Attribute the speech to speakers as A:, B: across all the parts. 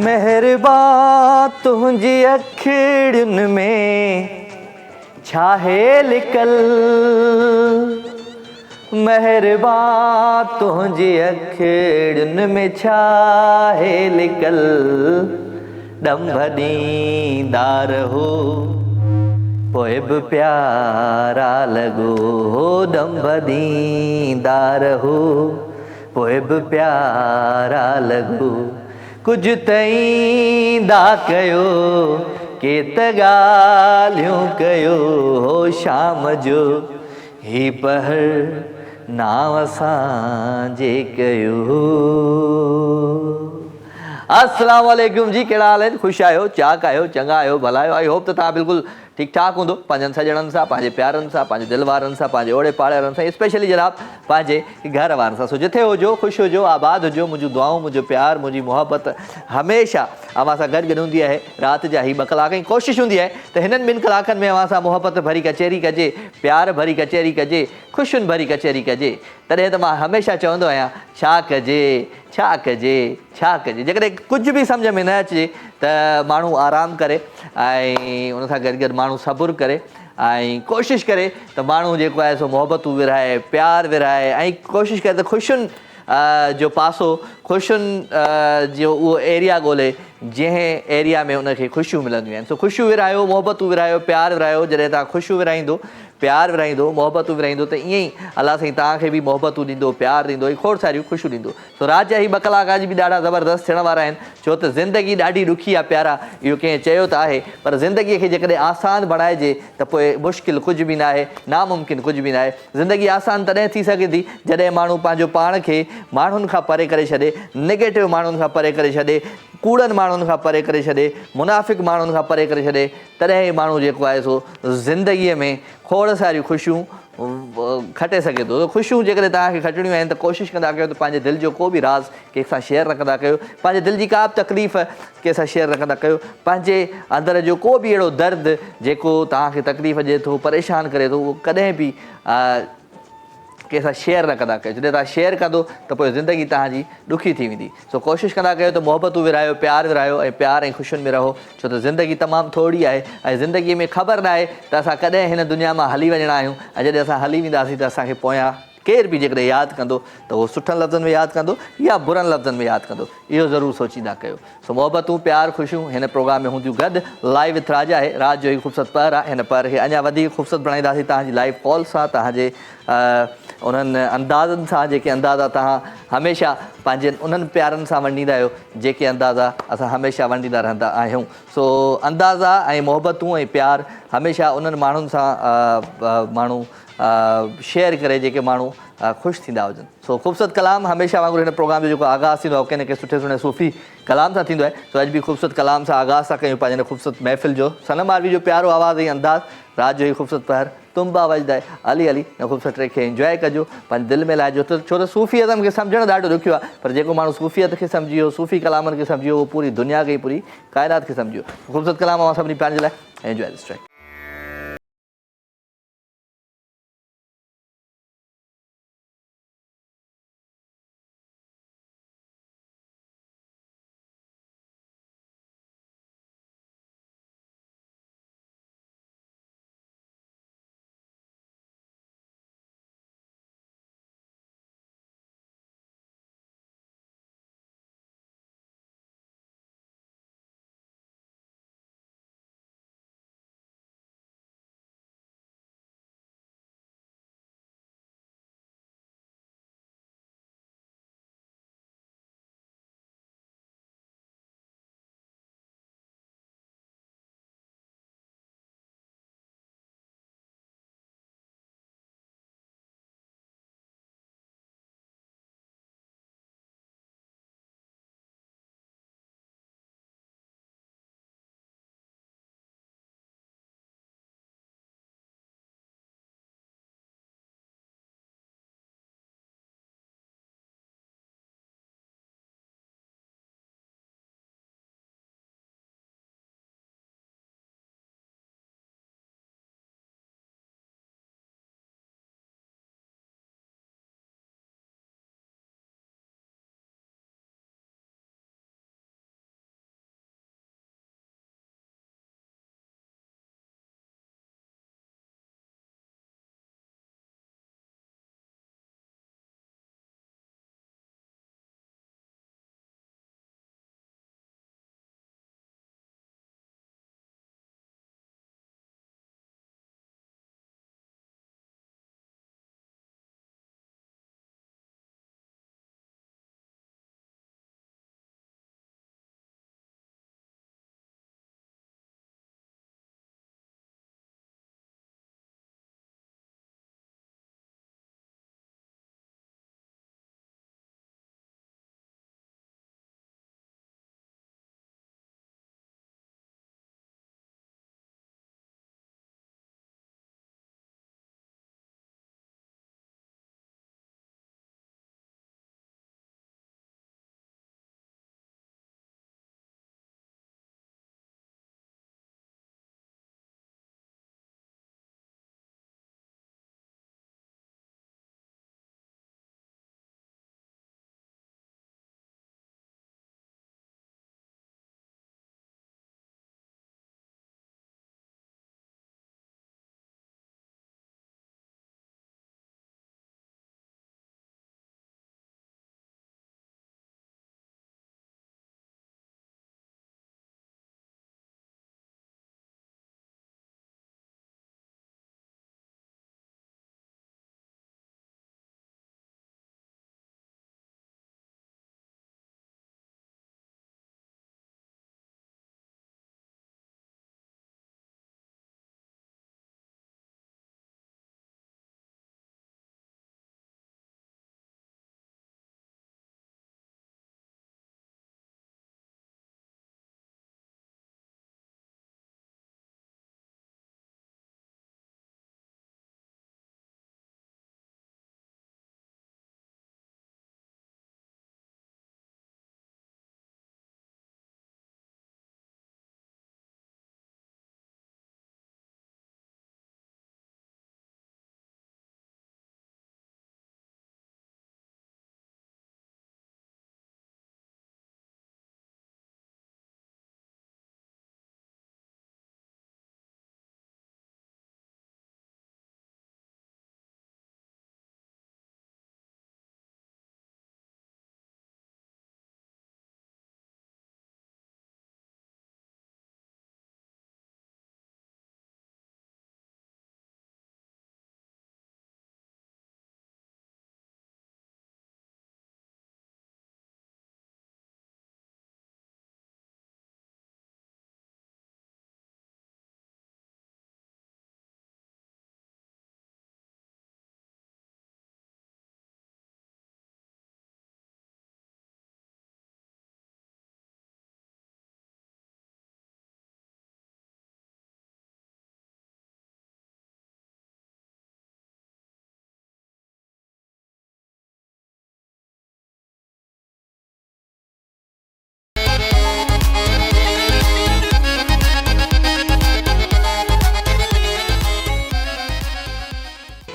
A: मेहरबा तुझी अखियुनि में छाहे लिकल, मेहरबा तुझी अखियुनि में छाहे लिकल, ॾंभ ॾींदा रहो पोइ बि प्यारा लॻो, ॾंभ ॾींदा रहो पोइ बि प्यारा लॻो। कुझु तईंदा कयो के त ॻाल्हियूं कयो, हो शाम जो ही पहर नाम असांजे कयो। अस्सलाम वालेकुम जी, कहिड़ा हाल आहिनि? ख़ुशि आहियो, चाक आहियो, चङा आहियो, भला आहियो? आई होप त तव्हां बिल्कुलु ठीकु ठाक हूंदो, पंहिंजनि सॼणनि सां, पंहिंजे प्यारनि सां, पंहिंजे दिलि वारनि सां, पंहिंजे ओड़े पाड़े वारनि सां, स्पेशली जनाब पंहिंजे घर वारनि सां। सो जिथे हुजो, ख़ुशि हुजो, आबाद हुजो। मुंहिंजूं दुआऊं, मुंहिंजो प्यार, मुंहिंजी मोहबत हमेशह अव्हां सां गॾु हूंदी आहे। राति जा ही 2 कलाक जी कोशिशि हूंदी आहे त हिननि 2 कलाकनि में अव्हां सां मोहबत भरी कचहरी कजे, प्यार भरी कचहरी कजे, ख़ुशियुनि भरी कचहरी कजे। तॾहिं त मां हमेशह चवंदो आहियां, छा कजे, छा कजे, छा कजे। जेकॾहिं कुझु बि सम्झ में न अचे त माण्हू आराम करे ऐं उन सां गॾु गॾु माण्हू सबुरु करे ऐं कोशिशि करे त माण्हू जेको आहे सो मोहबतूं विरहाए, प्यार विरहाए ऐं कोशिशि करे त ख़ुशियुनि जो पासो, ख़ुशियुनि जो उहो एरिया ॻोल्हे जंहिं एरिया में उनखे ख़ुशियूं मिलंदियूं आहिनि। सो ख़ुशियूं विरहायो, मोहबतूं विरहायो, प्यार विरहायो। जॾहिं तव्हां ख़ुशियूं विरहाईंदो, प्यार विरहाईंदो, मोहबतूं विरहाईंदो त ईअं ई अलाह साईं तव्हांखे बि मोहबतूं ॾींदो, प्यार ॾींदो ऐं खोड़ सारियूं ख़ुशियूं ॾींदो। सो राति जा ही 2 कलाक अॼु बि ॾाढा ज़बरदस्तु थियण वारा आहिनि, छो त ज़िंदगी ॾाढी ॾुखी आहे प्यारा, इहो कंहिं चयो त आहे, पर ज़िंदगीअ खे जेकॾहिं आसान बणाइजे त पोइ मुश्किल कुझु बि न आहे, नामुमकिन कुझु बि न आहे। ज़िंदगी आसान तॾहिं थी सघे थी जॾहिं माण्हू पंहिंजो पाण खे माण्हुनि खां परे करे छॾे, नेगेटिव माण्हुनि खां परे करे छॾे, कूड़नि माण्हुनि खां परे करे छॾे, मुनाफ़िक़ माण्हुनि खां परे करे छॾे। तॾहिं माण्हू जेको आहे सो ज़िंदगीअ में खोड़ सारियूं ख़ुशियूं खटे सघे थो। ख़ुशियूं जेकॾहिं तव्हांखे खटणियूं आहिनि त कोशिशि कंदा कयो त पंहिंजे दिलि जो को बि राज़ कंहिंसां शेयर न कंदा कयो, पंहिंजे दिलि जी का बि तकलीफ़ कंहिंसां शेयर न कंदा कयो, पंहिंजे अंदर जो को बि अहिड़ो दर्द जेको तव्हांखे तकलीफ़ ॾिए थो, परेशान करे थो, उहो कॾहिं बि कंहिंसां शेयर न कंदा कयो। जॾहिं तव्हां शेयर कंदो त पोइ ज़िंदगी तव्हांजी ॾुखी थी वेंदी। सो कोशिशि कंदा कयो त मोहबतूं विरहायो, प्यार विरहायो ऐं प्यार ऐं ख़ुशियुनि में रहो, छो त ज़िंदगी तमामु थोरी आहे ऐं ज़िंदगीअ में ख़बर न आहे त असां कॾहिं हिन दुनिया मां हली वञणा आहियूं ऐं जॾहिं असां हली वेंदासीं त असांखे पोयां केर बि जेकॾहिं यादि कंदो त उहो सुठनि लफ़्ज़नि में यादि कंदो या बुरनि लफ़्ज़नि में यादि कंदो, इहो ज़रूरु सोचींदा कयो। सो मोहबतूं, प्यार, ख़ुशियूं हिन प्रोग्राम में हूंदियूं गॾु। लाइव विथ राजा आहे, राति जो ही ख़ूबसूरत पहर आहे। हिन पहर खे अञा वधीक ख़ूबसूरत बणाईंदासीं तव्हांजी लाइव कॉल सां, तव्हांजे उन्हनि अंदाज़नि सां जेके अंदाज़ा तव्हां हमेशह पंहिंजे उन्हनि प्यारनि सां वंडींदा आहियो जेके अंदाज़ा असां हमेशह वंडींदा रहंदा आहियूं। सो अंदाज़ा ऐं मोहबतूं ऐं प्यार हमेशह उन्हनि माण्हुनि सां माण्हू शेयर करे जेके माण्हू ख़ुशि थींदा हुजनि। सो ख़ूबसूरत कलाम हमेशह वांगुरु हिन प्रोग्राम जो जेको आगाज़ थींदो आहे कंहिं न कंहिं सुठे सुठे सूफ़ी कलाम सां थींदो आहे। सो अॼु बि ख़ूबसूरत कलाम सां आगाज़ था कयूं पंहिंजे ख़ूबसूरत महफ़िल जो। सनम आरवी जो प्यारो आवाज़ ऐं अंदाज़, राति जो ही ख़ूबसूरत पहर, तुंबा वॼदा अली अली। हिन ख़ूबसूरत ट्रैक खे इंजॉय कजो, पंहिंजे दिलि में लाहिजो, छो त सूफ़ीअज़म खे सम्झणु ॾाढो ॾुखियो आहे, पर जेको माण्हू सूफ़ियत खे सम्झी वियो, सूफ़ी कलामनि खे सम्झी वियो, उहो पूरी दुनिया खे, पूरी काइनात खे सम्झी वियो। ख़ूबसूरत कलाम असां सभिनी पंहिंजे लाइ इंजॉय दिस ट्रैक।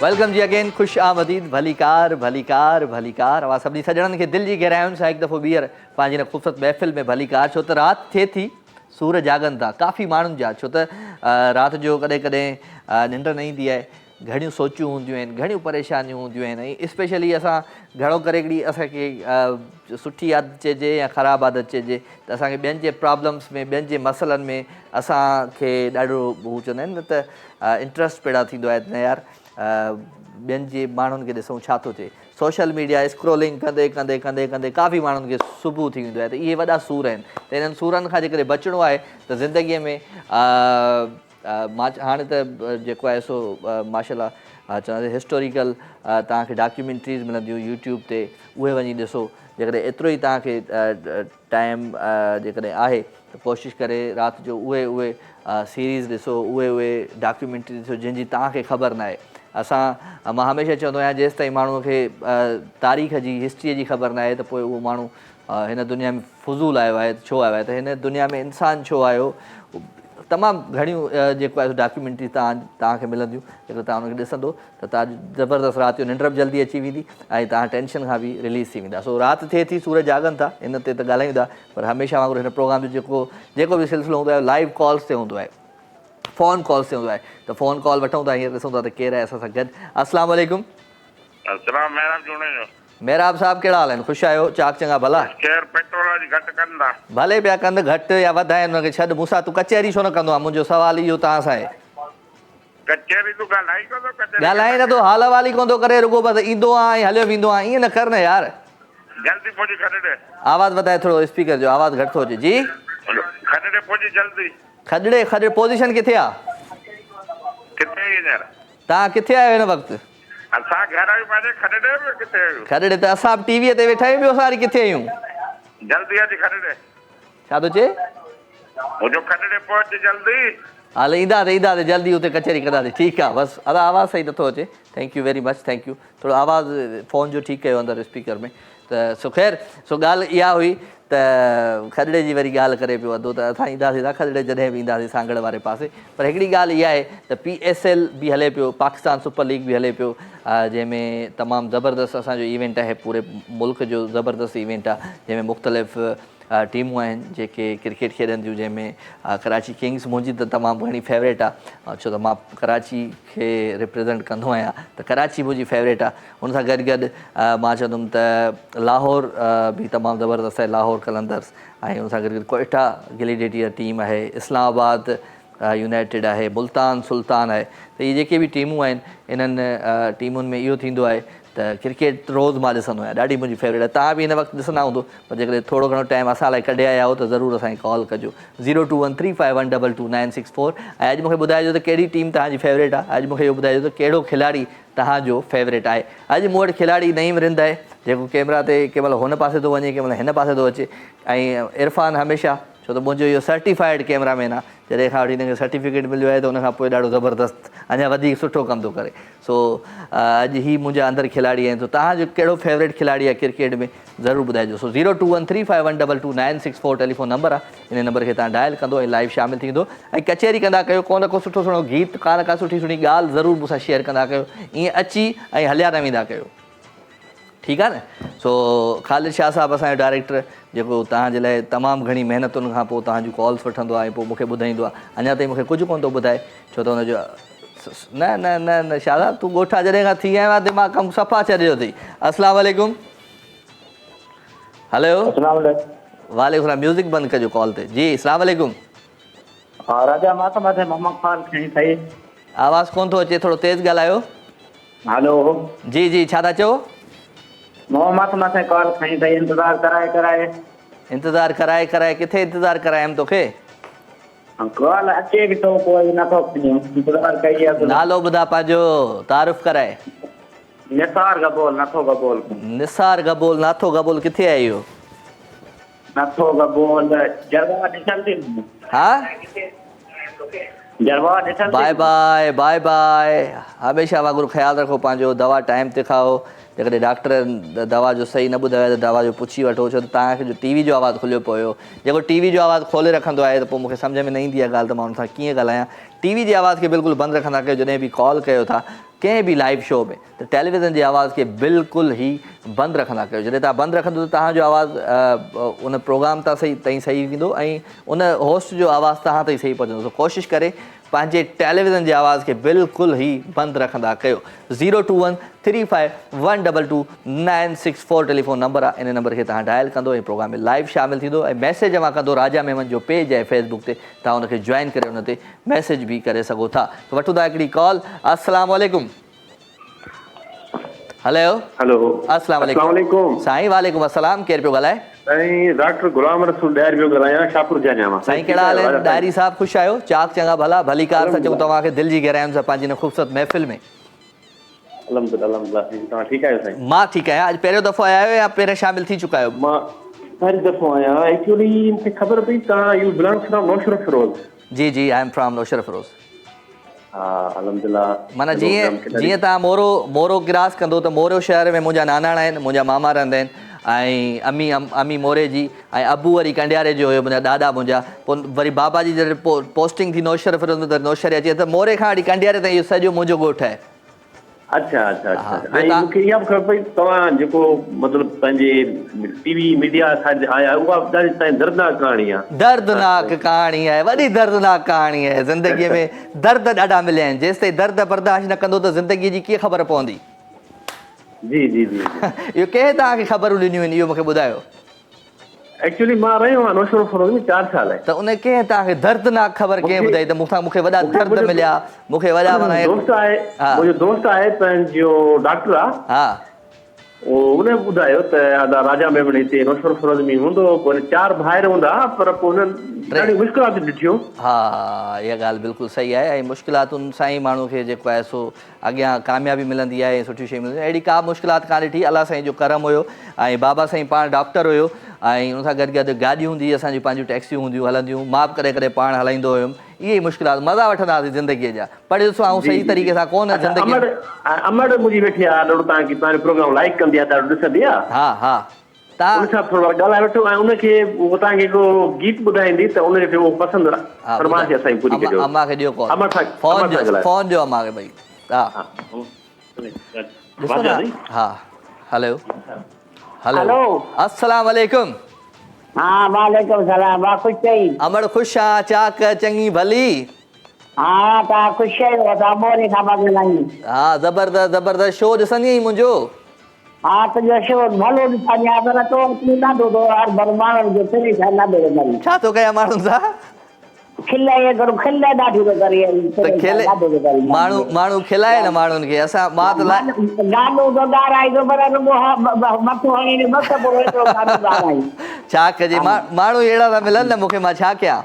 A: वेलकम जी अगेन, ख़ुशि आमदीद, भलीकार भलीकार भलीकार। अवां सभिनी सॼणनि खे दिलि जी गहराइयुनि सां हिकु दफ़ो ॿीहर पंहिंजी हिन ख़ूबसूरत महफ़िल में भलीकार। छो त राति थिए थी, सूर जागनि था काफ़ी माण्हुनि जा, छो त राति जो कॾहिं कॾहिं निंड न ईंदी आहे, घणियूं सोचूं हूंदियूं आहिनि, घणियूं परेशानियूं हूंदियूं आहिनि। ऐं स्पेशली असां घणो करे हिकिड़ी असांखे सुठी आदत चइजे या ख़राबु आदत चइजे त असांखे ॿियनि जे प्रॉब्लम्स में, ॿियनि जे मसइलनि में असांखे ॾाढो हू चवंदा आहिनि न त इंट्रस्ट पैदा थींदो आहे न यार, ॿियनि जे माण्हुनि खे ॾिसूं छा थो थिए। सोशल मीडिया स्क्रोलिंग कंदे कंदे कंदे कंदे काफ़ी माण्हुनि खे सुबुह थी वेंदो आहे। त इहे वॾा सूर आहिनि। त इन्हनि सूरनि खां जेकॾहिं बचिणो आहे त ज़िंदगीअ में मां हाणे त जेको आहे सो माशाल्लाह चवंदासीं हिस्टोरिकल तव्हांखे डॉक्यूमेंट्रीज़ मिलंदियूं यूट्यूब ते, उहे वञी ॾिसो। जेकॾहिं एतिरो ई तव्हांखे टाइम जेकॾहिं आहे त कोशिशि करे राति जो उहे सीरीज़ ॾिसो, उहे डॉक्यूमेंट्री ॾिसो जंहिंजी तव्हांखे ख़बर न आहे। मां हमेशह चवंदो आहियां जेसि ताईं माण्हूअ खे तारीख़ जी, हिस्ट्रीअ जी ख़बर न आहे त पोइ उहो माण्हू हिन दुनिया में फज़ूल आयो आहे, छो आयो आहे। त हिन दुनिया में इंसानु छो आयो, तमामु घणियूं जेको आहे डॉक्यूमेंट्री तव्हांखे मिलंदियूं। जेको तव्हां हुनखे ॾिसंदो त तव्हां ज़बरदस्त राति जो निंड बि जल्दी अची वेंदी ऐं तव्हां टेंशन खां बि रिलीज़ थी वेंदा। सो राति थिए थी, सूर जागनि था, इन ते त ॻाल्हायूं था, पर हमेशह वांगुरु हिन प्रोग्राम जो जेको बि सिलसिलो हूंदो आहे लाइव कॉल्स ते हूंदो आहे, फ़ोन कॉल्स ते हूंदो आहे। त फ़ोन कॉल वठूं था, हींअर ॾिसूं था त केरु आहे असां सां गॾु। अस्सलाम वालेकुम। मेहराब साहब, कहिड़ा हाल आहिनि? ख़ुशि आहियो? चाक चङा भला? भले पिया कंद घटि या वधाइनि, हुनखे छॾ मूंसां। तूं कचहरी छो न कंदो आहे? मुंहिंजो सुवाल इहो तव्हां सां आहे। ॻाल्हाए नथो, हाल वाली कोन थो करे, रुॻो बसि ईंदो आहे ऐं हलियो वेंदो आहे। ईअं न कर न यार। आवाज़ वधाए थोरो, स्पीकर जो आवाज़ घटि थो अचे। जी खॾड़े पोज़ीशन किथे आहे? तव्हां किथे आहियो हिन वक़्तु? खॾड़े त असां बि टीवीअ ते वेठा आहियूं, ॿियो असां वरी किथे आहियूं? छा थो चए? हल ईंदासीं जल्दी, हुते कचहरी कंदासीं। ठीकु आहे, बसि अदा आवाज़ु सही नथो अचे। Thank you very much, thank U. थोरो आवाज़ु फ़ोन जो ठीकु कयो अंदरि स्पीकर में। त सो ख़ैर, सो ॻाल्हि इहा हुई त खॾड़े जी वरी ॻाल्हि करे पियो अधो, त असां ईंदासीं था खॾड़े जॾहिं बि ईंदासीं सांगड़ वारे पासे। पर हिकिड़ी ॻाल्हि इहा आहे त PSL बि हले पियो, पाकिस्तान सुपर लीग बि हले पियो, जंहिंमें तमामु ज़बरदस्त असांजो इवेंट आहे, पूरे मुल्क जो ज़बरदस्त इवेंट आहे, जंहिंमें मुख़्तलिफ़ टीमूं आहिनि जेके क्रिकेट खेॾंदियूं, जंहिंमें कराची किंग्स मुंहिंजी त तमामु घणी फेवरेट आहे, छो त मां कराची खे रिप्रेज़ेंट कंदो आहियां। त कराची मुंहिंजी फेवरेट आहे। हुन सां गॾु गॾु मां चवंदुमि त लाहौर बि तमामु ज़बरदस्त आहे, लाहौर कलंदर्स, ऐं हुन सां गॾु गॾु कोयटा गिलीडेटियर टीम आहे, इस्लामाबाद यूनाइटेड आहे, मुल्तान सुल्तान आहे। त इहे जेके बि टीमूं आहिनि, इन्हनि टीमुनि में इहो थींदो आहे त क्रिकेट रोज़ु मां ॾिसंदो आहियां, ॾाढी मुंहिंजी फेवरेट आहे। तव्हां बि हिन वक़्तु ॾिसंदा हूंदो, पर जेकॾहिं थोरो घणो टाइम असां लाइ कढे आया हो त ज़रूरु असांखे कॉल कजो 021351222964। ऐं अॼु मूंखे ॿुधाइजो त कहिड़ी टीम तव्हांजी फेवरेट आहे। अॼु मूंखे इहो ॿुधाइजो त कहिड़ो खिलाड़ी तव्हांजो फेवरेट आहे। अॼु मूं वटि खिलाड़ी नईम रिंद आहे, जेको कैमरा ते कंहिं महिल हुन पासे थो वञे, कंहिं महिल हिन पासे थो अचे। ऐं इरफ़ान हमेशह, छो त मुंहिंजो इहो सर्टिफाइड कैमरामैन आहे, जॾहिं खां वठी हिनखे सर्टिफिकेट मिलियो आहे त हुनखां पोइ ॾाढो ज़बरदस्त अञा वधीक सुठो कमु थो करे। सो अॼु ही मुंहिंजा अंदरि खिलाड़ी आहिनि। त तव्हांजो कहिड़ो फेवरेट खिलाड़ी आहे क्रिकेट में, ज़रूरु ॿुधाइजो। सो 021351222964 टेलीफोन नंबर आहे, इन नंबर खे तव्हां डायल कंदो ऐं लाइव शामिलु थींदो। ऐं कचहरी कंदा कयो, को न को सुठो सुठो गीत, का न का सुठी सुठी ॻाल्हि ज़रूरु मूंसां शेयर कंदा कयो। ईअं अची ऐं हलिया न वेंदा कयो, ठीकु आहे न। सो ख़ालिद शाह साहबु असांजो डायरेक्टर, जेको तव्हांजे लाइ तमामु घणी महिनतुनि खां पोइ तव्हांजूं कॉल्स वठंदो आहे ऐं पोइ मूंखे ॿुधाईंदो आहे। अञा ताईं मूंखे कुझु कोन थो ॿुधाए, छो त हुनजो न न न न शाह साहब, तूं ॻोठा जॾहिं खां थी आयो आहे दिमाग़ कमु सफ़ा छॾियो अथई। अस्सलाम वालेकुम। हलो, वालेकुम सलाम। म्यूज़िक बंदि कजो कॉल ते। जी अस्सलाम वालेकुम। आवाज़ कोन थो अचे, थोरो तेज़ ॻाल्हायो।
B: हेलो
A: जी जी, छा था चओ? इंतज़ारु कराए कराए किथे इंतज़ारु करायमि तोखे? नालो ॿुधा पंहिंजो, तारीफ़ कराए।
B: निसार गबोल,
A: निसार गबोल, नाथो गबोल किथे आहे इहो?
B: नथो गबोल
A: हा, बाय बाय बाय बाय। हमेशह वांगुरु ख़्यालु रखो पंहिंजो, दवा टाइम ते खाओ। जेकॾहिं डॉक्टर दवा जो सही न ॿुधायो त दवा जो पुछी वठो, छो त तव्हांखे जो टीवी जो आवाज़ु खुलियो पियो, जेको टीवी जो आवाज़ु खोले रखंदो आहे त पोइ मूंखे सम्झ में न ईंदी आहे ॻाल्हि, त मां हुन सां कीअं ॻाल्हायां। टीवी जी आवाज़ खे बिल्कुलु बंदि रखंदा कयो जॾहिं बि कॉल कयो था कंहिं बि लाइव शो में त टेलीविज़न जी आवाज़ खे बिल्कुलु ई बंदि रखंदा कयो। जॾहिं तव्हां बंदि रखंदो त तव्हांजो आवाज़ु उन प्रोग्राम तां सही थींदो ऐं उन होस्ट जो आवाज़ु तव्हां ताईं सही पहुचंदो। त कोशिशि करे पंहिंजे टेलीविज़न जी आवाज़ खे बिल्कुलु ई बंदि रखंदा कयो। 02135122964 टेलीफोन नंबर आहे। इन नंबर खे तव्हां डायल कंदो ऐं प्रोग्राम में लाइव शामिलु थींदो ऐं मैसेज मां कंदो। राजा मेमन जो पेज आहे फेसबुक ते, तव्हां उनखे जॉइन करे उन ते मैसेज बि करे सघो था। त वठूं था हिकिड़ी कॉल। अस्सलाम वालेकुम। हेलो अस्सलाम वालेकुम साईं। वालेकुम अस्सलाम। केरु पियो ॻाल्हाए?
C: साईं डॉक्टर गुलाम रसूल ॾाहिर पियो ॻाल्हायां शाहपुर जानिया मां।
A: साईं कहिड़ा हाल आहिनि? ॾाहिरी साहब ख़ुशि आहियो? चाक चङा भला भली कार सां चऊं तव्हांखे दिलि जी गहराइयुनि सां पंहिंजी हिन ख़ूबसूरत महफ़िल में।
C: अल्हम्दुलिल्लाह तव्हां ठीकु आहियो साईं?
A: मां ठीकु आहियां। अॼु पहिरियों दफ़ो आया आहियो या पहिरियों शामिलु थी चुका आहियो?
C: मां पहिरीं दफ़ो आहियां। एक्चुअली मूंखे ख़बर पई तव्हां you belong from Naushahro Feroze.
A: जी जी I am from Naushahro Feroze.
C: हा अल्हम्दुलिल्लाह।
A: माना जीअं तव्हां मोरो क्रॉस कंदो त मोरो शहर में मुंहिंजा नानाणा आहिनि, मुंहिंजा मामा रहंदा आहिनि ऐं अमी मोरे जी ऐं अबू वरी कंडियारे जो हुयो, मुंहिंजा ॾाॾा मुंहिंजा। पोइ वरी बाबा जी जॾहिं पोस्टिंग थी नौशर फिरोज में त नौशर अचे त मोरे खां वठी कंडियारे ताईं इहो सॼो मुंहिंजो ॻोठु आहे।
C: अच्छा अच्छा अच्छा। ऐं मूंखे इहा बि ख़बर पई तव्हां जेको मतिलबु पंहिंजे टीवी मीडिया साइड आया उहा ॾाढी तव्हांजी दर्दनाक कहाणी आहे।
A: दर्दनाक कहाणी आहे, वॾी दर्दनाक कहाणी आहे। ज़िंदगीअ में दर्द ॾाढा मिलिया आहिनि। जेसि ताईं दर्द बर्दाश्त न कंदो त ज़िंदगीअ जी कीअं ख़बर पवंदी?
C: जी जी जी।
A: इहो कंहिं तव्हांखे ख़बरूं ॾिनियूं आहिनि इहो मूंखे ॿुधायो।
C: एक्चुअली मां रहियो आहियां नौशर फिरोज में 4 साल।
A: त उन कंहिं तव्हांखे दर्दनाक ख़बर कंहिं ॿुधाई त मूंखे वॾा दर्द मिलिया? मूंखे वॾा माना
C: दोस्त आहे, मुंहिंजो दोस्त आहे पंहिंजो डॉक्टर आहे।
A: हा
C: उन ॿुधायो त राजा मेमन हिते नौशर फिरोज में हूंदो। पोइ 4 भाइर हूंदा पर पोइ हुननि ॾाढी मुश्किलात ॾिठियूं।
A: हा इहा ॻाल्हि बिल्कुलु सही आहे। ऐं मुश्किलातुनि सां ई माण्हू खे जेको आहे सो अॻियां कामयाबी मिलंदी आहे ऐं सुठी शइ मिलंदी आहे। अहिड़ी का मुश्किलात कान ॾिठी। अलाह साईं जो करम हुयो ऐं बाबा साईं पाण डॉक्टर हुयो ऐं उन सां गॾु गॾु गाॾियूं हूंदी असांजूं पंहिंजूं टैक्सियूं हूंदियूं हलंदियूं। मां बि कॾहिं कॾहिं पाण हलाईंदो हुयुमि। इहे ई मुश्किलात मज़ा वठंदा हुआसीं ज़िंदगीअ जा। पर ॾिसो ऐं सही तरीक़े सां कोन ज़िंदगी।
C: अमड़ मुंहिंजी वेठी आहे ॾाढो तव्हांजो प्रोग्राम लाइक कंदी आहे, ॾाढो ॾिसंदी आहे।
A: हा हा
C: उन सां थोरो ॻाल्हाए वठो ऐं उनखे तव्हांखे हिकिड़ो गीत ॿुधाईंदी त उनखे उहो पसंदि आहे। फरमाइश असांजी पूरी कजो।
A: अम्मा खे ॾियो कॉल। फोन ॾियो अम्मा खे भई। हा ॾिसो न। हा हेलो हेलो अस्सलाम वालेकुम।
D: हाँ वालेकुम सलाम। वाह खुश थी?
A: अमड़ ख़ुशि आहे। चाक चङी भली?
D: हाँ तव्हां ख़ुशि आहियो? असां मोरे खां पिया ॻाल्हायूं।
A: हा ज़बरदस्त ज़बरदस्त। शो ॾिसंदी आहीं मुंहिंजो?
D: हाँ तुंहिंजो शो भलो ॾिसंदी आहियां पर तो ॾाढो तो हर भर माण्हुनि जो फिरी छा न ॾे।
A: छा थो कयां माण्हुनि सां?
D: खिलाए करो खिलाए ॾाढी थो करे।
A: त खिले माण्हू खिलाए न माण्हुनि खे। असां मां त
D: गानो तो ॻाराईंदो पर मथो हणी मस्त पोइ एतिरो गानो ॻाराई।
A: छा कजे माण्हू अहिड़ा था मिलनि न मूंखे। मां छा कयां?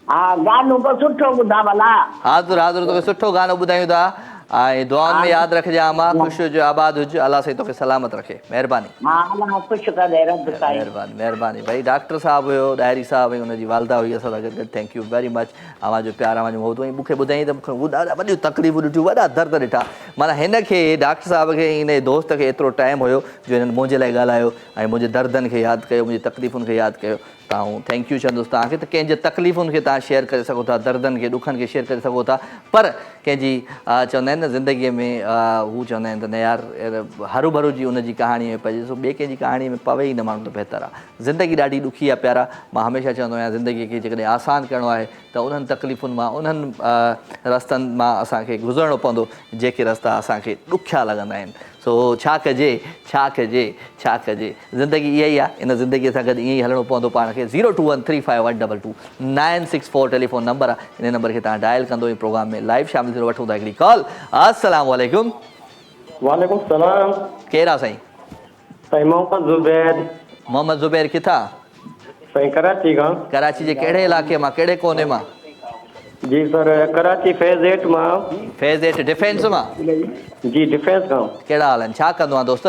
D: हाँ गानो को सुठो ॿुधा भला।
A: हाज़ुर हाज़ुर तोखे सुठो गानो ॿुधायूं था ऐं दुआउनि में यादि रखजांइ। मां ख़ुशि हुजो आबाद हुज। अलाह साईं तोखे सलामत रखे। महिरबानी। महिरबानी महिरबानी भाई। डॉक्टर साहिबु हुयो ॾाहिरी साहिबु ऐं हुनजी वालदा हुई असां सां गॾु। Thank you very much. अवांजो प्यार अवांजो मोहबत ऐं मूंखे ॿुधाई त मूंखे ॾाढा वॾियूं तकलीफ़ूं ॾिठियूं, वॾा दर्द ॾिठा। माना हिन खे डॉक्टर साहिब खे हिन दोस्त खे एतिरो टाइम हुयो जो हिननि मुंहिंजे लाइ ॻाल्हायो ऐं मुंहिंजे दर्दनि खे यादि कयो, मुंहिंजी तकलीफ़ुनि खे यादि कयो। तव्हां थैंक यू चवंदुसि तव्हांखे। त कंहिंजे तकलीफ़ुनि खे तव्हां शेयर करे सघो था, दर्दनि खे ॾुखनि खे शेयर करे सघो था। पर कंहिंजी चवंदा आहिनि न ज़िंदगीअ में हू चवंदा आहिनि त न यार हरू भरू जी हुनजी कहाणी में पइजे सो ॿिए कंहिंजी कहाणी में पवे ई न माण्हू त बहितर आहे। ज़िंदगी ॾाढी ॾुखी आहे प्यारा। मां हमेशह चवंदो आहियां ज़िंदगीअ खे जेकॾहिं आसानु करिणो आहे त उन्हनि तकलीफ़ुनि मां उन्हनि रस्तनि मां असांखे गुज़रणो पवंदो जेके रस्ता असांखे ॾुखिया लॻंदा आहिनि। सो छा कजे छा कजे छा कजे। ज़िंदगी इहा ई आहे। इन ज़िंदगीअ सां गॾु ईअं ई हलणो पवंदो पाण खे। 02135122964 टेलीफोन नंबर आहे। इन नंबर खे तव्हां डायल कंदो प्रोग्राम में लाइव शामिल थी वठूं था हिकिड़ी कॉल। अस्सलाम वालेकुम।
C: वालेकुम सलाम।
A: केरु आहे साईं?
C: साईं मोहम्मद ज़ुबैर।
A: मोहम्मद ज़ुबैर किथां?
C: साईं कराची खां।
A: कराची जे कहिड़े इलाइक़े मां, कहिड़े कोने मां?
C: जी सर कराची फेज़ 8 मां।
A: फेज़ 8 डिफेंस मां?
C: जी डिफेंस खां।
A: कहिड़ा हाल आहिनि? छा कंदो आहे दोस्त?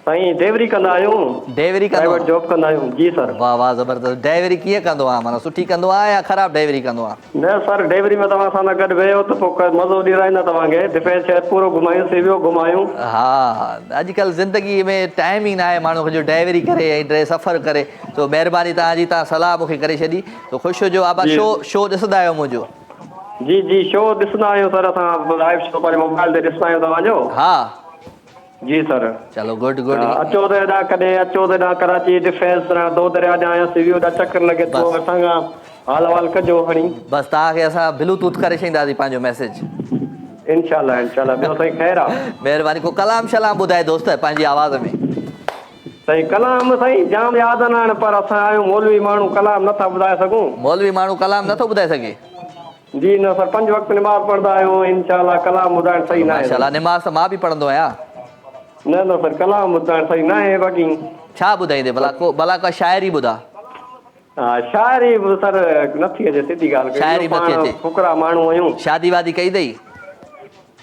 C: साईं डेवरी कंदा आहियूं।
A: डेवरी कंदो?
C: प्राइवेट जॉब कंदा आहियूं। जी सर।
A: वाह वाह ज़बरदस्त। डेवरी कीअं कंदो आहे? माना सुठी कंदो आहे या ख़राबु डेवरी कंदो आहे?
C: न सर डेवरी में तव्हां सां गॾु वियो त पोइ मज़ो ॾिराईंदा तव्हांखे। डिफेंस शहर पूरो घुमायूं, सिवियो घुमायूं।
A: हा अॼुकल्ह ज़िंदगीअ में टाइम ई न आहे माण्हू खे जो डेवरी करे ऐं सफ़र करे। तो महिरबानी तव्हांजी, तव्हां सलाह मूंखे करे छॾी। तो ख़ुशि हुजो। आबा शो ॾिसंदा आहियो मुंहिंजो?
C: जी जी शो ॾिसंदा आहियूं सर, असां लाइव शो पंहिंजे मोबाइल ते ॾिसंदा आहियूं तव्हांजो।
A: हा
C: जी सर।
A: चलो गुड गुड।
C: अचो त हेॾा कॾहिं अचो त हेॾा कराची डिफेंस दो दरिया जा आयासीं, हेॾा चकर लॻे थो,
A: बस।
C: असां खां हाल अहवाल कजो खणी।
A: बस तव्हांखे असां ब्लूटूथ करे छॾींदासीं पंहिंजो मैसेज।
C: इंशाल्लाह इंशाल्लाह। ॿियो साईं ख़ैरु आहे?
A: महिरबानी। को कलाम शलाम ॿुधाए दोस्त पंहिंजी आवाज़ में।
C: साईं कलाम साईं जाम यादि न आहिनि, पर असां आहियूं मौलवी माण्हू, कलाम नथा ॿुधाए सघूं।
A: मौलवी माण्हू कलाम नथो ॿुधाए सघे?
C: जी न सर, 5 वक़्त निमाज़ पढ़ंदा आहियूं, इंशाल्लाह कलाम ॿुधाइण सही
A: चलो
C: न आहे।
A: माशाल्लाह, निमाज़ त मां बि पढ़ंदो आहियां।
C: न न सर, कलाम ॿुधाइण सही न आहे। बाक़ी
A: छा ॿुधाईंदे भला का शाइरी ॿुधा।
C: हा शाइरी बि सर नथी अचे, सिधी ॻाल्हि
A: शाइरी
C: कई,
A: नथी
C: पाण
A: अचे।
C: फुकरा माण्हू आहियूं।
A: शादी वादी कई अथई?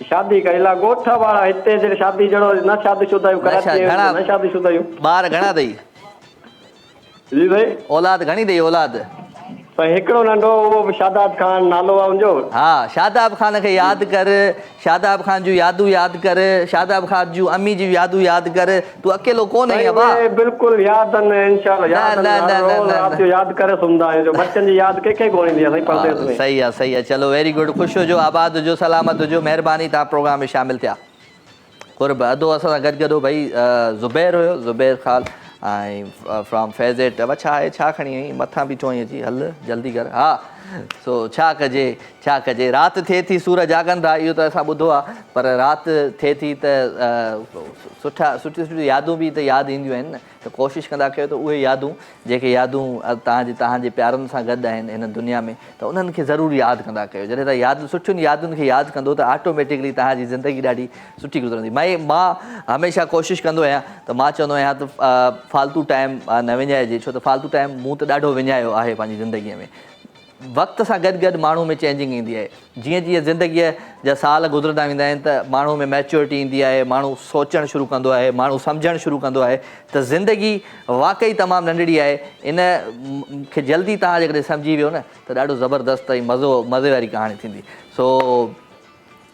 C: शादी कई ला ॻोठ वारा हिते जहिड़े शादी जहिड़ो न शादीशुदा आहियूं, कराची
A: घणा
C: न शादीशुदा आहियूं।
A: ॿार घणा अथई?
C: जी भाई
A: औलाद घणी अथई औलाद?
C: साईं हिकिड़ो नंढो, उहो बि शादाब ख़ान नालो आहे हुनजो।
A: हा शादाब ख़ान खे यादि कर, शादाब ख़ान जूं यादूं यादि कर, शादाब ख़ान जूं अम्मी जूं यादूं यादि कर। तूं अकेलो कोन आहीं अबा।
C: बिल्कुलु यादि आहिनि, इंशाल्लाह यादि आहिनि, रोज़ राति जो यादि करे सुम्हंदा आहियूं। जो बच्चनि जी यादि कंहिंखे कोन ईंदी आहे साईं परदेस में।
A: सही आहे सही आहे। चलो वेरी गुड। ख़ुशि हुजो, आबाद हुजो, सलामत हुजो। महिरबानी तव्हां प्रोग्राम में शामिलु थिया। कुर्ब अदो असां सां गॾु भई ज़ुबैर हुयो, ज़ुबैर ख़ान ऐं फ्रॉम फैज़ेट। अब छा आहे, छा खणी आई मथां बीठो आहीं अची, हल जल्दी कर। हा सो छा कजे छा कजे, राति थिए थी सूर जागनि था, इहो त असां ॿुधो आहे, पर राति थिए थी त सुठियूं यादूं बि त यादि ईंदियूं आहिनि न। त कोशिशि कंदा कयो त उहे यादूं जेके यादूं तव्हांजे प्यारनि सां गॾु आहिनि हिन दुनिया में, त उन्हनि खे ज़रूरु यादि कंदा कयो। जॾहिं तव्हां सुठियुनि यादुनि खे यादि कंदो त ऑटोमेटिकली तव्हांजी ज़िंदगी ॾाढी सुठी गुज़रंदी। मां हमेशह कोशिशि कंदो आहियां त मां चवंदो आहियां त फालतू टाइम न विञाइजे, छो त फालतू टाइम मूं त ॾाढो विञायो आहे पंहिंजी ज़िंदगीअ में। वक़्त सां गॾु गॾु माण्हू में चेंजिंग ईंदी आहे। जीअं जीअं ज़िंदगीअ जा साल गुज़रंदा वेंदा आहिनि त माण्हू में मैच्योरिटी ईंदी आहे, माण्हू सोचणु शुरू कंदो आहे, माण्हू सम्झणु शुरू कंदो आहे त ज़िंदगी वाक़ई तमामु नंढड़ी आहे। इन खे जल्दी तव्हां जेकॾहिं सम्झी वियो न त ॾाढो ज़बरदस्त ऐं मज़े वारी कहाणी थींदी। सो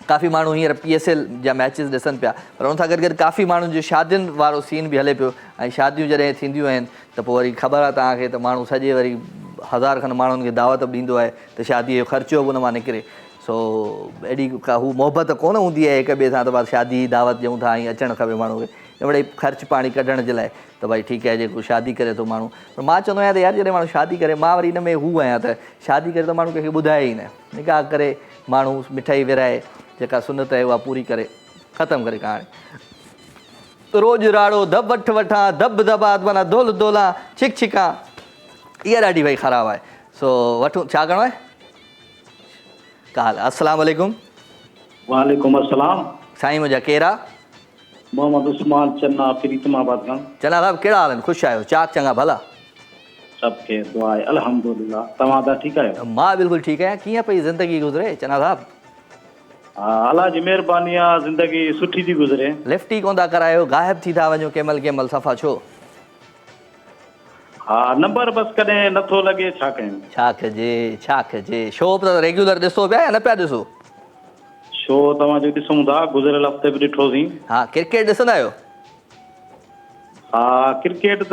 A: काफ़ी माण्हू हींअर PSL जा मैचिस ॾिसनि पिया, पर हुन सां गॾु गॾु काफ़ी माण्हुनि जो शादियुनि वारो सीन बि हले पियो। ऐं शादियूं जॾहिं थींदियूं आहिनि त पोइ वरी ख़बर आहे तव्हांखे त माण्हू सॼे वरी 1000 खनि माण्हुनि खे दावत बि ॾींदो आहे त शादीअ जो ख़र्चो बि उन मां निकिरे। सो एॾी का हू मोहबत कोन हूंदी आहे हिक ॿिए सां त बसि शादी दावत ॾियूं था ऐं अचणु खपे माण्हू खे हिनमहिल ख़र्चु पाणी कढण जे लाइ, त भई ठीकु आहे जेको शादी करे थो माण्हू। पर मां चवंदो आहियां त यार जॾहिं माण्हू शादी करे, मां वरी हिन में हू आहियां त शादी करे त माण्हू कंहिंखे ॿुधाए ई न, निकाह करे माण्हू मिठाई विराए जेका सुनत आहे उहा पूरी करे ख़तमु करे कहाणी। रोज़ राड़ो धब वठ वठां धब धबात माना धोल धोला छिक छिकां, इहा ॾाढी भई ख़राबु आहे। सो वठूं, छा करिणो आहे? काल अस्सलाम वालेकुम।
B: वालेकुम अस्सलाम।
A: साईं मुंहिंजा केरु आहे?
B: मोहम्मद उस्मान चन्ना प्रीतमाबाद खां।
A: चन्ना साहिबु कहिड़ा हाल आहिनि? ख़ुशि आहियो? चाक चङा भला?
B: सभु खे दुआ आहे अल्हम्दुलिल्लाह। तव्हां त ठीकु आहियो?
A: मां बिल्कुलु ठीकु आहियां। कीअं पई ज़िंदगी गुज़रे चन्ना साहिबु?
B: हा अलाह जी महिरबानी आहे, ज़िंदगी सुठी थी गुज़रे।
A: लिफ्ट ई कोन था करायो, गाइब थी था वञो कंहिं महिल सफ़ा छो?
B: हा नंबर बसि कॾहिं नथो लॻे, छा कयूं।
A: छा कजे शो त रेगुलर ॾिसो पिया या न पिया ॾिसो?
B: शो तव्हांजो ॾिसूं था, गुज़िरियल हफ़्ते बि ॾिठोसीं।
A: हा क्रिकेट ॾिसंदा आहियो?
B: हा क्रिकेट त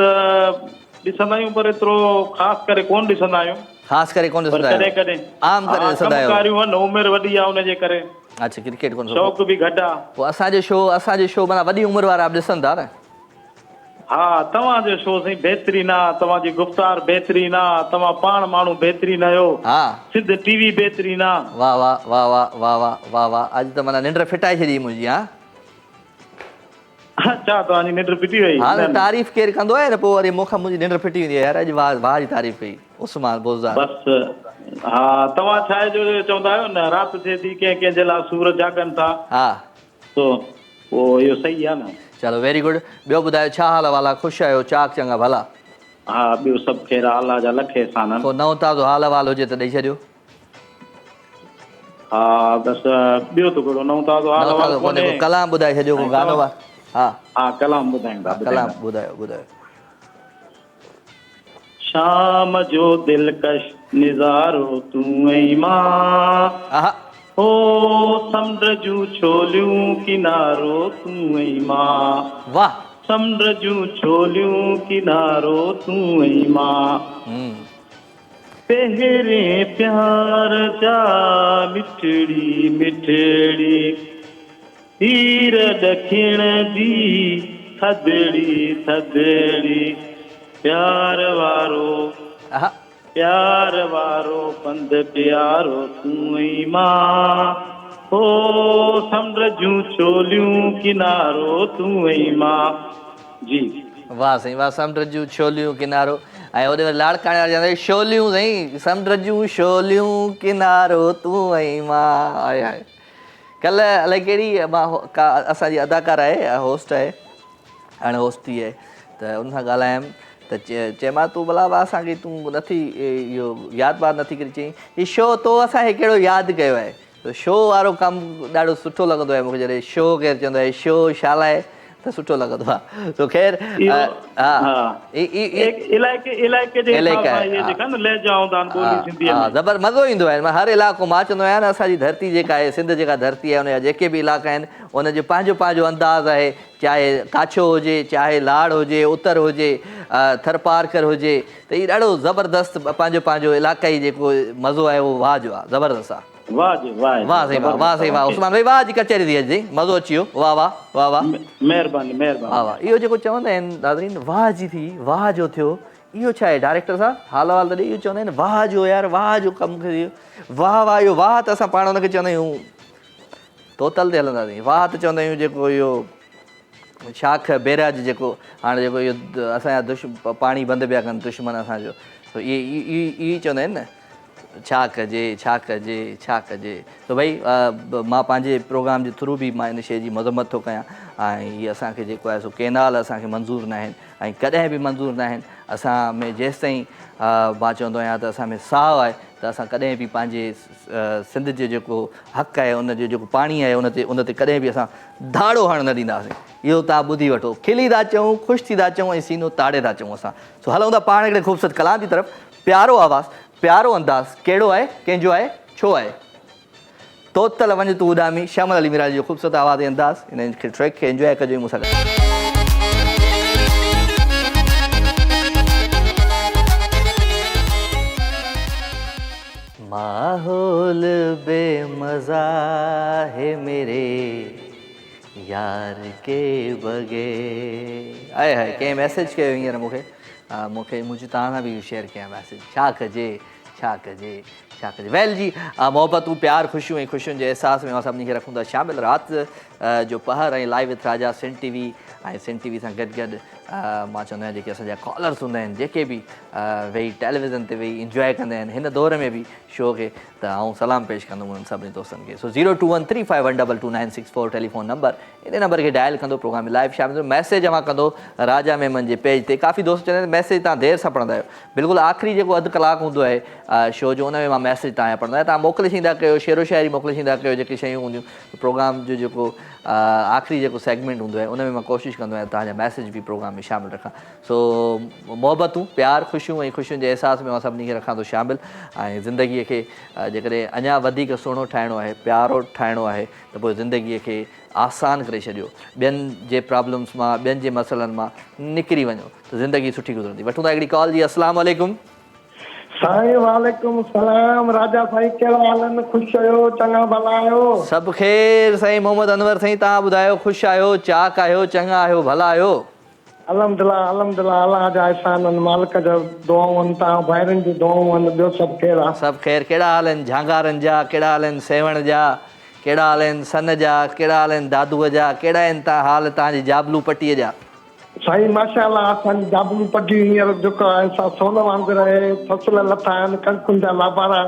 B: ॾिसंदा आहियूं, पर एतिरो ख़ासि करे कोन ॾिसंदा आहियूं।
A: ख़ासि करे कोन ॾिसंदा आहियो?
B: कॾहिं कॾहिं
A: आम करे ॾिसंदा आहियो?
B: कमकारियूं आहिनि, उमिरि वॾी आहे हुनजे करे।
A: अच्छा क्रिकेट कोन,
B: शौक़ु बि घटि आहे।
A: पोइ असांजो शो माना वॾी उमिरि वारा बि ॾिसनि था न?
B: हा तव्हांजो शो साईं बहितरीनु आहे, तव्हांजी गुफ़्तार बहितरीनु आहे, तव्हां पाण माण्हू बहितरीनु आहियो।
A: हा
B: सिंध TV बहितरीनु आहे।
A: वाह वाह वाह वाह वाह वाह वाह वाह, अॼु त माना निंड फिटाए छॾी मुंहिंजी। हा
B: अच्छा तव्हांजी निंड फिटी वई?
A: हा न तारीफ़ केरु कंदो आहे न, पोइ वरी मूंखां मुंहिंजी निंड फिटी वेंदी आहे यार। अॼु वाह जी तारीफ़ कई उस्मान बोज़दार।
B: बसि हा तव्हां छा आहे जो चवंदा आहियो न, राति थिए थी कंहिं जे लाइ सूर जागनि था।
A: हा
B: तो पोइ इहो सही आहे न।
A: चलो वेरी गुड। ॿियो ॿुधायो छा हाल अहिवाल आहे? ख़ुशि आहियो? चाक चङा भला?
B: हा ॿियो सभु ख़ैरु आहे, अलाह जा लख एहसान।
A: को नओं ताज़ो हाल अहिवाल हुजे त ॾेई छॾियो।
B: हा बसि ॿियो त कहिड़ो नओं ताज़ो हाल अहिवाल कोन्हे।
A: कलाम ॿुधाए छॾियो, को गानो आहे? हा
B: हा कलाम ॿुधाईंदा।
A: कलाम ॿुधायो।
B: शाम जो दिलकश निज़ारो तूं ऐं मां, ओ समुंड जूं छोलियूं किनारो तूं ऐं मां।
A: वाह।
B: समुंड जूं छोलियूं किनारो तूं ऐं मां। पहिरें प्यार जा मिठड़ी मिठड़ी हीर ॾखिण जी थदड़ी थदड़ी प्यार वारो
A: आहा
B: प्यार वारो पंध प्यारो तूं ई मां हो समुंड जूं चोलियूं किनारो तूं ई मां जी
A: वाह साईं वाह समुंड जूं छोलियूं किनारो ऐं होॾे वरी लाड़काणे वारा चवंदा छोलियूं साईं समुंड जूं छोलियूं किनारो तूं ऐं मां आए हाय कल्ह अलाए कहिड़ी मां का असांजी अदाकार आहे होस्ट आहे हाणे होस्ट थी आहे त उन सां ॻाल्हायमि त चयोमांसि तूं भला असांखे तूं नथी इहो यादि बार नथी करी चई हीउ शो तो असांखे कहिड़ो यादि कयो आहे त शो वारो कमु ॾाढो सुठो लॻंदो आहे मूंखे जॾहिं शो केरु चवंदो आहे शो छा लाइ त सुठो लॻंदो आहे तो ख़ैर ज़बर मज़ो ईंदो आहे हर इलाइक़ो मां चवंदो आहियां न असांजी धरती जेका आहे सिंध जेका धरती आहे उनजा जेके बि इलाइक़ा आहिनि उनजो पंहिंजो पंहिंजो अंदाज़ आहे चाहे काछो हुजे चाहे लाड़ हुजे उतर हुजे थरपारकर हुजे त हीउ ॾाढो ज़बरदस्त पंहिंजो पंहिंजो इलाइक़ाई जेको मज़ो आहे उहो वाह जो आहे ज़बरदस्त आहे वाह साईं वाह वाह साईं वाह उस्मान भाई वाह जी कचहरी थी अचे मज़ो अची वियो वाह वाह वाह वाह
B: महिरबानी महिरबानी
A: वाह वाह इहो जेको चवंदा आहिनि दादरीन वाह जी थी वाह जो थियो इहो छा आहे डायरेक्टर साहब हाल हाल तॾहिं इहो चवंदा आहिनि वाह जो यार वाह जो कमु कयो वाह वाह इहो वाह त असां पाण हुनखे चवंदा आहियूं तोतल ते हलंदासीं वाह त चवंदा आहियूं जेको इहो शाख बैराज जेको हाणे जेको इहो असांजा पाणी बंदि पिया कनि दुश्मन असांजो त इहे चवंदा आहिनि न छा कजे छा कजे छा कजे त भई मां पंहिंजे प्रोग्राम जे थ्रू बि मां इन शइ जी मज़म्मत थो कयां ऐं हीअ असांखे जेको आहे सो केनाल असांखे मंज़ूरु न आहिनि ऐं कॾहिं बि मंज़ूरु न आहिनि असां में जेसि ताईं मां चवंदो आहियां त असां में साहु आहे त असां कॾहिं बि पंहिंजे सिंध जो जेको हक़ु आहे उनजो जेको पाणी आहे उन ते कॾहिं बि असां धाड़ो हणण न ॾींदासीं इहो तव्हां ॿुधी वठो खिली था चऊं ख़ुशि थी था चऊं ऐं सीनो ताड़े था चऊं असां सो हलूं था पाण हिकिड़े ख़ूबसूरत कलाम जी तरफ़ प्यारो आवाज़ु प्यारो अंदाज़ कहिड़ो आहे कंहिंजो आहे छो आहे तोतल वञ तूं उॾामी श्यामल अली मीरा जो ख़ूबसूरत आवाज़ ऐं अंदाज़ हिन ट्रैक खे एंजॉय कजो मूंसां गॾु माहौल बेमज़ा है मेरे यार के बग़ैर आए हाय कंहिं मैसेज कयो हींअर मूंखे मुंहिंजी तव्हां सां बि शेयर कयां मैसेज छा कजे छा कजे छा कजे वेल जी मोहबतूं प्यार ख़ुशियूं ऐं ख़ुशियुनि जे अहसास में सभिनी खे रखूं था शामिल राति जो पहर ऐं live with Raja Sindh TV ऐं सिंध टीवी सां गॾु गॾु मां चवंदो आहियां जेके असांजा कॉलर्स हूंदा आहिनि जेके बि वेही टेलीविज़न ते वेही इंजॉय कंदा आहिनि हिन दौर में बि शो खे त आउं सलाम पेश कंदुमि उन्हनि सभिनी दोस्तनि खे सो 02135122964 टेलीफोन नंबर इन नंबर खे डायल कंदो प्रोग्राम में लाइव शामिल मैसेज जमा कंदो राजा मेमन जे पेज ते काफ़ी दोस्त चवंदा आहिनि मैसेज तव्हां देरि सां पढ़ंदा आहियो बिल्कुलु आख़िरी जेको अधु कलाकु हूंदो आहे शो जो उन में मां मैसेज तव्हांजा पढ़ंदो आहियां तव्हां मोकिले छॾींदा कयो शेरो शाइरी मोकिले छॾींदा कयो जेके शयूं हूंदियूं प्रोग्राम जो जेको आख़िरी जेको सेगमेंट हूंदो आहे उन में मां कोशिशि कंदो आहियां तव्हांजा मैसेज बि प्रोग्राम में शामिलु रखां सो मोहबतूं प्यार ख़ुशियूं ऐं ख़ुशियुनि जे अहसास में मां सभिनी खे रखां थो शामिलु ऐं ज़िंदगीअ खे जेकॾहिं अञा वधीक सुहिणो ठाहिणो आहे प्यारो ठाहिणो आहे त पोइ ज़िंदगीअ खे आसान करे छॾियो ॿियनि जे प्रॉब्लम्स मां ॿियनि जे मसइलनि मां निकिरी वञो त ज़िंदगी सुठी गुज़रंदी वठूं था हिकिड़ी कॉल जी अस्सलाम वालेकुम
E: साईं वालेकुम सलाम राजा साईं कहिड़ा हाल आहिनि ख़ुशि आहियो चङा भला आहियो
A: सभु ख़ैर साईं मोहम्मद अनवर साईं तव्हां ॿुधायो ख़ुशि आहियो चाक आहियो चङा आहियो भला आहियो
E: अल्हम्दुलिल्लाह अल्हम्दुलिल्लाह अलाह जा अहसान आहिनि मालिक जा दुआऊं आहिनि तव्हां भाइरनि जी दुआऊं आहिनि ॿियो सभु ख़ैरु आहे
A: सभु ख़ैर कहिड़ा हाल आहिनि झांगारनि जा कहिड़ा हाल आहिनि सेवण जा कहिड़ा हाल आहिनि सन जा कहिड़ा हाल आहिनि दादूअ जा कहिड़ा आहिनि हाल तव्हांजी जाबलू पटीअ जा
E: साईं माशाअल्लाह असांजी जाबलू पटी हींअर जेको आहे सोन वांगुरु आहे फसल लथा आहिनि कणकुनि जा लाबारा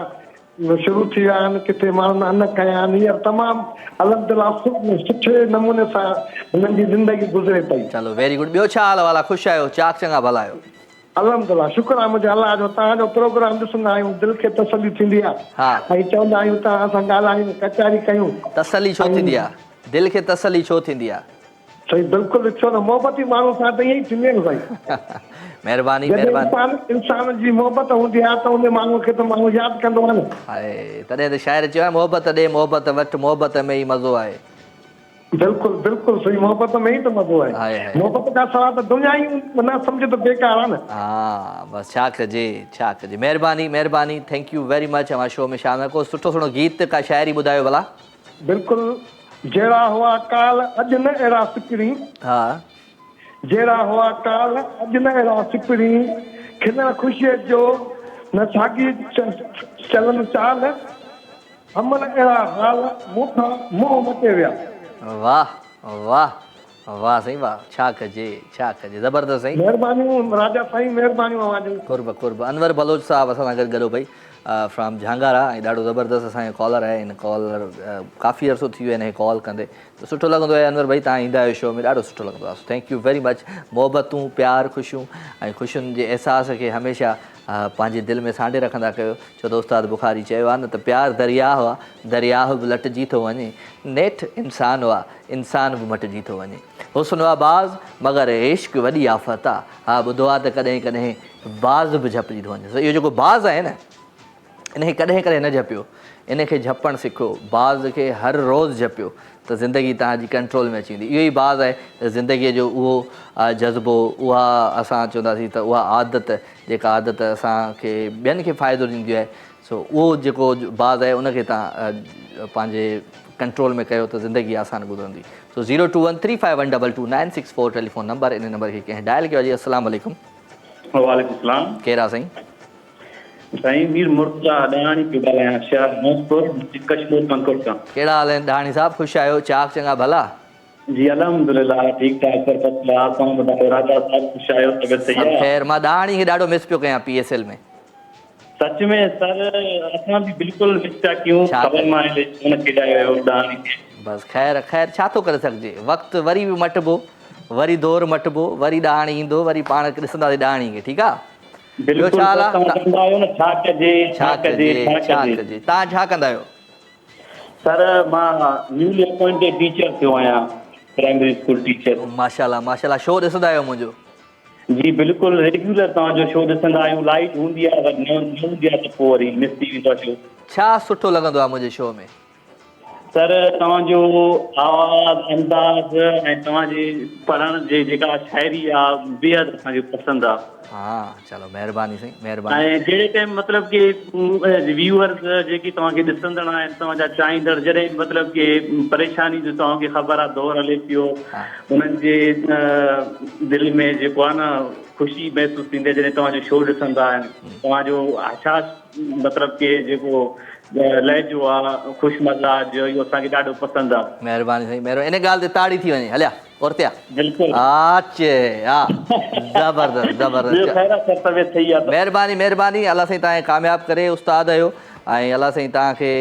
E: शुरू थी विया आहिनि किथे माण्हुनि अन कया आहिनि हींअर तमामु अल्हम्दुलिल्लाह सुठे नमूने सां हुननि जी ज़िंदगी गुज़रे पई
A: चलो वेरी गुड ॿियो छा हाल वाला ख़ुशि आहियो चाक चङा भला आहियो
E: अल्हम्दुलिल्लाह शुक्र आहे मुंहिंजे अलाह जो तव्हांजो प्रोग्राम ॾिसंदा आहियूं दिलि खे तसली थींदी आहे ऐं चवंदा आहियूं तव्हां सां ॻाल्हायूं कचहरी कयूं
A: तसली छो थींदी आहे दिलि खे तसली छो थींदी आहे
E: सही बिल्कुलु छो न मोहबती माण्हू सां त ईअं ई थींदी आहे साईं
A: महिरबानी महिरबानी
E: इंसान जी मोहबत हूंदी आहे त उन माण्हू खे त माण्हू यादि कंदो आहे न
A: तॾहिं त शाइर चयो आहे मोहबत ॾे मोहबत वटि मोहबत में ई मज़ो आहे
E: बिल्कुलु बिल्कुलु सही, मोहबत में ई त मज़ो
A: हाय,
E: आहे।
A: हाय।
E: मोहबत खां सवाइ त दुनिया ई न सम्झ त बेकार आहे न।
A: हाँ बस छा कजे छा कजे। महिरबानी महिरबानी, थैंक यू वेरी मच हमारे शो में शामिल। को सुठो सुठो गीत का शाइरी ॿुधायो भला।
E: बिल्कुलु, जहिड़ा हुआ काल अॼु न अहिड़ा सिकरी,
A: हा
E: जहिड़ा हुआ काल अॼु न अहिड़ा सिकरी, खिलण ख़ुशीअ जो न साॻी चलन चाल, अमन अहिड़ा हाल मूंखां मुंहुं मटे विया।
A: वाह वाह वाह साईं वाह, छा कजे छा कजे, ज़बरदस्त साईं।
E: महिरबानियूं राजा साईं, महिरबानियूं अवाजूं।
A: कुर्ब कुर्ब। अनवर बलोच साहब असां सां गॾु गॾो भई फ्रॉम झांगारा, ऐं ॾाढो ज़बरदस्त असांजो कॉलर आहे। हिन कॉलर काफ़ी अर्सो थी वियो आहे हिन खे कॉल कंदे, त सुठो लॻंदो आहे अनवर भाई तव्हां ईंदा आहियो शो में, ॾाढो सुठो लॻंदो आहे। Thank you very much. मोहबतूं प्यार ख़ुशियूं ऐं ख़ुशियुनि जे अहसास खे हमेशह पंहिंजे दिलि में सांढे रखंदा कयो। छो त उस्ताद बुखारी चयो आहे न त प्यार दरिया हुआ, दरिया बि लटिजी थो वञे, नेठि इंसान हुआ, इंसान बि मटिजी थो वञे। हुस्न आहे बाज़ मगर इश्क वॾी आफ़त आहे। हा ॿुधो आहे त कॾहिं कॾहिं बाज़ बि झपिजी थो वञे। इहो जेको बाज़ आहे न, इनखे कॾहिं कॾहिं न झपियो, इनखे झपणु सिखो। बाज़ खे हर रोज़ु झपियो त ज़िंदगी तव्हांजी कंट्रोल में अची वेंदी। इहो ई बाज़ आहे ज़िंदगीअ जो, उहो जज़्बो, उहा असां चवंदासीं त उहा आदत, जेका आदत असांखे ॿियनि खे फ़ाइदो ॾींदी आहे। सो उहो जेको बाज़ आहे उनखे तव्हां पंहिंजे कंट्रोल में कयो त ज़िंदगी आसान गुज़रंदी। सो 02135122964 टेलीफोन नंबर, इन नंबर खे कंहिं डायल कयो। जी अस्सलाम वालेकुम।
B: वालेकुम सलाम
A: कहिड़ा साईं?
B: साईं मीर मुर्तज़ा ॾहाणी पियो ॻाल्हायां, शहर नौसपुर कश्मीर पंकुर खां।
A: कहिड़ा हाल आहिनि ॾहाणी साहब? ख़ुशि आहियो? चाक चङा भला?
B: जी अल्हम्दुलिल्लाह ठीकु ठाक सर फसला। तव्हां ॿुधायो राजा साहब ख़ुशि आहियो? तबियत सही
A: सभु
B: आहे?
A: ख़ैर। मां ॾहाणी खे ॾाढो मिस पियो कयां PSL में।
B: सच में सर असां बि बिल्कुलु मिस था कयूं।
A: छा
B: ख़बर
A: कयूं?
B: मां कोन खेॾायो ॾहाणी खे।
A: बसि ख़ैर ख़ैर, छा थो करे सघिजे। वक़्तु वरी बि मटिबो, वरी दौरु मटिबो, वरी ॾहाणी ईंदो, वरी पाण ॾिसंदासीं ॾहाणी खे। ठीकु आहे। ॿियो छा हाल आहे?
B: तव्हां चवंदा आहियो न छा कजे
A: छा कजे छा कजे। तव्हां छा कंदा आहियो?
B: सर मां न्यूली अपॉइंटेड टीचर थियो आहियां, प्राइमरी स्कूल टीचर।
A: माशाल्लाह माशाल्लाह। शो ॾिसंदा आहियो मुंहिंजो?
B: जी बिल्कुलु रेगुलर तव्हांजो शो ॾिसंदा आहियूं। लाइट हूंदी आहे, अगरि न हूंदी आहे त पोइ वरी मिस थी वेंदो आहे शो।
A: छा सुठो लॻंदो आहे मुंहिंजे शो में?
B: सर तव्हांजो आवाज़, अंदाज़ ऐं तव्हांजी पढ़ण जी जेका शाइरी आहे बेहदि असांखे पसंदि आहे।
A: हा चलो महिरबानी साईं महिरबानी।
B: ऐं जहिड़े टाइम मतिलबु की व्यूअर्स जेकी तव्हांखे ॾिसंदड़ आहिनि, तव्हांजा चाहींदड़, जॾहिं मतिलबु की परेशानी जो तव्हांखे ख़बर आहे दौर हले पियो, उन्हनि जे दिलि में जेको आहे न ख़ुशी महसूसु थींदी आहे जॾहिं तव्हांजो शो ॾिसंदा आहिनि। तव्हांजो आशास मतिलबु की जेको लहजो आहे ख़ुशि मज़ाज, इहो असांखे ॾाढो पसंदि आहे।
A: महिरबानी साईं महिरबानी। इन ॻाल्हि ते ताड़ी थी वञे। हलिया औरतिया।
B: बिल्कुलु।
A: आचे हा ज़बरदस्त ज़बरदस्त।
B: तबियत सही आहे?
A: महिरबानी महिरबानी। अलाह साईं तव्हांखे कामयाबु करे उस्ताद आहियो, ऐं अलाह साईं तव्हांखे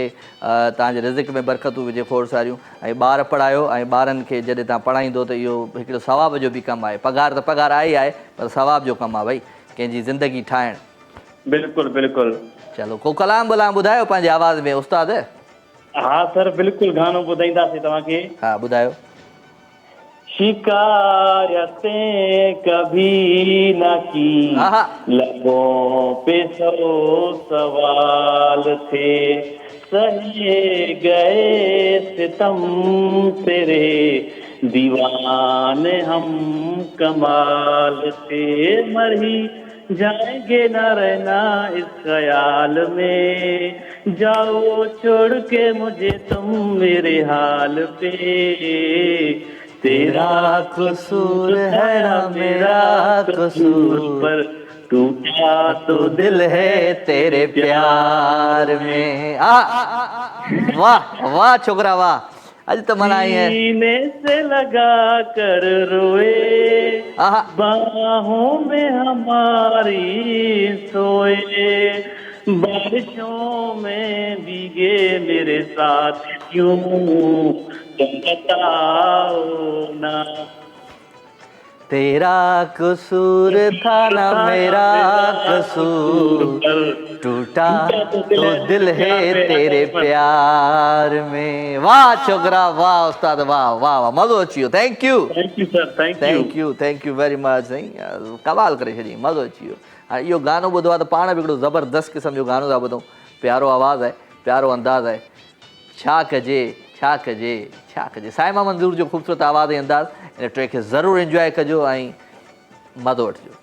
A: तव्हांजे रिज़िक में बरकतूं विझे खोड़ सारियूं, ऐं ॿार पढ़ायो, ऐं ॿारनि खे जॾहिं तव्हां पढ़ाईंदो त इहो हिकिड़ो सवाब जो बि कमु आहे। पघार त पघार आहे ई आहे, पर सवाब जो कमु आहे भई, कंहिंजी ज़िंदगी ठाहिणु।
B: बिल्कुलु बिल्कुलु।
A: चलो को कलाम बलाम ॿुधायो पंहिंजे आवाज़ में उस्ताद।
B: हा सर बिल्कुलु गानो ॿुधाईंदासीं तव्हांखे।
A: हा ॿुधायो।
B: शिकायतें कभी न की, लबों पे सौ सवाल थे, सहे गए सितम तेरे, दीवाने हम कमाल थे, मर ही जाएंगे न रहना इस ख्याल में, जाओ छोड़ के मुझे तुम मेरे हाल पे, तेरा कसूर है ना मेरा कसूर, पर टूटा तो दिल है तेरे प्यार में।
A: वाह वाह छोकरा वाह। अज तो मनाई है।
B: सीने से लगा कर रोए, बाहों में हमारी सोए, बारिशों में भीगे मेरे साथ क्यों, तुम बताओ ना।
A: तेरा कसूर था ना मेरा कसूर, टूटा तो दिल है तेरे प्यार में। वाह छोकरा वाह उस्ताद वाह वाह वाह। मज़ो अची वियो। Thank U
B: sir
A: thank you very much साईं। कमाल करे छॾी, मज़ो अची वियो। हाणे इहो गानो ॿुधो आहे त पाण बि हिकिड़ो ज़बरदस्त क़िस्म जो गानो था ॿुधूं। प्यारो आवाज़ु आहे, प्यारो अंदाज़ आहे। छा कजे छा कजे साइमा मंज़ूर जो ख़ूबसूरत आवाज़ ऐं अंदाज़ इन ट्रैक खे ज़रूरु एंजॉय कजो ऐं मज़ो वठिजो।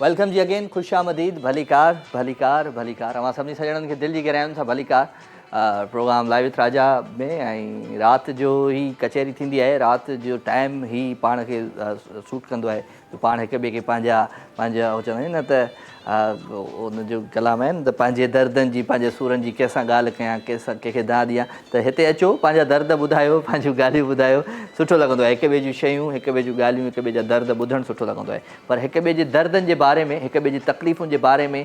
A: वेलकम जी अगेन, खुश आमदीद, भलीकार भलीकार भलीकार। अवां सभिनी सॼणनि खे दिलि जी गहराइयुनि सां भलीकार। प्रोग्राम लाइव विथ राजा में ऐं राति जो ही कचहरी थींदी आहे, राति जो टाइम ही पाण खे सूट कंदो आहे, पाण हिक ॿिए खे पंहिंजा हो चवंदा आहिनि न त उन जो कलाम आहिनि त पंहिंजे दर्दनि जी पंहिंजे सूरनि जी कंहिंसां ॻाल्हि कयां, कंहिंखे दाद ॾियां, त हिते अचो, पंहिंजा दर्द ॿुधायो, पंहिंजूं ॻाल्हियूं ॿुधायो, सुठो लॻंदो आहे। हिक ॿिए जूं शयूं, हिक ॿिए जूं ॻाल्हियूं, हिक ॿिए जा दर्द ॿुधणु सुठो लॻंदो आहे। पर हिक ॿिए जे दर्दनि जे बारे में, हिक ॿिए जी तकलीफ़ुनि जे बारे में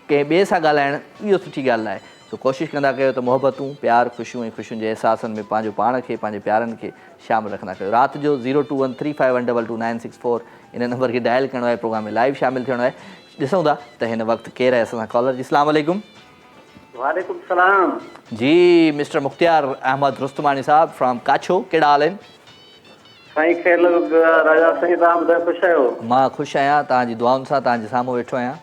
A: कंहिं ॿिए सां ॻाल्हाइणु इहो सुठी ॻाल्हि आहे, तो कोशिशि कंदा कयो त मुहबतूं प्यार ख़ुशियूं ऐं ख़ुशियुनि जे अहसासनि में पंहिंजो पाण खे पंहिंजे प्यारनि खे शामिलु रखंदा कयो। राति जो 02135122964 इन नंबर खे डायल करिणो आहे, प्रोग्राम में लाइव शामिलु थियणो आहे। ॾिसूं था त हिन वक़्तु केरु आहे असां सां कॉलर जी। अस्सलाम वालेकुम।
C: वालेकुम सलाम
A: जी mister Mukhtiar Ahmad रुस्तमानी Sahib from काछो, कहिड़ा हाल आहिनि?
C: साईं ख़ैर राजा साईं तव्हां ॿुधायो ख़ुशि आहियो?
A: मां ख़ुशि आहियां, तव्हांजी दुआउनि सां तव्हांजे साम्हूं वेठो आहियां।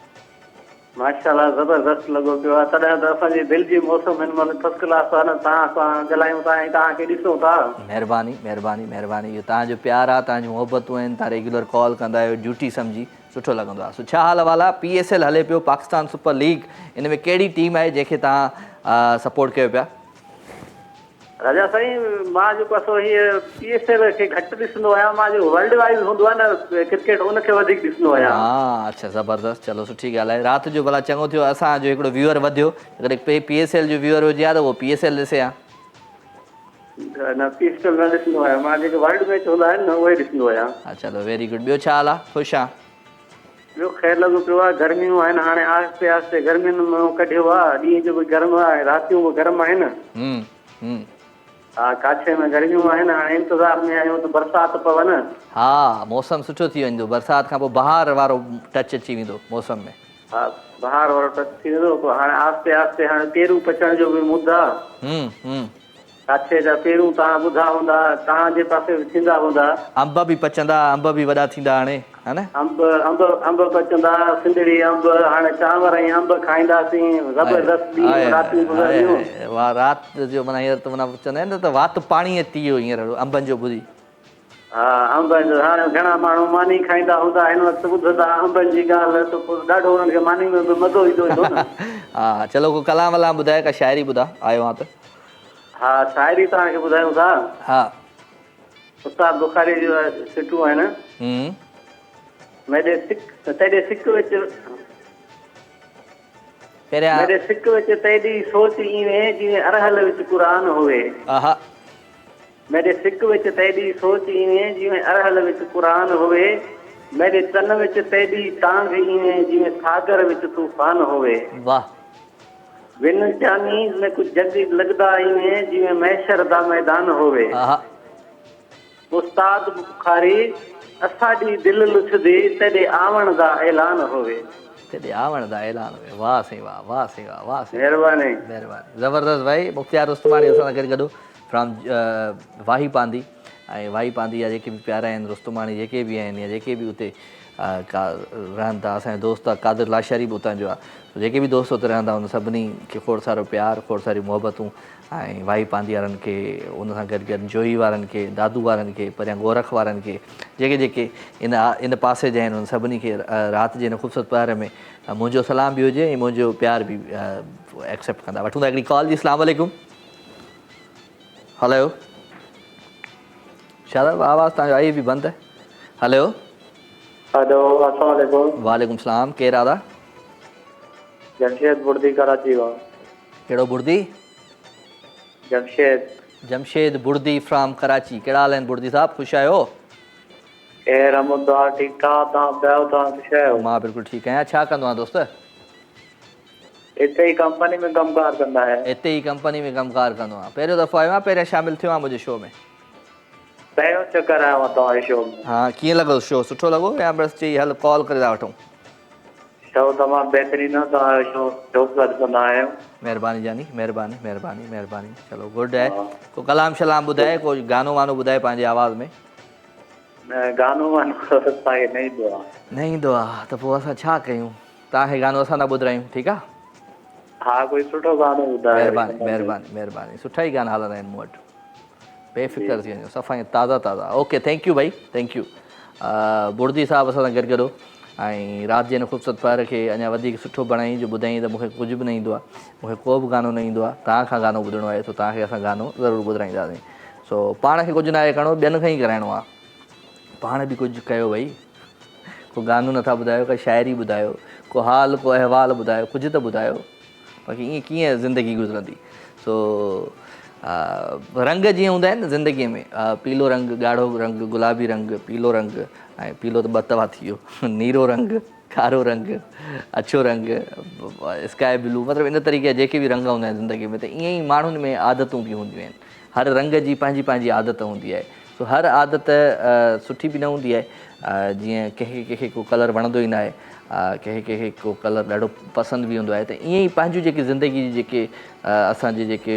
C: माशाल्लाह ज़बरदस्त लॻो पियो आहे। तॾहिं त असांजी दिलि जी मौसम हिन महिल फर्स्ट क्लास आहे न। तव्हां सां ॻाल्हायूं था ऐं तव्हांखे ॾिसूं था।
A: महिरबानी महिरबानी महिरबानी, इहो तव्हांजो प्यार आहे, तव्हांजी मुहबतूं आहिनि, तव्हां रेगुलर कॉल कंदा आहियो, ड्यूटी सम्झी, सुठो लॻंदो आहे। सो छा हाल अहिवाल आहे? PSL हले पियो, पाकिस्तान सुपर लीग, इन में कहिड़ी टीम आहे जंहिंखे तव्हां सपोर्ट कयो पिया?
C: राजा साईं मां जेको आहे हीअ PSL खे घटि ॾिसंदो आहियां। मां जो वर्ल्ड वाइज़ हूंदो आहे न क्रिकेट, उनखे वधीक ॾिसंदो आहियां।
A: हा अच्छा ज़बरदस्त, चलो सुठी ॻाल्हि आहे। राति जो भला चङो थियो असांजो हिकिड़ो व्यूअर वधियो, अगरि PSL जो व्यूअर हुजे हा त उहो PSL ॾिसे हा।
C: न PSL न ॾिसंदो आहियां मां, जेके वर्ल्ड मैच हूंदा आहिनि न उहे ॾिसंदो आहियां।
A: हा चलो वेरी गुड। ॿियो छा हाल आहे? ख़ुशि आहे?
C: ॿियो ख़ैर लॻो पियो आहे। गर्मियूं आहिनि, हाणे आहिस्ते आहिस्ते गर्मियुनि में कढियो आहे। ॾींहं जो बि गर्म आहे, रातियूं बि गर्म आहिनि। हा काछे में गर्मियूं आहिनि। हाणे इंतज़ार में आहियूं त बरसाति पवनि।
A: हा मौसम सुठो थी वेंदो, बरसाति खां पोइ बहार वारो टच अची वेंदो मौसम में।
C: हा बहार वारो टच थी वेंदो। पोइ हाणे आहिस्ते आहिस्ते हाणे पेरूं पचण जो बि मुद्दो आहे। काछे जा पेरूं तव्हां ॿुधा हूंदा, तव्हांजे पासे थींदा हूंदा।
A: अंब बि पचंदा, अंब बि वॾा थींदा हाणे, हा न?
C: अंब पचंदा, सिंधड़ी अंब, हाणे चांवर ऐं अंब खाईंदासीं। ज़बरदस्त ॾींहं रातियूं गुज़ारियूं।
A: वाह राति जो माना हींअर त माना चवंदा आहिनि न त वात पाणीअ थी वियो हींअर अंबनि जो ॿुधी।
C: हा अंबनि जो हाणे घणा माण्हू मानी खाईंदा हूंदा, हिन वक़्तु ॿुधंदा अंबनि जी ॻाल्हि त पोइ ॾाढो हुननि खे मानी में बि मज़ो ईंदो ईंदो न।
A: हा चलो को कलाम वलाम ॿुधाए, का शाइरी ॿुधा आयो आहे त।
C: हा शाइरी तव्हांखे ॿुधायूं था।
A: हा
C: उस्ताद बुखारी जो सिटूं आहिनि। मेरे सिक विच मेरे सिक विच तेरी सोच इवें जिवें अरहल विच कुरान होवे। मेरे सिक विच तेरी सोच इवें जिवें अरहल विच कुरान होवे। मेरे तन विच तेरी टांग इवें जिवें सागर विच तूफान होवे।
A: वाह।
C: विन चानी में कुछ जदीद लगदा इवें जिवें महशर दा मैदान होवे। उस्ताद बुखारी असाडी दिल लुछदी तेरे आवण दा ऐलान होवे। तेरे
A: आवण दा ऐलान होवे। वाह साईं वाह, वाह साईं वाह, वाह साईं
C: महिरबानी
A: महिरबानी। ज़बरदस्त भाई मुख्तियार रुस्तमानी असां सां गॾु फ्रॉम वाही पांदी। ऐं वाही पांदी जा जेके बि प्यारा आहिनि, रुस्तमानी जेके बि आहिनि या जेके बि उते रहनि था, असांजो दोस्त आहे कादिर लाशारी बि उतां जो आहे। जेके बि दोस्त उते रहंदा उन सभिनी खे खोड़ सारो प्यार, खोड़ सारी मुहबतूं। ऐं वाही पांदी वारनि खे, उन सां गॾु गॾु जोही वारनि खे, दादू वारनि खे, परियां गोरख वारनि खे, जेके जेके इन पासे जा आहिनि उन सभिनी खे राति जे हिन ख़ूबसूरत प्यार में मुंहिंजो सलाम बि हुजे ऐं मुंहिंजो प्यार बि एक्सेप्ट कंदा। वठूं था हिकिड़ी कॉल जी। अस्सलाम वालेकुम। हलो शादाब आवाज़ तव्हांजो आई बि बंदि आहे। हलो
C: हेलो अस्सलाम वालेकुम।
A: वालेकुम सलाम, केरु आहे?
C: जमशेद बुर्दी कराची खां।
A: कहिड़ो बुर्दी? जमशेद बुर्दी फ्राम कराची। कहिड़ा हाल आहिनि बुर्दी साहब, ख़ुशि आहियो?
C: ठीकु ठाक, तव्हां ॿुधायो तव्हां ख़ुशि आहियो?
A: मां बिल्कुलु ठीकु आहियां। छा कंदो आहियां दोस्त?
C: हिते ई कंपनी में कमकार कंदा आहियो?
A: हिते ई कंपनी में कमकार कंदो आहियां। पहिरियों दफ़ो आयो आहियां, पहिरियों शामिलु थियो आहियां मुंहिंजे शो में।
C: पहिरियों चकर आयो आहियां तव्हांजे शो में।
A: हा कीअं लॻो शो? सुठो लॻो या बसि चई हल कॉल करे था वठूं?
C: शो तमामु बहितरीनु आहे, तव्हांजो शो कंदा आहियो।
A: महिरबानी जानी, महिरबानी महिरबानी महिरबानी। चलो गुड आहे। को कलाम शलाम ॿुधाए, को गानो वानो ॿुधाए पंहिंजे आवाज़ में।
C: गानो वानो असांखे न ईंदो आहे।
A: न ईंदो आहे त पोइ असां छा कयूं? तव्हांखे गानो असां न ॿुधायूं, ठीकु आहे?
C: हा कोई सुठो गानो ॿुधायो।
A: महिरबानी महिरबानी महिरबानी। सुठा ई गाना हलंदा आहिनि मूं वटि, बेफ़िक्र थी वञो, सफ़ा ताज़ा ताज़ा। ओके थैंक यू भाई, थैंक यू। बुर्दी साहिबु असां सां गॾु गॾो ऐं राति जे हिन ख़ूबसूरत प्यार खे अञा वधीक सुठो बणाई जो ॿुधाईं त मूंखे कुझु बि न ईंदो आहे, मूंखे को बि गानो न ईंदो आहे। तव्हां खां गानो ॿुधणो आहे त तव्हांखे असां गानो ज़रूरु ॿुधाईंदासीं। सो पाण खे कुझु न आहे करिणो, ॿियनि खां ई कराइणो आहे। पाण बि कुझु कयो भई, को गानो नथा ॿुधायो, का शाइरी ॿुधायो, को हाल को अहवाल ॿुधायो, कुझु त ॿुधायो। बाक़ी ईअं कीअं ज़िंदगी गुज़रंदी? सो रंग जीअं हूंदा आहिनि न ज़िंदगीअ में, पीलो रंग, ॻाढ़ो रंग, गुलाबी रंग, पीलो रंग, ऐं पीलो त ॿ दफ़ा थी वियो, नीरो रंग, कारो रंग, अछो रंग, स्काई ब्लू, मतिलबु इन तरीक़े जा जेके बि रंग हूंदा आहिनि ज़िंदगी में, त ईअं ई माण्हुनि में आदतूं बि हूंदियूं आहिनि। हर रंग जी पंहिंजी पंहिंजी आदत हूंदी आहे। सो हर आदत सुठी बि न हूंदी आहे। जीअं कंहिंखे को कलर वणंदो ई न आहे, कंहिंखे को कलर ॾाढो पसंदि बि हूंदो आहे। त ईअं ई पंहिंजूं जेकी ज़िंदगी जी जेके असांजे जेके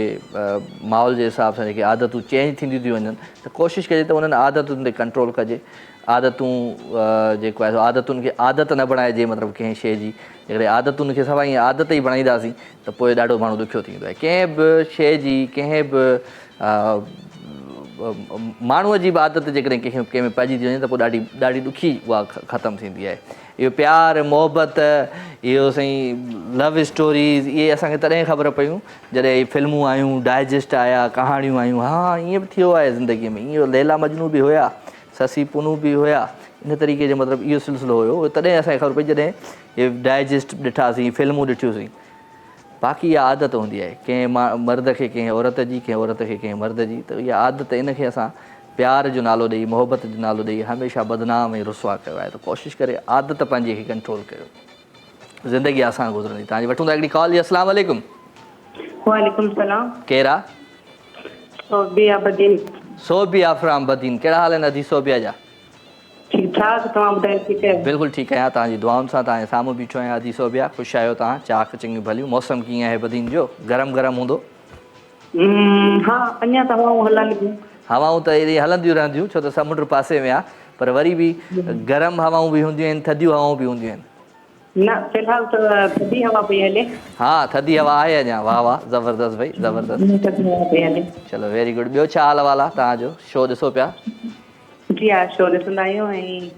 A: माहौल जे हिसाब सां जेके आदतूं चेंज थींदियूं थी वञनि, त कोशिशि कजे त उन्हनि आदतुनि ते कंट्रोल कजे। आदतूं जेको आहे आदतुनि खे आदत न बणाइजे, मतिलबु कंहिं शइ जी जेकॾहिं आदतुनि खे सभई ईअं आदत ई बणाईंदासीं त पोइ ॾाढो माण्हू ॾुखियो थींदो आहे। कंहिं बि शइ जी, कंहिं बि माण्हूअ जी बि आदत जेकॾहिं कंहिं में पइजी थी वञे त पोइ ॾाढी ॾुखी उहा ख़तमु थींदी आहे। इहो प्यारु मोहबत, इहो साईं लव स्टोरीज़, इहे असांखे तॾहिं ख़बर पियूं जॾहिं इहे फिल्मूं आयूं, डाइजेस्ट आया, कहाणियूं आयूं। हा, ईअं बि थियो आहे ज़िंदगीअ में, ईअं लैला मजनू बि हुया, ससी पुनू बि हुया, इन तरीक़े जो मतिलबु इहो सिलसिलो हुयो। तॾहिं असांखे ख़बर पई जॾहिं इहे डाइजेस्ट ॾिठासीं, फिल्मूं ॾिठियूंसीं। बाक़ी इहा आदत हूंदी आहे कंहिं मर्द खे कंहिं औरत जी, कंहिं औरत खे कंहिं मर्द जी। त इहा आदत, इनखे असां प्यार जो नालो ॾेई, मोहबत जो नालो ॾेई हमेशह बदनाम ऐं रुसवा कयो आहे। त कोशिशि करे आदत पंहिंजी खे कंट्रोल कयो, ज़िंदगी आसान गुज़रंदी। तव्हांजी वठूं था हिकिड़ी कॉल। जी अस्सलाम वालेकुम।
F: वालेकुम सलाम।
A: केरु आहे?
F: सोबिया बदीन।
A: सोबिया फ्राम बदीन। कहिड़ा हाल आहिनि अदी सोबिया जा?
F: ठीक ठाक, तव्हां ॿुधायो ठीकु आहे?
A: बिल्कुलु ठीकु आहियां, तव्हांजी दुआउनि सां। तव्हांजे साम्हूं बीठो आहियां अदी सोबिया। ख़ुशि आहियो तव्हां? चाक चङियूं भलियूं। मौसम कीअं आहे बदीन जो? गरम गरम हूंदो?
F: हा, अञा त हवाऊं हलनि थियूं।
A: हवाऊं त एॾी हलंदियूं रहंदियूं, छो त समुंड पासे में आहे, पर वरी बि गरम हवाऊं बि हूंदियूं आहिनि, थधियूं हवाऊं बि हूंदियूं आहिनि।
F: न, फ़िलहाल त थधी हवा पई हले।
A: हा, थधी हवा आहे अञा। वाह वाह, ज़बरदस्त भई, ज़बरदस्त।
F: थधी हवा पई हले।
A: चलो वेरी गुड। ॿियो छा हाल वाल आहे तव्हांजो? शो ॾिसो पिया?
F: जी हा, शो ॾिसंदा आहियूं ऐं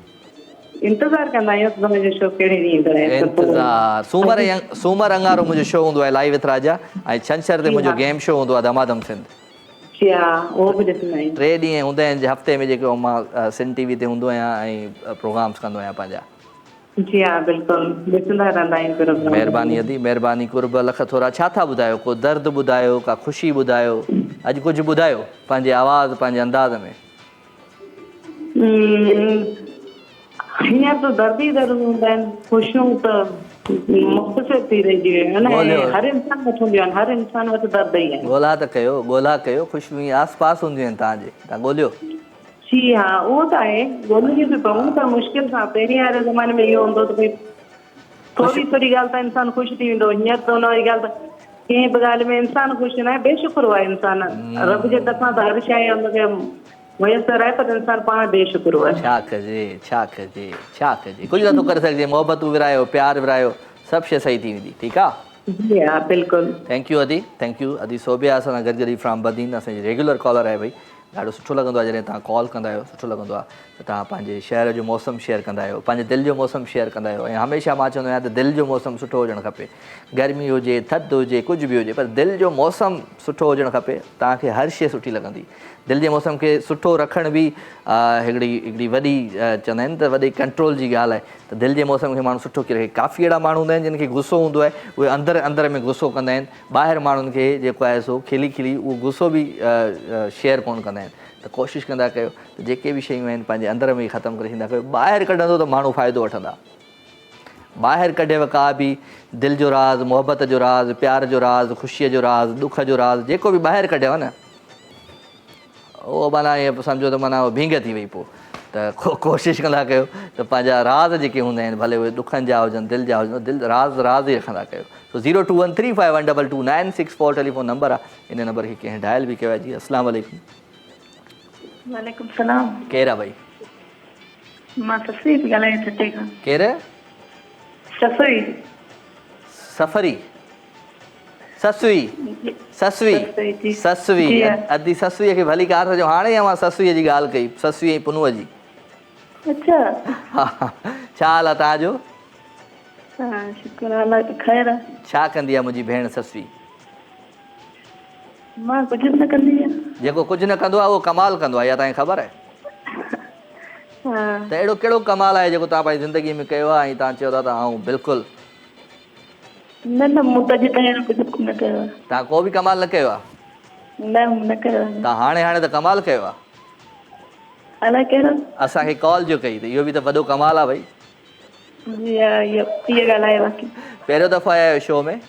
F: इंतज़ारु कंदा आहियूं त मुंहिंजो शो कहिड़े ॾींहुं ईंदो आहे।
A: इंतज़ार। सूमर अंगारो मुंहिंजो शो हूंदो आहे लाइव विथ राजा, ऐं छंछर ते मुंहिंजो गेम शो हूंदो आहे धमाधम सिंध।
F: जी हा, उहो बि ॾिसंदा आहियूं।
A: 3 ॾींहं हूंदा आहिनि हफ़्ते में, जेको मां सिंध टीवी ते हूंदो आहियां ऐं प्रोग्राम्स कंदो आहियां पंहिंजा।
F: जी हा, बिल्कुलु ॾिसंदा रहंदा आहियूं।
A: महिरबानी अदी, महिरबानी। कुर्ब लख थोरा। छा था ॿुधायो? को दर्द ॿुधायो, का ख़ुशी ॿुधायो? अॼु कुझु ॿुधायो पंहिंजे आवाज़, पंहिंजे अंदाज़ में।
F: हींअर त दर्द ई दर्द हूंदा आहिनि, ख़ुशियूं त मुख़्तसिर थी रहिजी आहिनि। हर इंसान वटि हूंदियूं आहिनि, हर इंसान वटि दर्द ई आहिनि।
A: ॻोल्हा त कयो, ॻोल्हा कयो। ख़ुशियूं ईअं आस पास हूंदियूं आहिनि तव्हांजे, तव्हां ॻोल्हियो।
F: जी हा, उहो त आहे, ॻोल्हियूं बि पवनि पर मुश्किल सां। पहिरीं वारे ज़माने में इहो हूंदो त भई थोरी ॻाल्हि त इंसानु ख़ुशि थी वेंदो। हींअर त उन वारी ॻाल्हि त कंहिं बि ॻाल्हि में इंसानु ख़ुशि न आहे, बेशुक्र आहे इंसानु। रब जे तरफ़ां त हर शइ हुनखे मुयसरु आहे, पर इंसानु पाण बेशुक्र आहे।
A: छा कजे, छा कजे, छा कजे? कुझु नथो करे सघिजे। मोहबतूं विरायो, प्यारु विरायो, सभु शइ सही थी वेंदी। ठीकु आहे?
F: जी हा, बिल्कुलु।
A: थैंक यू अदी, थैंक यू अदी सोबिया। असां सां गॾिजड़ी फ्राम बदीन, असांजी रेगुलर कॉलर आहे भई। ॾाढो सुठो लॻंदो आहे जॾहिं तव्हां कॉल कंदा आहियो। सुठो लॻंदो आहे त तव्हां पंहिंजे शहर जो मौसम शेयर कंदा आहियो, पंहिंजे दिलि जो मौसम शेयर कंदा आहियो। ऐं हमेशह मां चवंदो आहियां त दिलि जो मौसम सुठो हुजणु खपे। गर्मी हुजे, थधि हुजे, कुझु बि हुजे, पर दिलि जो मौसम सुठो हुजणु खपे। तव्हांखे हर शइ सुठी लॻंदी। दिलि जे मौसम खे सुठो रखण बि हिकिड़ी वॾी चवंदा आहिनि त वॾी कंट्रोल जी ॻाल्हि आहे। त दिलि जे मौसम खे माण्हू सुठो कीअं रखे। काफ़ी अहिड़ा माण्हू हूंदा आहिनि जिन खे गुसो हूंदो आहे, उहे अंदरि में गुसो कंदा आहिनि। ॿाहिरि माण्हुनि खे जेको आहे सो खिली खिली उहो गुसो बि शेयर कोन कंदा आहिनि। त कोशिशि कंदा कयो त जेके बि शयूं आहिनि पंहिंजे अंदरि में ई ख़तमु करे छॾींदा कयो। ॿाहिरि कढंदो त माण्हू फ़ाइदो वठंदा। ॿाहिरि कढेव का बि दिलि जो राज़, मोहबत जो राज़, प्यार जो राज़, ख़ुशीअ जो राज़, दुख जो राज़, जेको बि ॿाहिरि कढेव न, उहो माना ईअं सम्झो त माना भींग थी वई। पोइ त कोशिशि कंदा कयो त पंहिंजा राज़ जेके हूंदा आहिनि, भले उहे दुखनि जा हुजनि, दिलि जा हुजनि, दिलि राज़ ई रखंदा कयो। सो 02135122964 टेलीफोन नंबर आहे। इन नंबर खे कंहिं डायल बि कयो आहे। जी अस्सलाम वालेकुम।
F: वालेकुम सलाम।
A: केरु आहे भई?
F: मां सफ़री थी ॻाल्हायां छटे खां।
A: केरु?
F: सफ़री।
A: सफ़री? ससुई? ससुई? ससुई अदी ससुईअ खे भली कार जो। हाणे मां ससुईअ जी ॻाल्हि कई, ससुई ऐं पुनूअ जी।
F: अच्छा।
A: हा, छा हाल आहे तव्हांजो?
F: हा, शुक्र अल्लाह ख़ैर आहे।
A: छा कंदी आहे मुंहिंजी भेण ससुई?
F: मां कुझु न कंदी आहियां।
A: जेको कुझु न कंदो आहे उहो कमाल कंदो आहे, इहा तव्हांखे ख़बर आहे? त अहिड़ो कहिड़ो कमाल आहे जेको तव्हां पंहिंजी ज़िंदगीअ में कयो आहे ऐं तव्हां चयो था त आऊं बिल्कुलु?
F: न मूं त अॼु ताईं कुझु न कयो आहे।
A: तव्हां को बि कमाल न कयो आहे?
F: न कयो आहे।
A: तव्हां हाणे त कमाल कयो आहे।
F: अलाए कहिड़ो?
A: असांखे कॉल जो कई त इहो बि त वॾो कमाल आहे भई।
F: जी ये ॻाल्हायो बाक़ी
A: पहिरियों दफ़ो आया आहियो शो में?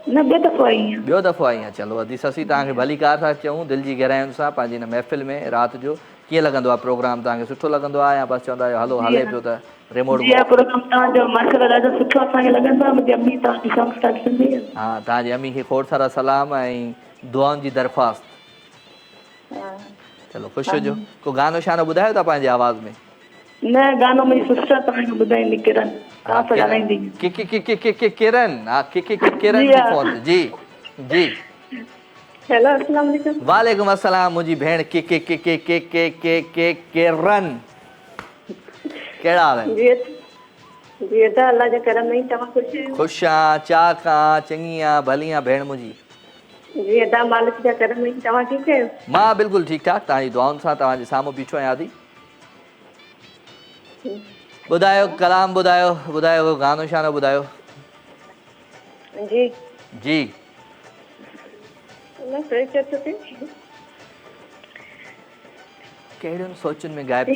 F: न ॿियो दफ़ो आई आहियां।
A: ॿियो दफ़ो आई आहियां। चलो अदी ससी तव्हांखे भली कार था चऊं दिलि जी गहराइयुनि सां पंहिंजी हिन महफ़िल में राति जो कीअं लॻंदो आहे प्रोग्राम? तव्हांखे सुठो लॻंदो आहे या बसि चवंदा आहियो हलो हले पियो त रिमोट?
F: जी प्रोग्राम तव्हांजो माशाल्लाह ॾाढो सुठो असांखे लॻंदो आहे। मुंहिंजी अम्मी तव्हांजी सॉन्ग स्टार्ट कंदी आहे।
A: हा तव्हांजी अम्मी खे खोड़ सारा सलाम ऐं दुआउनि जी दरख़्वास्त। चलो ख़ुशि हुजो। को गानो शानो ॿुधायो था पंहिंजे आवाज़ में?
F: न गानो मुंहिंजी सिस्टर तव्हांखे ॿुधाईंदी किरण तव्हां सां ॻाल्हाईंदी।
A: किरण हा किरण जी फोन जी जी।
F: हेलो अस्सलाम वालेकुम।
A: वालेकुम अस्सलाम मुंहिंजी भेण किरण कहिड़ा हाल आहिनि?
F: जी अदा अल्लाह जे करम में तव्हां ख़ुशि आहियो?
A: ख़ुशि आहियां चाक आहियां चङी आहियां भली आहियां भेण मुंहिंजी।
F: जी अदा मालिक जे करम में तव्हां ठीकु आहियो?
A: मां बिल्कुलु ठीकु ठाक तव्हांजी दुआउनि सां तव्हांजे साम्हूं बीठो आहियां। आदि ॿुधायो कलाम ॿुधायो गानो शानो ॿुधायो।
F: जी
A: जी कहिड़ियुनि सोचुनि में गायब थी?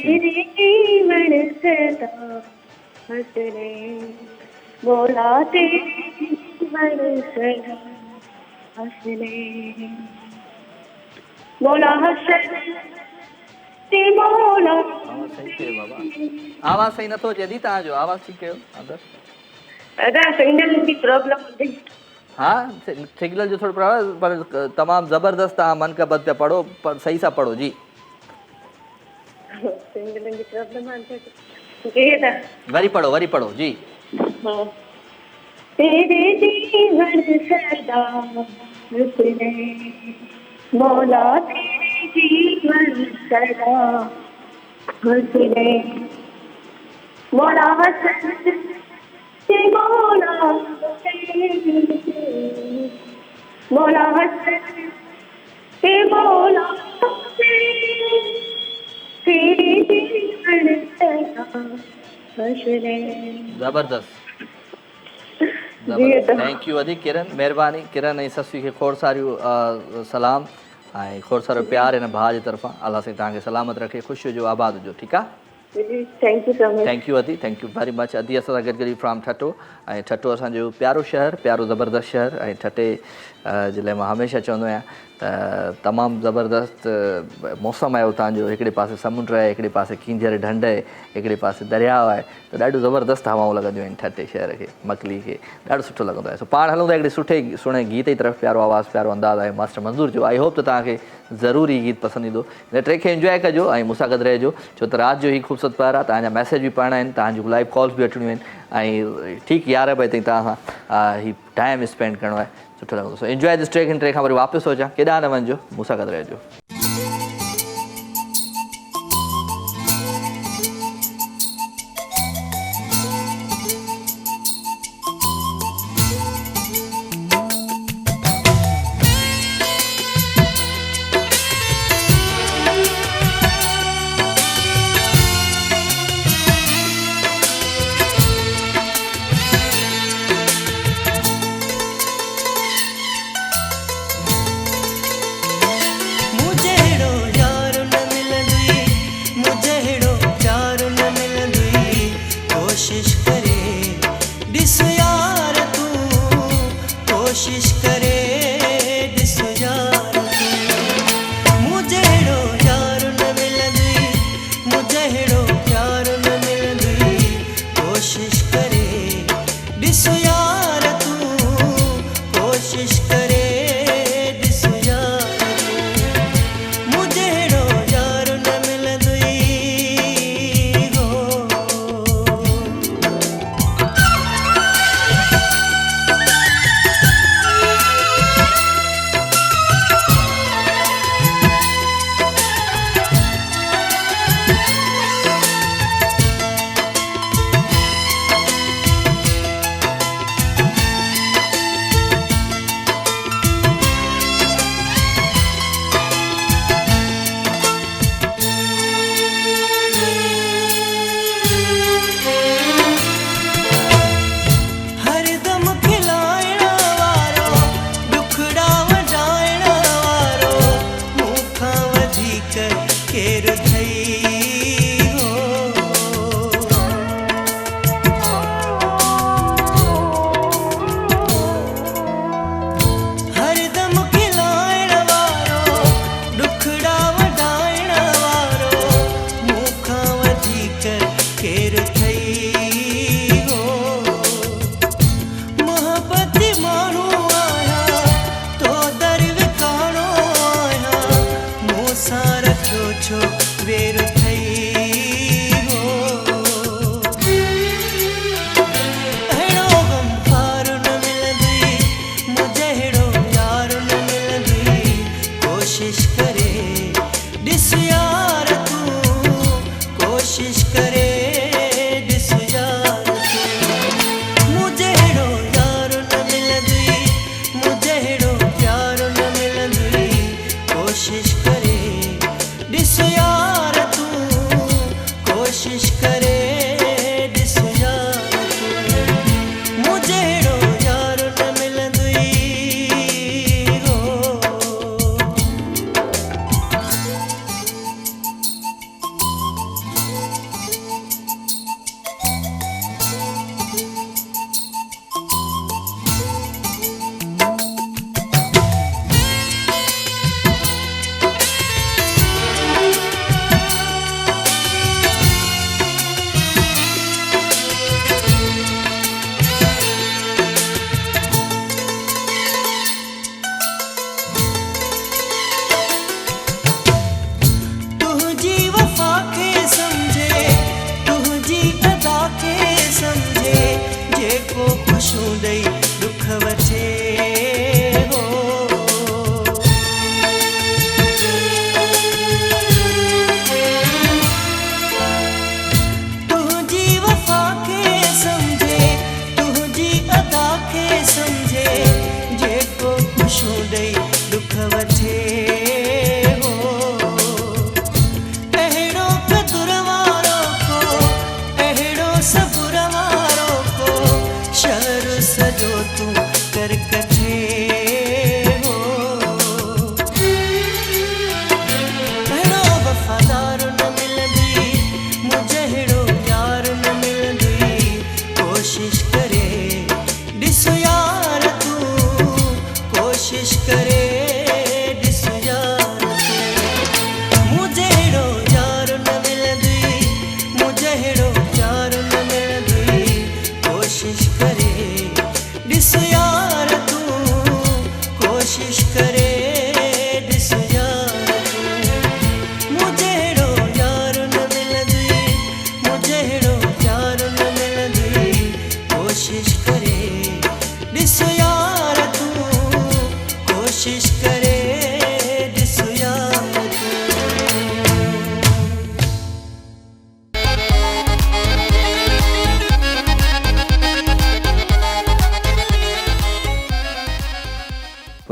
A: आवाज़ सही नथो अचे दी तव्हांजो आवाज़ ठीक कयो अंदर। हाँ सिग्नल जो थोड़ो प्रॉब्लम पर तमाम ज़बरदस्त तव्हां मन का बद पे पढ़ो पर सही सां पढ़ो जी। वरी पढ़ो जी।
F: तेरे जीवन सदा हंसने मौला तेरे जीवन सदा हंसने मौला हंसने मौला मौला हंसने मौला तेरे जीवन सदा हंसने।
A: जबरदस्त थैंक यू अदी किरण महिरबानी। किरण ऐं ससु खे खोड़ सारियूं सलाम ऐं खोड़ सारो प्यार हिन भाउ जे तरफ़ां। अलाह साईं तव्हांखे सलामत रखे ख़ुशि हुजो आबाद हुजो ठीकु आहे। थैंक यू अदी थैंक यू वेरी मच। अदी असां सां गॾु फ्रॉम ठठो ऐं ठठो असांजो प्यारो शहर प्यारो ज़बरदस्त शहर ऐं ठठे जे लाइ मां हमेशह चवंदो आहियां त तमामु ज़बरदस्त मौसम आहे उतां जो। हिकिड़े पासे समुंड आहे हिकिड़े पासे कींजर ढंढ आहे हिकिड़े पासे दरियाव आहे त ॾाढो ज़बरदस्त हवाऊं लॻंदियूं आहिनि ठठे शहर खे मकली खे ॾाढो सुठो लॻंदो आहे। सो पाण हलूं था हिकिड़े सुठे सुहिणे गीत जी तरफ़। प्यारो आवाज़ु प्यारो अंदाज़ आहे मास्टर मंज़ूर जो। आई होप त तव्हांखे ज़रूरी गीत पसंदि ईंदो। हिन ट्रैक खे इंजॉय कजो ऐं मूंसां गॾु रहिजो छो त राति जो ई ख़ूबसूरत पहर आहे। तव्हांजा मैसेज बि पढ़णा आहिनि तव्हांजूं लाइव कॉल्स बि अचणियूं आहिनि ऐं ठीकु 11 बजे ताईं तव्हां सां हीउ टाइम स्पेंड करिणो आहे सुठो लॻंदो। सो इंजॉय दिस ट्रैक। हिन ट्रैक खां वरी वापसि अचां केॾांहुं न वञिजो मूंसां गॾु रहिजो।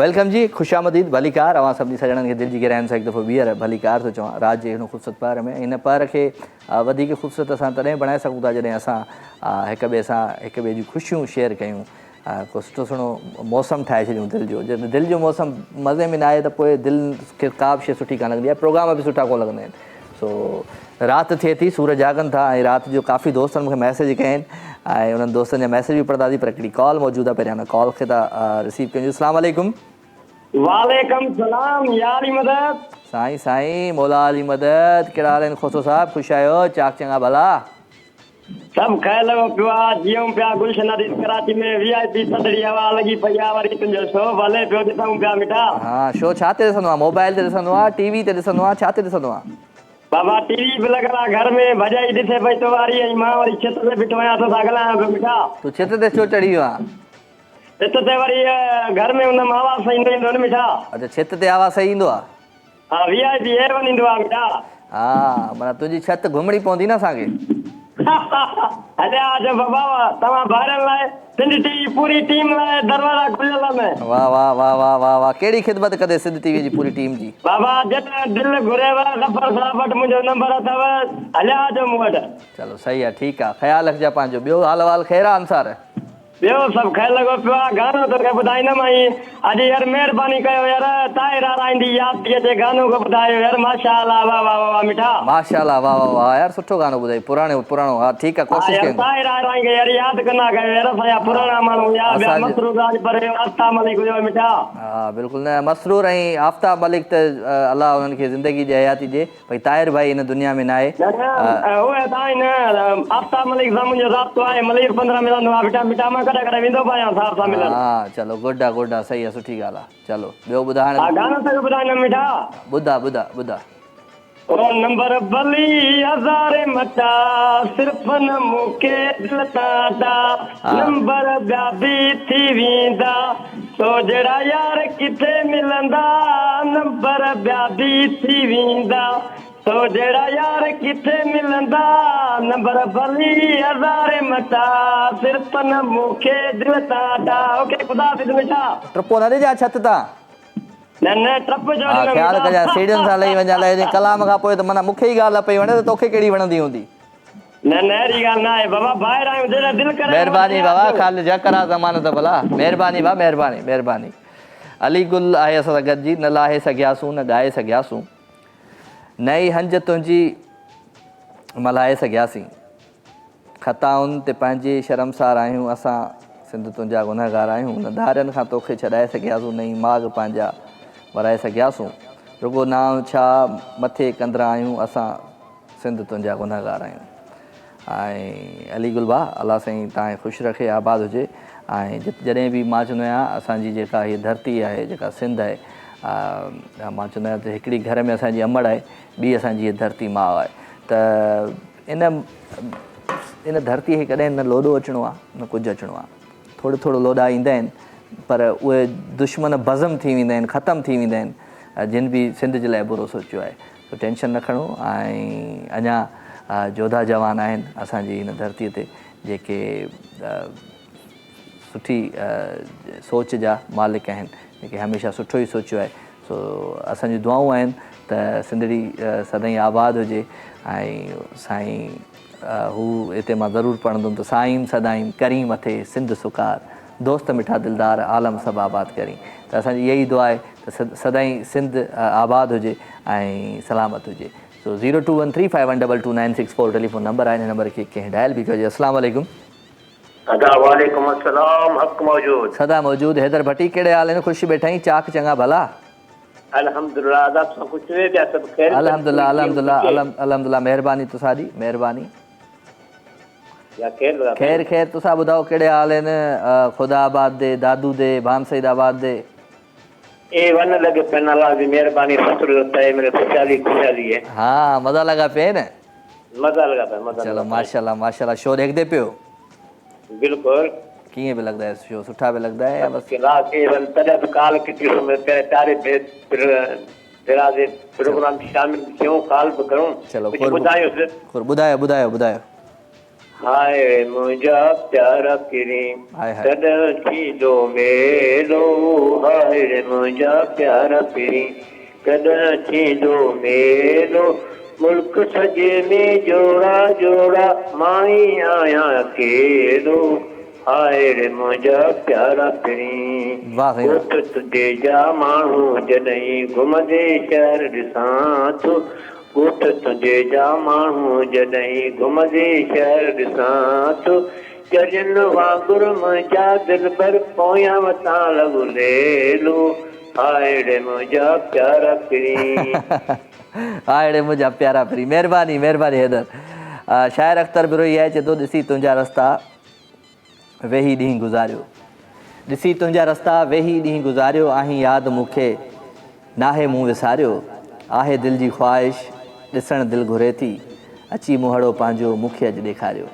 A: वेलकम जी, ख़ुशामदीद, भलीकार। अवां सभिनी सॼणनि खे दिलि जी गहराइनि सां हिकु दफ़ो ॿीहर भलीकार थो चवां। रात जे हिन ख़ूबसूरत पहर में हिन पहर खे वधीक ख़ूबसूरत असां तॾहिं बणाए सघूं था जॾहिं असां हिक ॿिए सां हिक ॿिए जूं ख़ुशियूं शेयर कयूं, को सुठो सुहिणो मौसम ठाहे छॾियूं दिलि जो। जॾहिं दिलि जो मौसम मज़े में न आहे त पोइ दिलि खे का बि शइ सुठी कान लॻंदी आहे, प्रोग्राम बि सुठा कोन लॻंदा आहिनि। सो राति थिए थी, सूरज जागनि था ऐं राति जो काफ़ी दोस्तनि मूंखे मैसेज कया आहिनि ऐं उन्हनि दोस्तनि जा मैसेज बि पढ़ंदासीं, पर हिकिड़ी कॉल मौजूदु आहे, पहिरियां हुन कॉल खे था रिसीव कयूं। अस्सलाम वालेकुम।
D: वालेकुम सलाम यारी मदद।
A: साईं साईं मौला अली मदद, कहिड़ा हाल आहिनि खोसो साहब? ख़ुशि आहियो? चाक चङा भला?
D: सब ख्याल पियो आहे, जियूं पिया गुलशन हदीस कराची में VIP सदड़ी हवा लॻी पई आहे, वरी तुंहिंजो शो भले पियो ॾिसूं पिया मिठा।
A: हाँ, शो छा ते ॾिसंदो आहे? मोबाइल ते ॾिसंदो आहे, टीवी ते ॾिसंदो आहे, छा ते ॾिसंदो आहे?
D: बाबा टीवी बि लॻल आहे घर में, भॼाई ॾिसे पई तो वारी, ऐं मां वरी छित ते बीठो आहियां, तो सां ॻाल्हायां पियो मिठा।
A: तूं छित ते छो चढ़ी वियो आहे?
D: छित ते वरी घर में हुन में आवाज़ सही ईंदो न मिठा।
A: अच्छा, छित ते आवाज़ सही ईंदो आहे?
D: हाँ, VIP A1 ईंदो आहे मिठा।
A: हा, माना तुंहिंजी छित घुमणी पवंदी न असांखे।
D: हले आज बाबा तव्हां ॿारनि लाइ सिंध टीवी पूरी टीम लाइ दरवाज़ा खुलियल आहिनि।
A: वाह वाह वाह वाह वाह वाह, कहिड़ी ख़िदमत कंदे सिंध टीवी जी पूरी टीम जी?
D: बाबा जॾहिं दिलि घुरेव गफ़र साहब वटि मुंहिंजो नंबर अथव, हलिया अचो मूं वटि।
A: चलो सही आहे, ठीकु आहे, ख़्यालु रखिजा पंहिंजो। ॿियो हाल वाल ख़ैरु आहे अंसार?
D: ॿियो सभु ख़ैरु लॻो पियो आहे। गानो तोखे ॿुधाईंदुमि अॼु यार, महिरबानी कयो यार, ताहिर आईंदी यादि थी अचे, गानो को ॿुधायो यार, माशा अल्लाह, वाह वाह वाह मिठा।
A: माशा अल्लाह, वाह वाह वाह यार, सुठो गानो ॿुधाई, पुराणो। हा ठीकु आहे, कोशिशि कयूं।
D: ताहिर आईंगे यार, यादि कंदा कयो यार, असांजा पुराणा माण्हू यार, ॿिया मसरूर राज पर आफ्ताब मलिक हुयो मिठा।
A: हा बिल्कुलु, न मसरूर ऐं आफ्ताब मलिक त अलाह उन्हनि खे ज़िंदगी जी हयाती ॾिए, भई ताहिर भाई हिन दुनिया में न आहे।
D: उहे त आहिनि, आफ्ताब मलिक सां मुंहिंजो राब्तो आहे, मलिक 15 मिलंदो आहे मिठा मिठा, मां कॾहिं कॾहिं वेंदो पायां साहब सां मिलण।
A: हा चलो, गुड आहे, सही आहे, सुठी ॻाल्हि आहे। चलो ॿियो ॿुधाइण?
D: गानो तोखे ॿुधाईंदुमि मिठा।
A: ॿुधा।
D: ओ नंबर भली हज़ारे मटा, सिर्फ़ न मूंखे दिल ताड़ा, नंबर ॿिया बि थी वेंदा, तो जहिड़ा यार किथे मिलंदा, नंबर ॿिया बि थी वेंदा, तो जहिड़ा यार किथे मिलंदा, नंबर भली हज़ारे मटा, सिर्फ़ न मूंखे दिल ताड़ा। ओके, ख़ुदा हाफ़िज़ मिठा।
A: ट्रपो न ॾिजां छित तां?
D: न ट्रप जो
A: हा, ख़्यालु कजां, सीढ़ियुनि सां लही वञा, अलाए कलाम खां पोइ त माना मूंखे ई ॻाल्हि न पई वणे त तोखे कहिड़ी वणंदी हूंदी?
D: न अहिड़ी ॻाल्हि न आहे बाबा, ॿाहिरि आहियूं, जॾहिं दिलि करे।
A: महिरबानी बाबा, ख़ाली जकरा ज़मानत भला, महिरबानी बा, महिरबानी। अली गुल आहे असां सां गॾिजी, न लाहे सघियासूं न ॻाए सघियासूं, नई हंज तुंहिंजी मल्हाए सघियासीं, ख़ताउनि ते पंहिंजे शर्मसार आहियूं असां, सिंध तुंहिंजा गुनहगार आहियूं, न धारियुनि खां तोखे छॾाए सघियासूं, नई माॻ पंहिंजा वराए सघियासूं, रुगो नाम छा मथे कंदरा आहियूं असां, सिंध तुंहिंजा गुनहगार आहियूं। ऐं अली गुल भाउ, अलाह साईं तव्हांखे ख़ुशि रखे, आबाद हुजे। ऐं जॾहिं बि मां चवंदो आहियां असांजी जेका हीअ धरती आहे, जेका सिंध आहे, मां चवंदो आहियां त हिकिड़ी घर में असांजी अमड़ आहे, ॿी असांजी हीअ धरती माउ आहे। त इन धरतीअ खे कॾहिं न लोॾो अचिणो आहे न कुझु अचिणो आहे, थोरो लोॾा ईंदा आहिनि, पर उहे दुश्मन बज़म थी वेंदा आहिनि, ख़तमु थी वेंदा आहिनि, जिन बि सिंध जे लाइ बुरो सोचियो आहे। तो टेंशन न खणो, ऐं अञा जोधा जवान आहिनि असांजी हिन धरतीअ ते, जेके सुठी सोच जा मालिक आहिनि, जेके हमेशह सुठो ई सोचियो आहे। सो असांजी दुआऊं आहिनि त सिंधड़ी सदाईं आबाद हुजे, ऐं साईं हू हिते मां ज़रूरु पढ़ंदुमि त साईं सदाईं करी मथे सिंध सुकार, दोस्त मिठा दिलदार आलम सभु आबाद करी। त असांजी इहा ई दुआ आहे त सदाईं सिंध आबाद हुजे ऐं सलामत हुजे। सो 0213512296 टेलीफोन नंबर आहे, हिन नंबर खे कंहिं डायल बि कजे। अस्सलाम वालेकुम।
C: वालेकुम अस्सलाम, हक़ मौजूद।
A: सदा मौजूद। हैदर भट्टी, कहिड़े हाल आहिनि? ख़ुशि वेठा आहीं? चाक चङा भला?
C: अल्हम्दुलिल्लाह, अदा सब कुछ वे क्या सब खैर?
A: अल्हम्दुलिल्लाह, महिरबानी तुसां दी, महिरबानी।
C: या खैर
A: खैर तुसां ॿुधाओ कहिड़े हाल आहिनि? ख़ुदाबाद दे, दादू दे, भान सईदाबाद दे?
C: ए वन लगे पेन, अल्लाह की मेहरबानी, फसर होता है मेरे खुशहाली है।
A: हाँ, मज़ा लगा पे न?
C: मज़ा लगा पे, मज़ा।
A: चलो माशाल्लाह, शो देखदे पियो?
C: बिल्कुल।
A: कीअं पियो लॻंदा आहे शो? सुठा पियो लॻंदा आहे या बसि?
C: ए वन तॾहिं बि काल किटी में प्यारे तेरा जे प्रोग्राम शामिल थियूं, काल बि करूं।
A: चलो
C: ॿुधायो।
A: ॿुधायो।
C: हाय मुंहिंजा प्यारा पिरी
A: हाय हाय
C: कॾहिं थींदो मेलो हाय रे मुंहिंजा प्यारा पिरी कॾहिं थींदो मेलो मुल्क सॼे में जोड़ा जोड़ा मां ई आहियां अकेलो हाय रे मुंहिंजा प्यारा पिरी
A: वाह साईं वाह।
C: ॻोठ तुंहिंजे जा माण्हू जॾहिं घुमंदे शहर ॾिसां थो ॻोठ तुंहिंजे जा माण्हू जॾहिं घुमंदे शहर ॾिसां थो चरियुनि वांगुरु मुंहिंजा दिलबर पोयां वतां लॻो लेलो हाय रे मुंहिंजा प्यारा पिरी
A: हाय रे मुंहिंजा प्यारा पिरी महिरबानी महिरबानी हैदर शाइर अख्तर बि रोई आहे चए थो ॾिसी तुंहिंजा रस्ता वेही ॾींहुं गुज़ारियो ॾिसी तुंहिंजा रस्ता वेही ॾींहुं गुज़ारियो आहीं यादि मूंखे नाहे मूं विसारियो आहे दिलि जी ख़्वाहिश ॾिसणु दिलि घुरे थी अची मुहड़ो पंहिंजो मूंखे अॼु ॾेखारियो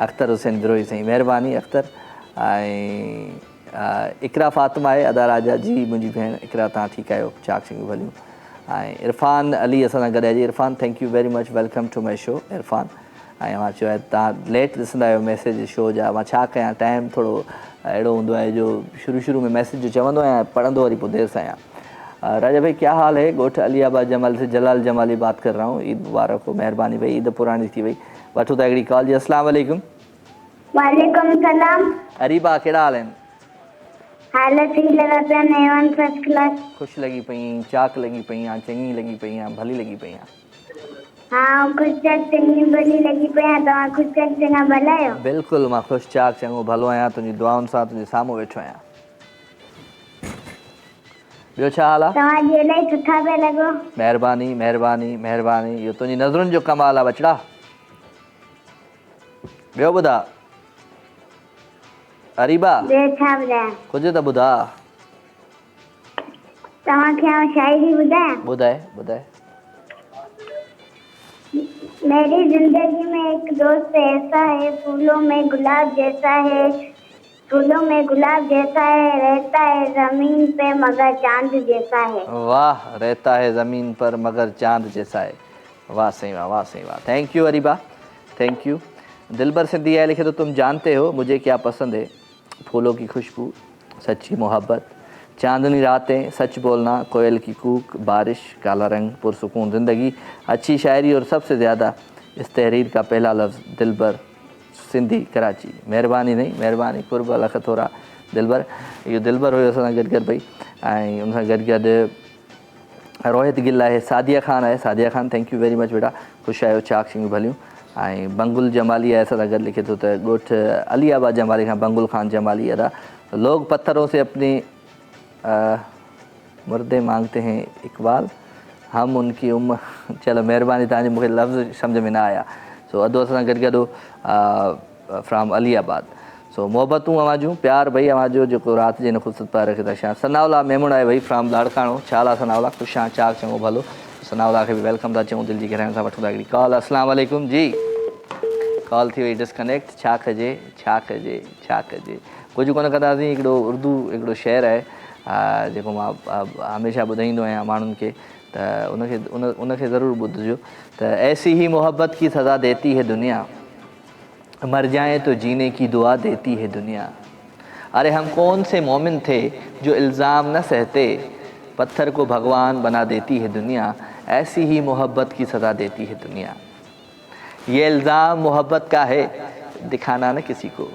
A: अख्तर हुसैन बिरोही साईं महिरबानी अख्तर ऐं इकरा फातिमा आहे अदा राजा जी मुंहिंजी भेण इकरा तव्हां ठीकु आहियो चाक सिंगियूं भलियूं ऐं इरफ़ान अली असां सां गॾु आहे जी Irfan thank you very much welcome to my show Irfan ऐं मां चयो आहे तव्हां लेट ॾिसंदा आहियो मैसेज शो जा मां छा कयां टाइम थोरो अहिड़ो हूंदो आहे जो शुरू में मैसेज चवंदो आहियां पढ़ंदो वरी पोइ देरि सां आहियां राजा भाई क्या हाल है गोठ अलियाबाद जमाल से जलाल जमाली बात कर रहा हूँ ईद मुबारक हो मेहरबानी भाई ईद पुरानी थी वई वठो त हिकिड़ी कॉल जी अस्सलाम वालेकुम
G: वालेकुम सलाम
A: अरीबा कहिड़ा हाल आहिनि
G: हालत ही लगा पिया नेवन फर्स्ट क्लास
A: ख़ुशि लॻी पई आहीं चाक लॻी पई आहीं चङी लॻी पई आहीं भली लॻी पई आहीं
G: हाँ खुश चक चंगी भली लगी पे तव्हां खुश चक चङा भला आहियो
A: बिल्कुलु मां ख़ुशि चाक चङो भलो आहियां तुंहिंजी दुआउनि सां तुंहिंजे साम्हूं वेठो आहियां ॿियो छा हाल आहे
G: तव्हांजी इलाही सुठा पिया लॻो
A: महिरबानी महिरबानी महिरबानी इहो तुंहिंजी नज़रुनि जो कमाल आहे बचड़ा ॿियो ॿुधा अरीबा
G: ॿियो छा ॿुधायां
A: कुझु त ॿुधा
G: तव्हांखे आउं शायरी ॿुधायां
A: ॿुधाए ॿुधाए
G: मेरी जिंदगी में एक दोस्त ऐसा है फूलों में गुलाब जैसा है फूलों में गुलाब जैसा है रहता है जमीन पे मगर चांद जैसा है
A: वाह रहता है ज़मीन पर मगर चांद जैसा है वाह सही वाह सही वाह thank you Areeba thank you Dilbar Sindhi है लिखे तो तुम जानते हो मुझे क्या पसंद है फूलों की खुशबू सच्ची मोहब्बत चांदनी रातें सच बोलना कोयल की कूक बारिश काला रंग पुरसुकून ज़िंदगी अच्छी शायरी और सबसे ज़्यादा इस तहरीर का पहला लफ्ज़ दिलबर सिंधी कराची महिरबानी नहीं महिरबानी कुर्ब लख थोरा दिलबर इहो दिलबर हुयो असां सां गॾु गॾु भई ऐं उन सां गॾु गॾु रोहित गिल आहे सादिया ख़ान आहे Sadia Khan thank you very much बेटा ख़ुशि आहियो चाक सिंगियूं भलियूं ऐं बंगुल जमाली आहे असां सां गॾु लिखे थो त ॻोठ अलियाबाद जमाली खां बंगुल ख़ान जमाली अदा लोग पत्थरों से अपनी मुर्दे मांगते हैं इकबाल हम उनकी उम्र चलो महिरबानी तव्हांजी मूंखे लफ़्ज़ सम्झ में न आया सो अधु असां सां गॾु गॾु फ्राम अलियाबाद सो मोहबतूं आवाजूं प्यार भई आवाजो जेको राति जे हिन ख़ुशत पाए रखे था छा सनावला मेमुण आहे भई फ्राम लाड़काणो छा हाल आहे सनावला ख़ुशि आहियां चाक चङो भलो सनावला खे बि वेलकम था चऊं दिलि जी गहराइण सां वठूं था हिकिड़ी कॉल अस्सलाम वालेकुम जी कॉल थी वई डिस्कनेक्ट छा कजे छा कजे छा कजे कुझु कोन कंदासीं हिकिड़ो उर्दू हिकिड़ो शेर आहे जेको मां हमेशह ॿुधाईंदो आहियां माण्हुनि खे त उनखे ज़रूरु ॿुधिजो त ऐसी ही मोहब्बत की सज़ा देती है दुनिया मर जाए तो जीने की दुआ देती है दुनिया अरे हम कौन से मोमिन थे जो इल्ज़ाम न सहते पत्थर को भगवान बना देती है दुनिया ऐसी ही मोहब्बत की सज़ा देती है दुनिया ये इल्ज़ाम मोहब्बत का है दिखाना न किसी को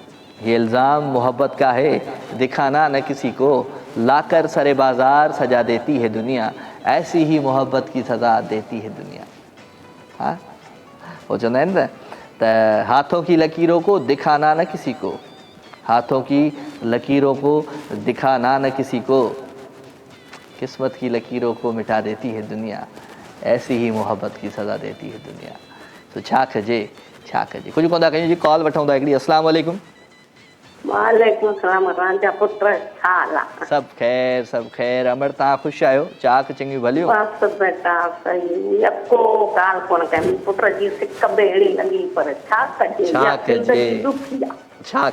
A: ये इल्ज़ाम मोहब्बत का है दिखाना न किसी को लाकर सरे बाज़ार सजा देती है दुनिया ऐसी ही मोहब्बत की सज़ा देती है दुनिया हाँ वो चवंदा आहिनि न त हाथों की लकीरों को दिखाना न किसी को हाथों की लकीरों को दिखाना न किसी को किस्मत की लकीरों को मिटा देती है दुनिया ऐसी ही मोहब्बत की सज़ा देती है दुनिया तो छा कजे कुझु कोन था कयूं जी कॉल वठूं था हिकिड़ी अस्सलाम वालेकुम
F: वालेकुम सलाम रांझा पुत्र छा हाल आहे
A: सभु ख़ैर अमर तव्हां ख़ुशि आहियो चाक चङियूं भलियूं
F: बस बेटा सही यको ॻाल्हि कोन कई पुट जी सिक बेड़ी लॻी पर छा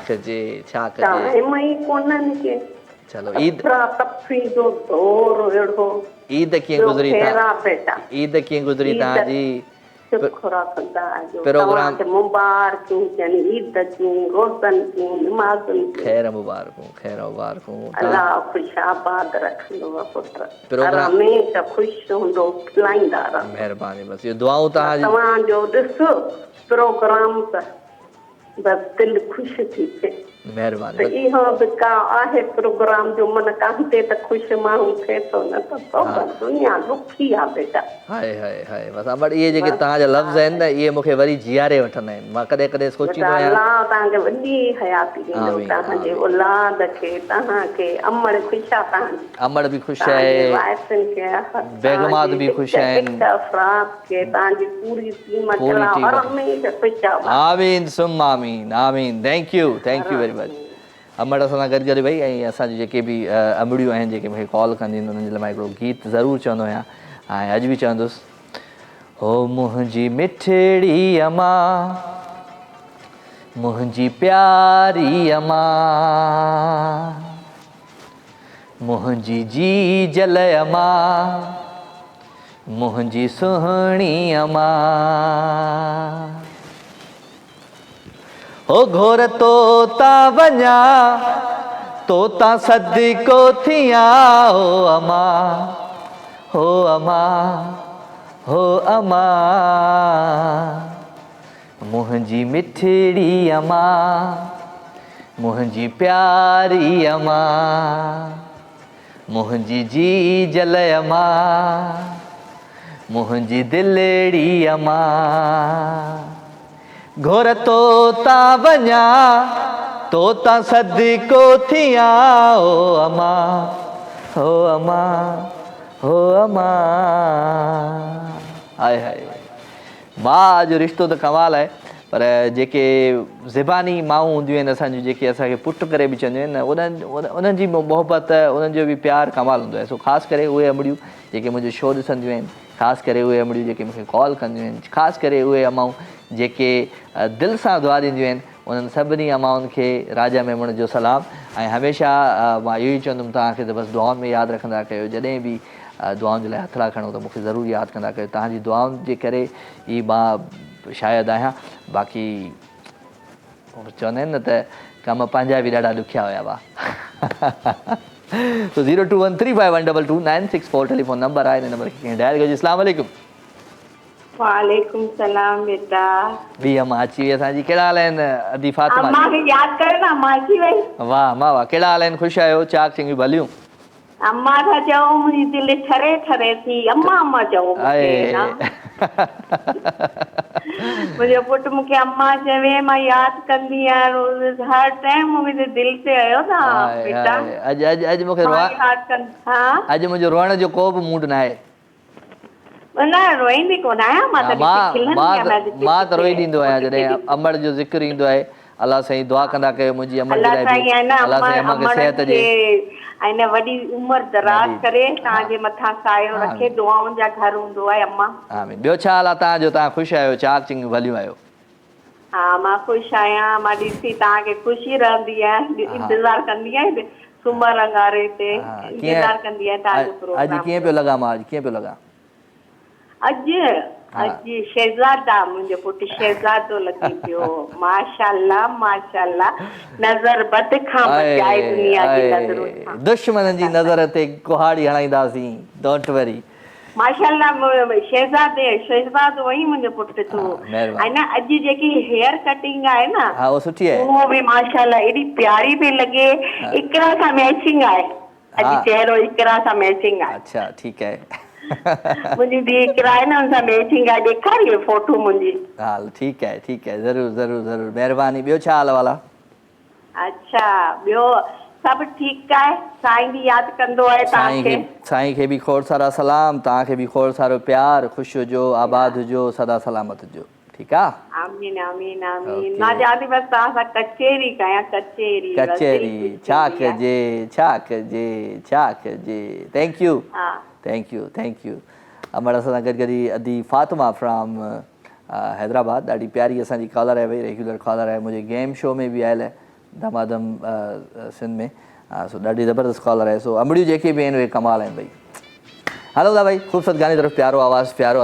F: कजे टाइम ई कोन्हनि के
A: चलो ईद
F: तफ़ी जो दौर अहिड़ो
A: ईद कीअं गुज़री
F: बेटा
A: ईद कीअं गुज़री तव्हांजी
C: शुक्र खुदा जो
A: प्रोग्राम-
C: तव्हांखे मुबारकूं थियनि, ईद जूं, रोज़नि जूं, नमाज़ुनि जूं।
A: खैर मुबारकूं, खैर मुबारकूं।
C: अल्लाह ख़ुशि आबाद रखंदो पुट,
A: प्रोग्राम-
C: हमेशह ख़ुशि हूंदो, खिलाईंदा रहो।
A: महिरबानी, बस इहो दुआऊं तव्हांजी।
C: तव्हांजो ॾिसो प्रोग्राम त बसि दिलि ख़ुशि थी थिए।
A: महिरबानी,
C: त इहो बि का आहे प्रोग्राम जो मन कांते त ख़ुशि माण्हू थिए थो, न त दुनिया दुखी आहे बेटा।
A: हाय हाय हाय, बसि अमड़ इहे जेके तव्हांजा लफ़्ज़ आहिनि न, इहे मूंखे वरी जीआरे वठंदा आहिनि। मां कॾहिं कॾहिं सोचींदो
C: बेटा
A: आहियां।
C: अल्लाह तव्हांखे वॾी हयाती ॾींदो,
A: आमीन,
C: तव्हांजे
A: आमीन।
C: औलाद खे, तव्हांखे अमड़ ख़ुशि आहे, तव्हांजी
A: अमड़ बि ख़ुशि
C: तव्हांजे
A: आहे,
C: वाइफुनि खे,
A: बेगमात बि ख़ुशि आहिनि।
C: हिकु अफ़राद खे तव्हांजी पूरी टीम
A: पूरी
C: चलाओ,
A: टीम।
C: हर हमेशह ख़ुशि आहे।
A: आमीन सुम आमीन, आमीन। Thank you very much. अमड़ सां गॾु गॾु भई, ऐं असांजी जेके बि अमड़ियूं आहिनि जेके मूंखे कॉल कंदियूं आहिनि, उन्हनि जे लाइ मां हिकिड़ो गीत ज़रूरु चवंदो आहियां, ऐं अॼु बि चवंदुसि। हो मुंहिंजी मिठड़ी अमा, मुंहिंजी प्यारी अमा, मुंहिंजी जी जल अमा, मुंहिंजी सुहिणी अमा। हो घोर तोता वञा, तोता सदको थिया, हो अमा, हो अमा, हो अमा, मुंहिंजी मिठड़ी अमा, मुंहिंजी प्यारी अमा, मुंहिंजी जी जल अमा, मुंहिंजी दिलड़ी अमा। घोर तोता वञा, तोता सदको थिया, हो अमा, हो अमा, हो अमा। हाय हाय, मां जो रिश्तो त कमाल आहे, पर जेके ज़बानी माऊं हूंदियूं आहिनि असांजूं, जेके असांखे पुटु करे बि चवंदियूं आहिनि न, उन्हनि जी मोहबत, उन्हनि जो बि प्यारु कमाल हूंदो आहे। सो ख़ासि करे उहे अमड़ियूं जेके मुंहिंजो शो ॾिसंदियूं आहिनि, ख़ासि करे उहे अमड़ियूं जेके मूंखे कॉल कंदियूं आहिनि, ख़ासि करे उहे अमाऊं जेके दिलि सां दुआ ॾींदियूं आहिनि, उन्हनि सभिनी अमाउनि खे राजा मेमण जो सलाम। ऐं हमेशह मां इहो ई चवंदुमि तव्हांखे त बसि दुआउनि में यादि रखंदा कयो, जॾहिं बि दुआउनि जे लाइ हथड़ा खणो त मूंखे ज़रूरु यादि कंदा कयो। तव्हांजी दुआउनि जे करे ई मां शायदि आहियां, बाक़ी चवंदा आहिनि न त कम पंहिंजा बि ॾाढा ॾुखिया हुया हुआ। तो 0213512296 टेलीफोन नंबर आहे, हिन नंबर खे कंहिं डायल कजो। अस्सलाम वालेकुम।
F: वालेकुम सलाम बेटा।
A: ॿी अम्मा अची वई असांजी। कहिड़ा हाल आहिनि अदी फातिमा?
F: अम्मा खे यादि कयो न, अम्मा अची वई।
A: वाह मां वाह, कहिड़ा हाल आहिनि? ख़ुशि आहियो? चाक चङियूं भलियूं?
F: अम्मा था चओ, मुंहिंजी दिलि ठरे ठरे थी। अम्मा अम्मा चओ मूंखे न। मुंहिंजो पुटु मूंखे अम्मा चवे, मां यादि कंदी आहियां रोज़, हर टाइम मुंहिंजे दिलि ते आयो था बेटा।
A: अॼु मूंखे अॼु मुंहिंजो रोअण जो को बि मूड न आहे।
F: न रोईंदी कोन आहियां मां,
A: मां त रोई ॾींदो आहियां जॾहिं अमड़ जो ज़िक्र ईंदो आहे। अलाह साईं दुआ कंदा कयो मुंहिंजी अमड़ जे लाइ बि, अलाह साईं अम्मा खे सिहत ॾे
F: ऐं वॾी उमिरि दराज करे, तव्हांजे मथां सायो रखे, दुआउनि जा घर हूंदो आहे अम्मा।
A: आमीन। ॿियो छा हाल आहे तव्हांजो? तव्हां ख़ुशि आहियो? चाक चङियूं भलियूं आहियो?
F: हा मां ख़ुशि आहियां। मां ॾिसी तव्हांखे ख़ुशी रहंदी आहियां, इंतज़ारु कंदी आहियां सूमर अंगारे ते, इंतज़ारु कंदी आहियां तव्हांजो प्रोग्राम।
A: अॼु कीअं पियो लॻा? मां अॼु कीअं पियो लॻा?
F: अॼु शहज़ादा, मुंहिंजो पुटु शहज़ादो लॻी पियो। माशाअल्लाह माशाअल्लाह, नज़र बद खां बचाए दुनिया जी नज़रूं खां।
A: दुश्मननि जी नज़र ते कुहाड़ी हणाईंदासीं, डोंट वरी।
F: माशाअल्लाह शहज़ादो वई मुंहिंजो पुटु तूं। ऐं न अॼु जेकी हेयर कटिंग आहे न,
A: हा उहो सुठी आहे,
F: उहो बि माशाअल्लाह एॾी प्यारी पई लॻे, इकरा सां मैचिंग आहे। अॼु चहिरो इकरा सां मैचिंग आहे।
A: अच्छा ठीकु आहे।
F: मुंहिंजी धीउ इकरा आहे न, हुन सां मैचिंग आहे। ॾेखारियो फोटो मुंहिंजी?
A: हा ठीकु आहे ठीकु आहे, ज़रूरु ज़रूरु ज़रूरु, महिरबानी। ॿियो छा हाल वाला?
F: अच्छा ॿियो सभु ठीकु आहे। साईं बि यादि कंदो आहे तव्हांखे।
A: साईं खे बि खोड़ सारा सलाम, तव्हांखे बि खोड़ सारो प्यार। ख़ुशि हुजो, आबाद हुजो, सदा सलामत हुजो। ठीकु आहे?
F: आमीन आमीन आमीन। मां चाहियां थी बसि तव्हां सां कचेरी कयां, कचेरी
A: कचेरी। छा कजे छा कजे छा कजे। Thank you thank you thank you. अमड़ सां गॾु गॾु अदी फातिमा फ्रॉम हैदराबाद, ॾाढी प्यारी असांजी कॉलर आहे भई, रेगुलर कॉलर आहे। मुंहिंजे गेम शो में बि आयल आहे, धमाधम सिंध में। सो ॾाढी ज़बरदस्त कॉलर आहे। सो अमड़ियूं जेके बि आहिनि उहे कमाल आहिनि भई। हलो था भई, ख़ूबसूरत गाने तरफ़, प्यारो आवाज़ु, प्यारो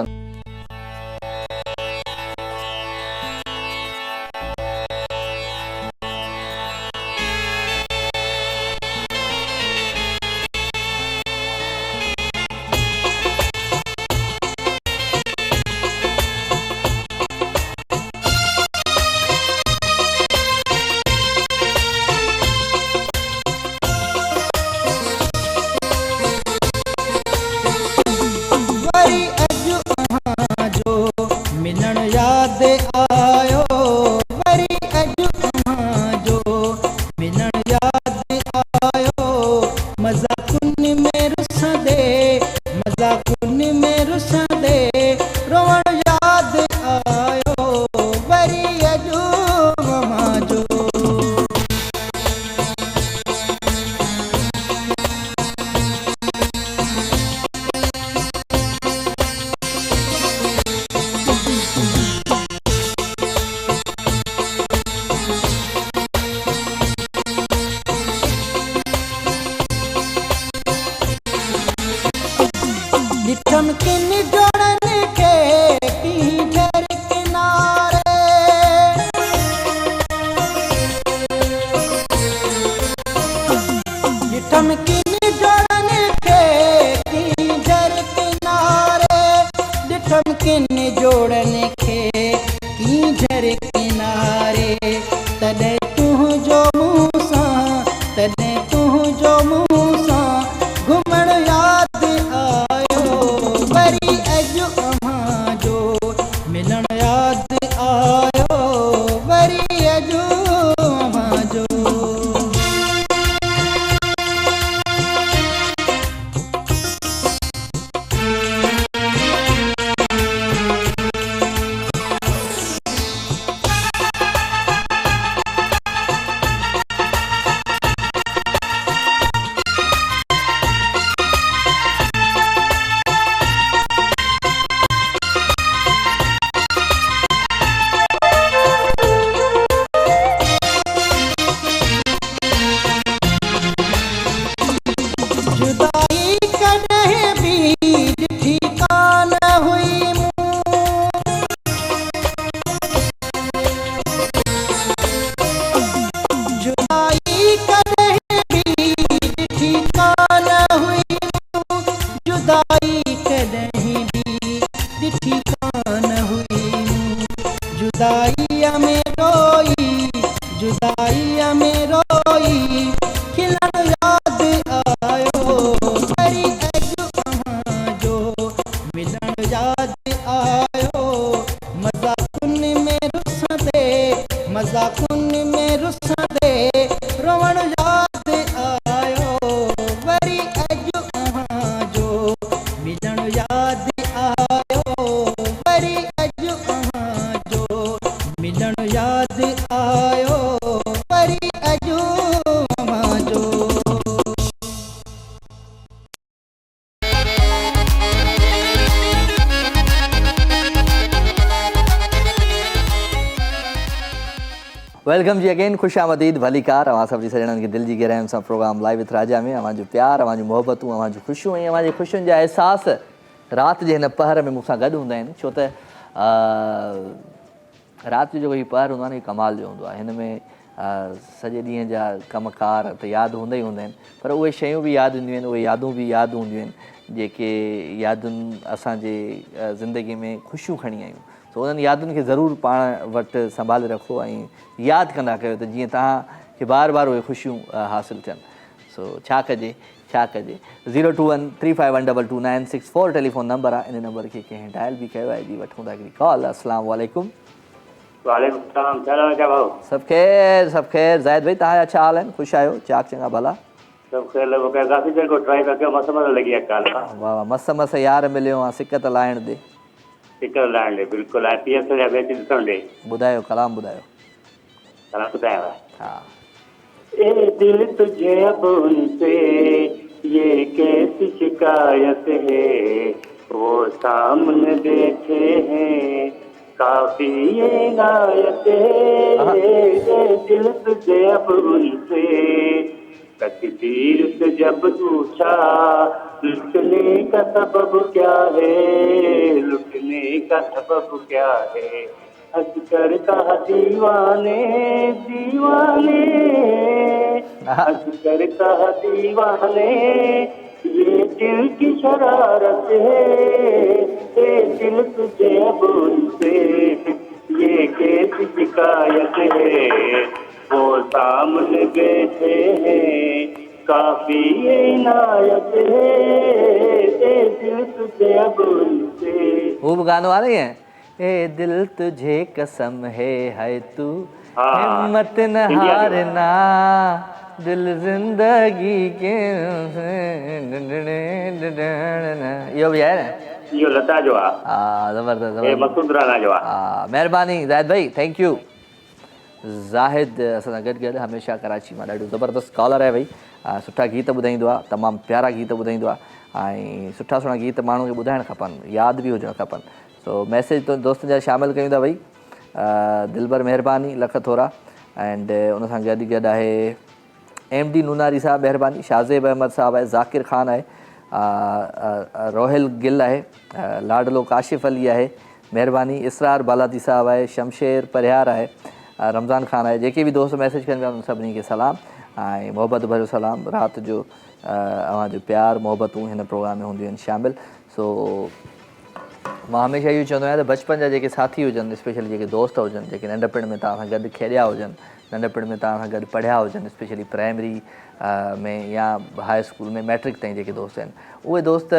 H: झर किनारे तॾहिं तुंहिंजो मुंहुं सां तॾहिं तुंहिंजो मुंहुं सां घुमण यादि आयो वरी अॼु अव्हांजो मिलण यादि आयो वरी अॼु अव्हांजो जुदाई कॾहिं बि ॾिठी कान हुई जुदाई कॾहिं बि ॾिठी कान हुई जुदाई कॾहिं बि ॾिठी कान हुई जुदाईअ में रोई जुदाईअ में रोई खिलण यादि आयो वरी अॼु अव्हांजो मिलण यादि आयो मज़ाकुनि में रुसंदे मज़ाकुनि में रुसंदे रोवण यादि आयो वरी अॼु अव्हांजो मिलण यादि आयो वरी अॼु अव्हांजो मिलण यादि आयो वरी अॼु अव्हांजो
A: वेलकम जी अगेन खुश आमदीद भलीकार अवां सभी सजणनि खे दिल जी गहराइयुनि सां प्रोग्राम लाइव विथ राजा में अवां जो प्यार अवां जूं मोहबतूं अवां जूं ख़ुशियूं ऐं अवां जे ख़ुशियुनि जा अहसास राति जे हिन पहर में मूंसां गॾु हूंदा आहिनि छो त राति जो जेको हीउ पहर हूंदो आहे न हीउ कमाल जो हूंदो आहे हिन में सॼे ॾींहं जा कमकार त यादि हूंदा ई हूंदा आहिनि पर उहे शयूं बि यादि हूंदियूं आहिनि उहे यादूं बि यादि हूंदियूं आहिनि जेके यादुनि असांजे ज़िंदगी में ख़ुशियूं खणी आयूं सो उन्हनि यादुनि खे ज़रूरु पाण वटि संभाले रखो ऐं यादि कंदा कयो त जीअं तव्हांखे बार बार उहे ख़ुशियूं हासिलु थियनि सो छा कजे 02135122964 टेलीफोन नंबर आहे इन नंबर खे कंहिं डायल बि कयो आहे जी वठूं था हिकिड़ी कॉल अस्सलाम वालेकुम
C: वालेकुम सलाम भाऊ
A: सब खैर ज़ाहिद भाई तव्हांजा छा हाल आहिनि ख़ुशि आहियो चाक चङा भला
C: सब ख़ैर लॻो पिया काफ़ी देर खां ट्राई पिया कयो मस लॻी आहे काल
A: वाह वाह मस यार मिलियो आहे सिकत लाइण दे
C: टिकर लाइण ॾे बिल्कुलु आहे पीएस जा मैच ॾिसण ॾे
A: ॿुधायो कलाम ॿुधायो
C: कलाम ॿुधायांव
A: हा
C: ए दिल तुझे अब उनसे ये कैसी शिकायत है वो सामने बैठे हैं काफी ये नायत है ए दिल तुझे अब उनसे तकदीर से जब पूछा लुटने का सबब क्या है लुटने का सबब क्या है हंस कर कहा दीवाने दीवाने हंस कर कहा दीवाने ये दिल की शरारत है ये दिल तुझे अब उनसे ये कैसी शिकायत है वो सामने बैठे हैं काफी इनायत है ये दिल तुझे अब उनसे
A: वो गानों आ रही हैं ए दिल तुझे कसम है तू हिम्मत न हारना दिल जिंदगी के यो भी है ना
C: यो लता जो
A: जबरदस्त
C: ए मसूद राणा जो
A: महिरबानी ज़ाहिद भाई थैंक यू ज़ाहिद असां सां गॾु हमेशह कराची मां ॾाढो ज़बरदस्त कॉलर आहे भई सुठा गीत ॿुधाईंदो आहे तमामु प्यारा गीत ॿुधाईंदो आहे ऐं सुठा सुठा गीत माण्हू खे ॿुधाइणु खपनि यादि बि हुजणु खपनि सो मैसेज तो दोस्तनि जा शामिलु कयूं था भई दिलबर महिरबानी लख थोरा एंड उन सां गॾु गॾु आहे MD नूनारी साहब महिरबानी शाज़ेब अहमद साहब आहे ज़ाकिर ख़ान आहे रोहिल गिल आहे लाडलो काशिफ़ अली आहे महिरबानी इसरार बालादी साहब आहे शमशेर परिहार आहे रमज़ान ख़ान आहे जेके बि दोस्त मैसेज कनि पिया उन सभिनी खे सलाम ऐं मोहबत भरियो सलाम राति जो अव्हांजो प्यार मोहबतूं हिन प्रोग्राम में हूंदियूं आहिनि शामिलु सो मां हमेशह इहो चवंदो आहियां त बचपन जा जेके साथी हुजनि, स्पेशली जेके दोस्त हुजनि, जेके नंढपिण में तव्हां सां गॾु खेॾिया हुजनि, नंढपिण में तव्हां सां गॾु पढ़िया हुजनि, स्पेशली प्राइमरी में या हाई स्कूल में मैट्रिक ताईं जेके दोस्त आहिनि, उहे दोस्त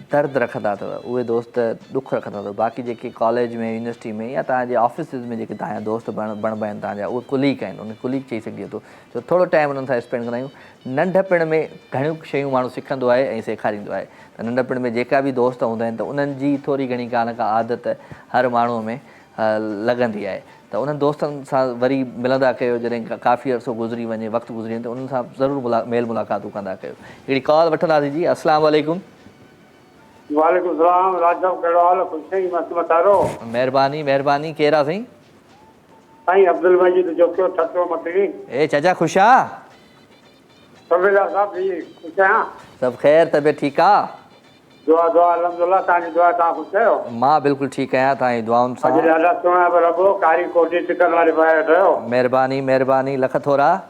A: दर्द रखंदा अथव, उहे दोस्त दुख रखंदा अथव। बाक़ी जेके कॉलेज में, यूनिवर्सिटी में या तव्हांजे ऑफिसिस में जेके तव्हांजा दोस्त बणिबा आहिनि तव्हांजा, उहे कुलीक आहिनि, उन कुलीक चई सघिजे थो। छो थोरो टाइम उन्हनि सां स्पेंड कंदा आहियूं। नंढपिण में घणियूं शयूं माण्हू सिखंदो आहे ऐं सेखारींदो आहे। त नंढपिण में जेका बि दोस्त हूंदा आहिनि त उन्हनि जी थोरी घणी का न का आदत हर माण्हूअ में लॻंदी आहे। त उन्हनि दोस्तनि सां वरी मिलंदा कयो, जॾहिं काफ़ी अर्सो गुज़री वञे, वक़्तु गुज़री वञे, त उन्हनि सां ज़रूरु मेल मुलाक़ातूं कंदा कयो। हिकिड़ी कॉल वठंदासीं जी। अस्सलाम वालेकुम।
I: वालेकुम सलाम। राजव कहिड़ो हाल? मस्तु मतारो।
A: महिरबानी महिरबानी। केरु आहे साईं?
I: साईं अब्दुल मजीद जोकियो ठतो मटरी।
A: ए चाचा ख़ुशि आहे?
I: सवेरा साहब जी ख़ुशि आहियां।
A: सभु ख़ैर, तबियत ठीकु आहे?
I: दुआ दुआ अल्हम्दुलिल्लाह। तव्हांजी दुआ। तव्हां ख़ुशि आहियो?
A: मां बिल्कुलु ठीकु आहियां तव्हांजी दुआउनि सां।
I: अॼु ॾाढा सुहिणा पिया लॻो। कारी कोटी चिकन वारी पाए रहियो।
A: महिरबानी महिरबानी। लख थोरा।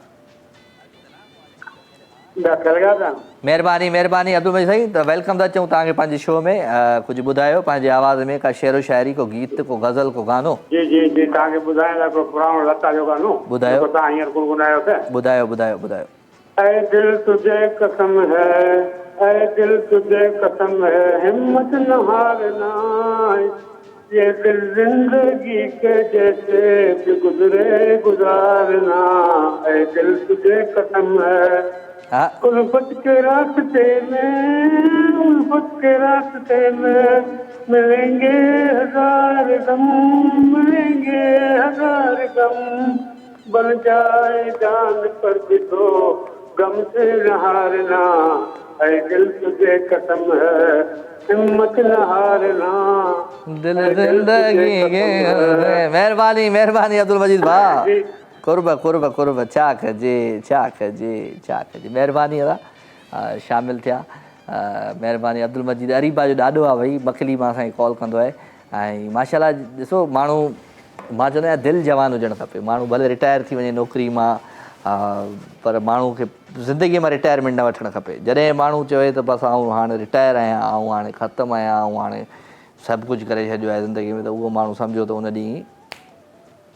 I: महिरबानी
A: महिरबानी अब्दुल मजीद साईं। त वेलकम था चऊं तव्हांखे पंहिंजे शो में। कुझु ॿुधायो पंहिंजे आवाज़ में, का शेरो शाइरी, को गीत, को गज़ल, को गानो?
I: जी जी जी तव्हांखे ॿुधाइण लाइ को पुराणो लता जो गानो
A: ॿुधायो।
I: तव्हां हींअर गुनगुनायो त
A: ॿुधायो ॿुधायो ॿुधायो।
I: ऐ दिल तुझे कसम है, ऐ दिल तुझे कसम है, हिम्मत न हारना, ये दिल जिंदगी के जैसे भी गुजरे गुजारना, ऐ दिल तुझे कसम है। उल्फत के रास्ते में, उल्फत के रास्ते में मिलेंगे हजार गम, मिलेंगे हजार गम, बन जाए जान पर भी तो गम से न हारना, ऐ दिल तुझे कसम है, हिम्मत न हारना,
A: दिल जिंदगी के। महिरबानी महिरबानी अब्दुल मजीद भाउ। कुर्ब कुर्ब कुर्ब। छा कजे छा कजे छा कजे। महिरबानी अदा शामिलु थिया। महिरबानी। अब्दुल मजीद अरीबा जो ॾाढो आहे भई, मखली मां असांखे कॉल कंदो आहे। ऐं माशाल्लाह ॾिसो माण्हू, मां चवंदो आहियां दिलि जवान हुजणु खपे। माण्हू भले रिटायर थी वञे नौकिरी मां, पर माण्हू खे ज़िंदगीअ मां रिटायरमेंट न वठणु खपे। जॾहिं माण्हू चवे त बसि आउं हाणे रिटायर आहियां, आउं हाणे ख़तमु आहियां, आउं हाणे सभु कुझु करे छॾियो आहे ज़िंदगी में, त उहो माण्हू सम्झो त उन ॾींहुं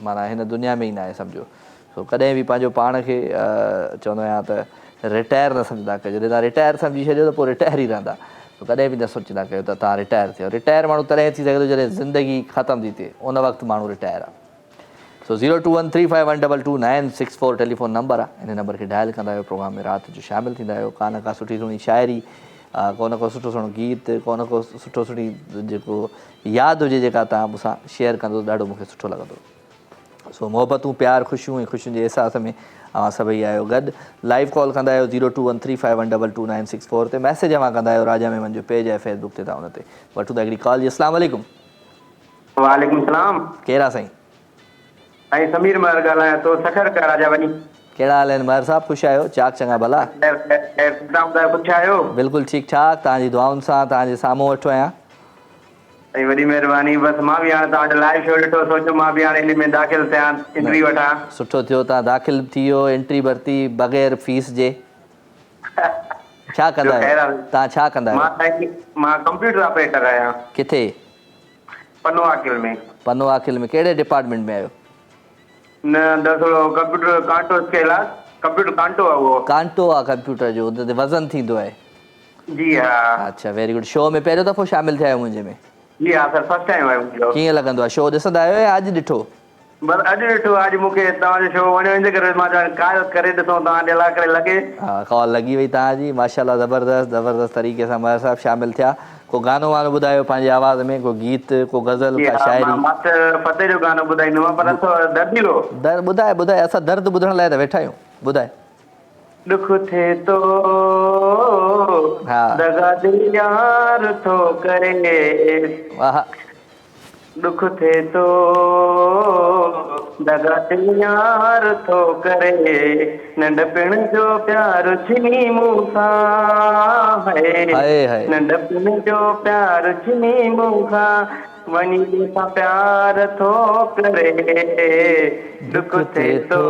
A: माना हिन दुनिया में ई न आहे सम्झो। सो कॾहिं बि पंहिंजो पाण खे चवंदो आहियां त रिटायर न सम्झंदा कयो। जॾहिं तव्हां रिटायर सम्झी छॾियो त पोइ रिटायर ई रहंदा। सो कॾहिं बि न सोचंदा कयो त तव्हां रिटायर थियो। रिटायर माण्हू तॾहिं थी सघे थो जॾहिं ज़िंदगी ख़तमु थी थिए, उन वक़्तु माण्हू रिटायर आहे। सो 02135122964 टेलीफोन नंबर आहे। इन नंबर खे डायल कंदा आहियो, प्रोग्राम में राति जो शामिलु थींदा आहियो। का न का सुठी सुहिणी शाइरी, को न को सुठो सुहिणो गीत, को न को सुठो सुठी जेको यादि हुजे जेका तव्हां मूंसां शेयर कंदो, ॾाढो मूंखे सुठो लॻंदो। सो मोहबतूं, प्यार, ख़ुशियूं ऐं ख़ुशियुनि जे अहसास में अव्हां सभई आहियो गॾु। लाइव कॉल कंदा आहियो 02135122964 ते। मैसेज अव्हां कंदा आहियो राजा मेमन जो पेज आहे फेसबुक ते, तव्हां हुन ते वठूं था हिकिड़ी कॉल जी। अस्सलाम वालेकुम।
J: वालेकुम सलाम।
A: कहिड़ा साईं?
J: साईं समीर महर ॻाल्हायां थो, सखर का राजा वञी।
A: कहिड़ा हाल आहिनि महर साहब? ख़ुशि आहियो? चाक चङा भला?
J: ख़ुशि आहियो?
A: बिल्कुलु ठीकु ठाक। तव्हांजी दुआउनि सां तव्हांजे साम्हूं वेठो आहियां।
J: साईं वॾी महिरबानी। बसि मां बि हाणे तव्हांजो लाइव शो ॾिठो, सोचो मां बि हाणे इन में दाख़िल थियां, एंट्री वठां।
A: सुठो थियो तव्हां दाख़िल थी वियो, एंट्री वरिती बग़ैर फीस जे। छा कंदा आहियो तव्हां? छा कंदा आहियो?
J: मां कंप्यूटर ऑपरेटर आहियां।
A: किथे?
J: पनो आकिल में।
A: पनो आकिल में। कहिड़े डिपार्टमेंट में आहियो?
J: न दरअसल कंप्यूटर कांटो स्केल आहे, कंप्यूटर कांटो आहे उहो।
A: कांटो आहे कंप्यूटर जो, उन ते वज़न थींदो आहे?
J: जी हा।
A: अच्छा वेरी गुड। शो में पहिरियों दफ़ो शामिलु थिया आहियो मुंहिंजे में?
J: जी हा सर, फर्स्ट टाइम आहे मुंहिंजो।
A: कीअं लॻंदो आहे? शो ॾिसंदा आहियो या अॼु ॾिठो?
J: बसि अॼु ॾिठो। अॼु मूंखे तव्हांजो शो वणियो, इन करे मां चवां कॉल करे ॾिसूं तव्हांजे लाइ करे लॻे।
A: हा कॉल लॻी वई तव्हांजी। माशाल्लाह ज़बरदस्त ज़बरदस्त तरीक़े सां महर साहब शामिलु थिया। को गानो वानो ॿुधायो पंहिंजे आवाज़ में, को गीत, को गज़ल, का शाइरी?
J: मास्टर फतेह जो गानो ॿुधाईंदोमांव, पर दर्दीलो।
A: ॿुधाए ॿुधाए, असां दर्द ॿुधण लाइ त वेठा आहियूं। ॿुधाए।
J: दुख थे तो दगा दिल यार थो करे, दुख थे तो दगा दिल यार थो करे, नंढपिण जो प्यार छिनी मूंसां है, नंढपिण जो प्यार छिनी मूंसां, वञी सां प्यार थो करे, दुख थे तो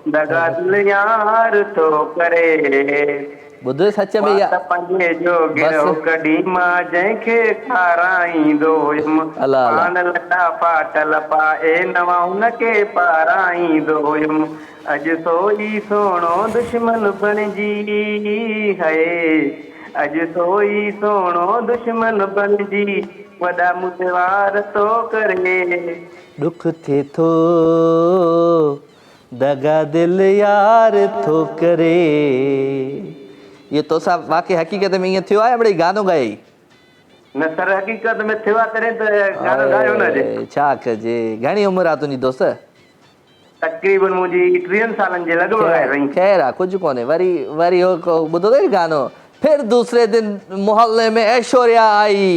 J: दगा दिल यार थो करे।
A: ॿुध सच में इहा
J: पंजे जो गिरो कॾहिं मां जंहिंखे खाराईंदो हुयुमि पान लटा फाटल पाए नवां हुनखे पाराईंदो हुयुमि अॼु सोई सोणो दुश्मन बणिजी है अॼु सोई सोणो दुश्मन बणिजी वॾा मूंखे वार थो करे
A: दुख थिए थो दगा दिल यार थो करे। इहो तोसां वाक़ई हक़ीक़त में ईअं थियो आहे मिड़ई गानो ॻाए
J: न सर हक़ीक़त में थियो आहे तॾहिं त गानो ॻायो न जे
A: छा कजे। घणी उमिरि आहे तुंहिंजी दोस्त?
J: तक़रीबन मुंहिंजी 30 सालनि जे लॻभॻि आहे साईं।
A: ख़ैर आहे कुझु कोन्हे वरी वरी हो ॿुधो अथई गानो फिर दूसरे दिन मोहल्ले में ऐश्वर्या आई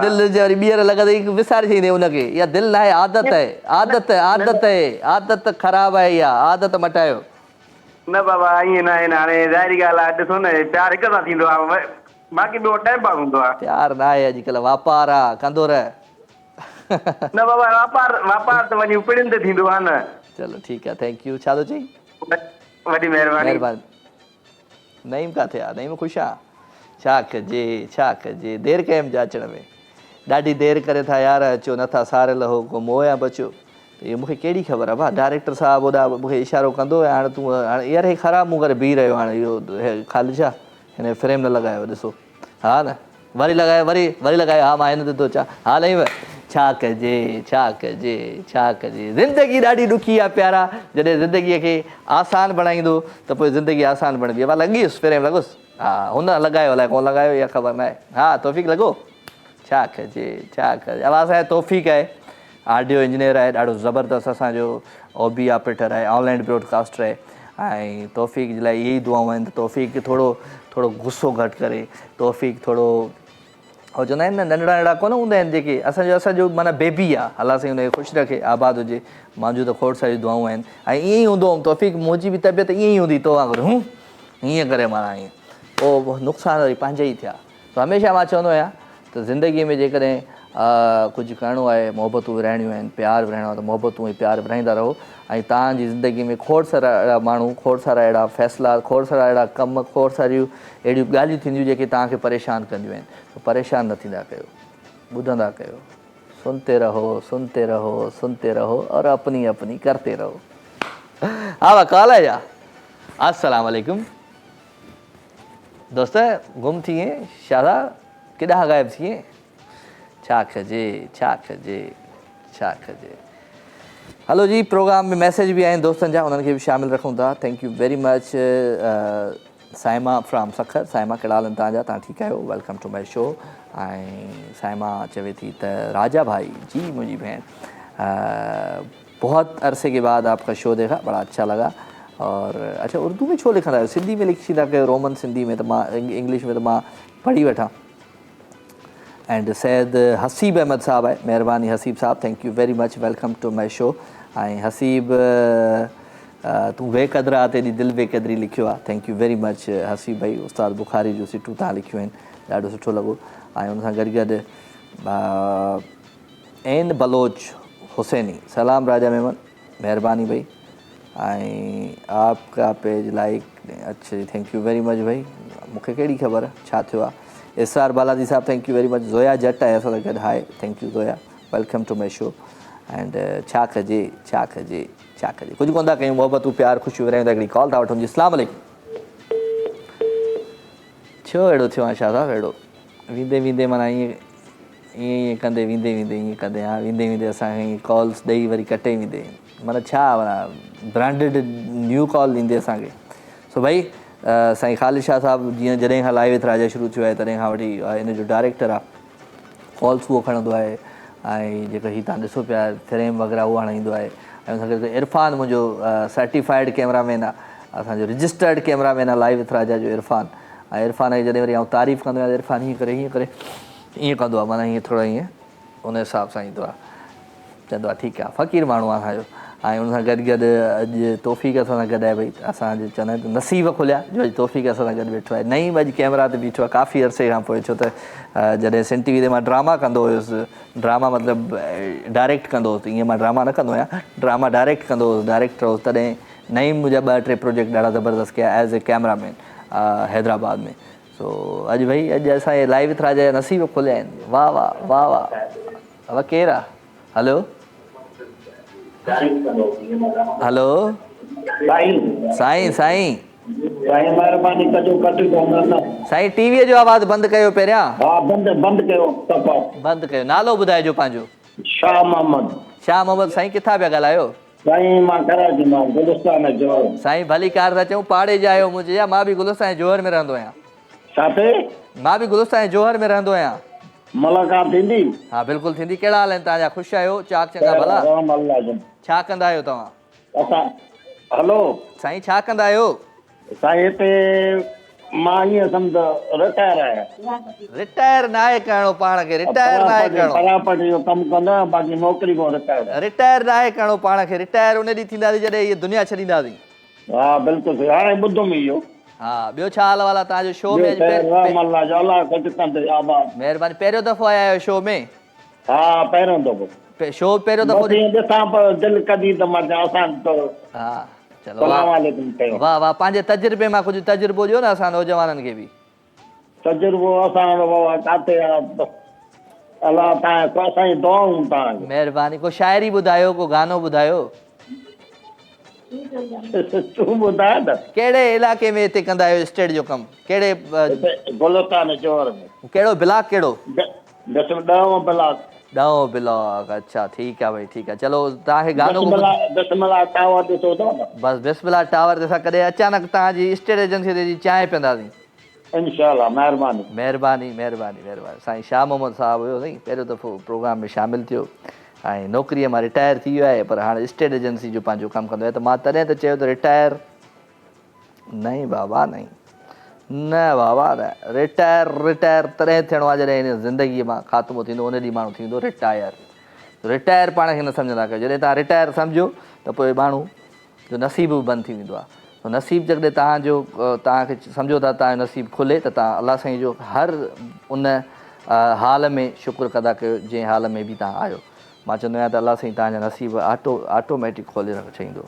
A: दिल जे वरी ॿीहर लॻंदई विसारे छॾींदे हुनखे इहा दिलि न आहे आदत आहे आदत आदत आहे आदत ख़राबु आहे इहा आदत मटायो
J: न बाबा ईअं न आहे न हाणे ज़ाहिरी ॻाल्हि आहे ॾिसो न प्यारु हिक सां थींदो आहे बाक़ी ॿियो टाइम पास हूंदो आहे
A: प्यारु न आहे अॼुकल्ह वापारु आहे कंदो रह
J: न बाबा वापार त वञी पिड़ियुनि ते थींदो आहे न
A: चलो ठीकु आहे थैंक यू छा थो चई
J: वॾी महिरबानी
A: नईम किथे आहे नईम ख़ुशि आहे छा कजे देरि कयमि अचण में ॾाढी देरि करे था यार अचो नथा सारियल हो को मोया बचियो त इहो मूंखे कहिड़ी ख़बर आहे भाउ डायरेक्टर साहिबु होॾा मूंखे इशारो कंदो हाणे तूं हाणे ईअं ई ख़राबु मूं करे बीह रहियो हाणे इहो ख़ाली छा हिन फ्रेम न लॻायो ॾिसो हा न वरी लॻायो वरी लॻायो हा मां हिन ते थो हा नईम छा कजे ज़िंदगी ॾाढी ॾुखी आहे प्यारा जॾहिं ज़िंदगीअ खे आसान बणाईंदो त पोइ ज़िंदगी आसान बणंदी आहे लॻीसि फ्रेम लॻुसि हा हुन लॻायो अलाए कोन लॻायो इहा ख़बर न आहे हा तौफ़ीक़ लॻो छा कजे अब असांजो तौफ़ीक़ आहे ऑडियो इंजीनियर आहे ॾाढो ज़बरदस्त असांजो OB ऑपरेटर आहे ऑनलाइन ब्रॉडकास्टर आहे ऐं तौफ़ीक़ जे लाइ इहे ई दुआऊं आहिनि त तौफ़ीक़ थोरो गुस्सो घटि करे तौफ़ीक़ थोरो हो चवंदा आहिनि न नंढड़ा नंढड़ा कोन हूंदा आहिनि जेके असांजो माना बेबी आहे अलाह साईं हुनखे ख़ुशि रखे आबाद हुजे मुंहिंजो त खोड़ सारियूं दुआऊं आहिनि ऐं ईअं ई हूंदो हुउमि तौफ़ीक़ मुंहिंजी बि तबियत ईअं ई हूंदी तो वांगुरु हीअं करे माना ईअं पोइ नुक़सान वरी पंहिंजा ई थिया त हमेशह मां चवंदो आहियां त ज़िंदगीअ में जेकॾहिं कुझु करिणो आहे मोहबतूं विराइणियूं आहिनि प्यारु विराइणो आहे त मोहबतूं ऐं प्यारु विराईंदा रहो ऐं तव्हांजी ज़िंदगी में खोड़ सारा अहिड़ा माण्हू खोड़ सारा अहिड़ा फ़ैसिला खोड़ सारा अहिड़ा कम खोड़ सारियूं अहिड़ियूं ॻाल्हियूं थींदियूं जेके तव्हांखे परेशान कंदियूं आहिनि त परेशान न थींदा कयो ॿुधंदा कयो सुनते रहो और अपनी करते रहो हा वाह कॉल आहे छा अस्सलाम वालेकुम दोस्त गुम थी विए शादा केॾा ग़ाइब थी विए छा कजे हलो जी प्रोग्राम में मैसेज भी आहिनि दोस्तनि जा उन्हनि खे बि शामिल रखूं था thank you very much Saima from Sukkur Saima कहिड़ा हाल आहिनि तव्हांजा तव्हां ठीकु आहियो वेलकम टू माई शो ऐं साइमा चवे थी त राजा भाई जी मुंहिंजी भेण बहुत अरसे के बाद आपका शो देखा बड़ा अच्छा लगा और अच्छा उर्दू में छो लिखंदा आहियो सिंधी में लिखी था कयो रोमन सिंधी में त मां इंग्लिश में त मां पढ़ी वठां एंड सैद हसीब अहमद साहब आहे महिरबानी Haseeb sahab thank you very much welcome to my show ऐं हसीब तूं बेक़दरा तेरी दिलि बेक़दरी लिखियो आहे thank you very much Haseeb भाई उस्ताद बुखारी जूं सिटूं तव्हां लिखियूं आहिनि ॾाढो सुठो लॻो ऐं हुन सां गॾु एन बलोच हुसैनी सलाम राजा मेमन महिरबानी भाई ऐं आपका पेज लाइक अच्छा थैंक यू वेरी मच भाई मूंखे कहिड़ी ख़बर छा थियो आहे Israr Balaji sahab thank you very much Zoya Jatt आहे असां सां गॾु hi thank you Zoya welcome to my show and छा कजे कुझु कोन था कयूं मोहबतूं प्यार ख़ुशियूं विरायूं था हिकिड़ी कॉल था वठूं जी अस्सलाम वालेकुम छो अहिड़ो थियो आहे छा साहब अहिड़ो वेंदे माना ईअं कंदे वेंदे ईअं कंदे हा वेंदे असांखे ईअं कॉल्स ॾेई वरी कटे वेंदे माना छा माना ब्रांडेड न्यू कॉल ॾींदे असांखे सो भाई साईं ख़ालिद शाह साहिबु जॾहिं खां लाइव विथ राजा शुरू थियो आहे तॾहिं खां वठी हिन जो डायरेक्टर आहे कॉल्स उहो खणंदो आहे ऐं जेको हीअ तव्हां ॾिसो पिया फ्रेम वग़ैरह उहो हणाईंदो आहे ऐं उन सां गॾु इरफ़ान मुंहिंजो सर्टिफाइड कैमरामैन आहे असांजो रजिस्टर्ड कैमरामैन आहे लाइव विथ राजा जो इरफ़ान ऐं इरफ़ान जी जॾहिं वरी आउं तारीफ़ कंदो आहियां इरफ़ान हीअं करे ईअं कंदो आहे माना हीअं थोरो ईअं उन हिसाब सां ईंदो आहे चवंदो आहे ठीकु आहे फ़क़ीर माण्हू आहे असांजो ऐं उन सां गॾु गॾु अॼु तौफ़ीक़ असां सां गॾु आहे भई असांजे चवंदा आहिनि नसीब खुलिया जो अॼु तौफ़ीक़ असां सां गॾु वेठो आहे नईं अॼु कैमरा ते बीठो आहे काफ़ी अरसे खां पोइ छो त जॾहिं सिन टी वी ते मां ड्रामा कंदो हुयुसि ड्रामा मतिलबु डायरेक्ट कंदो हुउसि ईअं मां ड्रामा न कंदो आहियां ड्रामा डायरेक्ट कंदो हुउसि डायरेक्टर हुउसि तॾहिं नईं मुंहिंजा 2-3 प्रोजेक्ट ॾाढा ज़बरदस्त कया एज़ ए कैमरामैन हैदराबाद में सो अॼु भई अॼु असांजे लाइव विथरा जा नसीब खुलिया आहिनि वाह वाह वाह वाह अब केरु आहे हलो हलो साईं साईं साईं टीवीअ जो आवाज़ बंदि कयो पहिरियां बंदि कयो नालो ॿुधाइजो पंहिंजो
K: शाह मोहम्मद
A: साईं किथां पिया ॻाल्हायो
K: साईं मां कराची मां गुलिस्तान जोहर
A: साईं भली कार था चऊं पाड़े जा आहियो मुंहिंजे मां बि गुलिस्तान जोहर में रहंदो आहियां मां बि गुलिस्तान जोहर में रहंदो आहियां
K: मुलाक़ात थींदी
A: हा बिल्कुलु थींदी कहिड़ा हाल आहिनि तव्हांजा ख़ुशि आहियो चाक चङा भला छा कंदा आहियो तव्हां
K: असां हलो
A: साईं छा कंदा आहियो
K: साईं हिते मां ईअं सम्झो रिटायर आहियां
A: रिटायर न आहे करिणो पाण खे रिटायर न आहे करिणो
K: परापटी जो कमु कंदो आहियां बाक़ी नौकिरी कोन
A: रिटायर न आहे करिणो पाण खे रिटायर उन ॾींहुं थींदासीं जॾहिं इहा दुनिया छॾींदासीं
K: हा बिल्कुलु सही हाणे ॿुधो में इहो
A: हा ॿियो छा हाल वाला तव्हांजो शो में महिरबानी पहिरियों दफ़ो आया आहियो शो में
K: हा पहिरियों दफ़ो
A: शो पहिरियों दफ़ो
K: ॾिसां पियो दिलि कढी त मां
A: हा चलो वाह वाह पंहिंजे तजुर्बे मां कुझु तजुर्बो ॾियो न असां नौजवाननि खे बि
K: तजुर्बो
A: महिरबानी को शाइरी ॿुधायो को गानो ॿुधायो
K: तूं ॿुधाए न
A: कहिड़े इलाइक़े में हिते कंदा आहियो स्टेट जो कमु कहिड़े
K: गुलिस्तान जोहर में
A: कहिड़ो ब्लॉक कहिड़ो
K: 10 ब्लॉक
A: 10 ब्लॉक अच्छा ठीकु आहे भाई ठीकु आहे चलो तव्हांखे गानो
K: बिस्मिल्लाह टावर ॾिसो था न
A: बसि बिस्मिल्लाह टावर ते असां कॾहिं अचानक तव्हांजी स्टेट एजेंसी ते चांहि पीअंदासीं
K: इंशाल्लाह महिरबानी
A: महिरबानी महिरबानी महिरबानी साईं शाह मोहम्मद साहिबु हुयो साईं पहिरियों दफ़ो प्रोग्राम में शामिलु थियो ऐं नौकिरीअ मां रिटायर थी वियो आहे पर हाणे स्टेट एजेंसी जो पंहिंजो कमु कंदो आहे त मां तॾहिं त चयो त रिटायर न बाबा न बाबा न रिटायर तॾहिं थियणो आहे जॾहिं हिन ज़िंदगीअ मां ख़ात्मो थींदो उन ॾींहुं माण्हू थींदो रिटायर पाण खे न सम्झंदा कयो जॾहिं तव्हां रिटायर सम्झो त पोइ माण्हू जो नसीब बि बंदि थी वेंदो आहे नसीब जॾहिं तव्हांखे सम्झो था तव्हांजो नसीब खुले त तव्हां अलाह साईं जो हर उन हाल में शुक्र अदा कयो जंहिं हाल में बि तव्हां आहियो मां चवंदो आहियां त अलाह साईं तव्हांजा नसीब ऑटोमेटिक खोले छॾींदो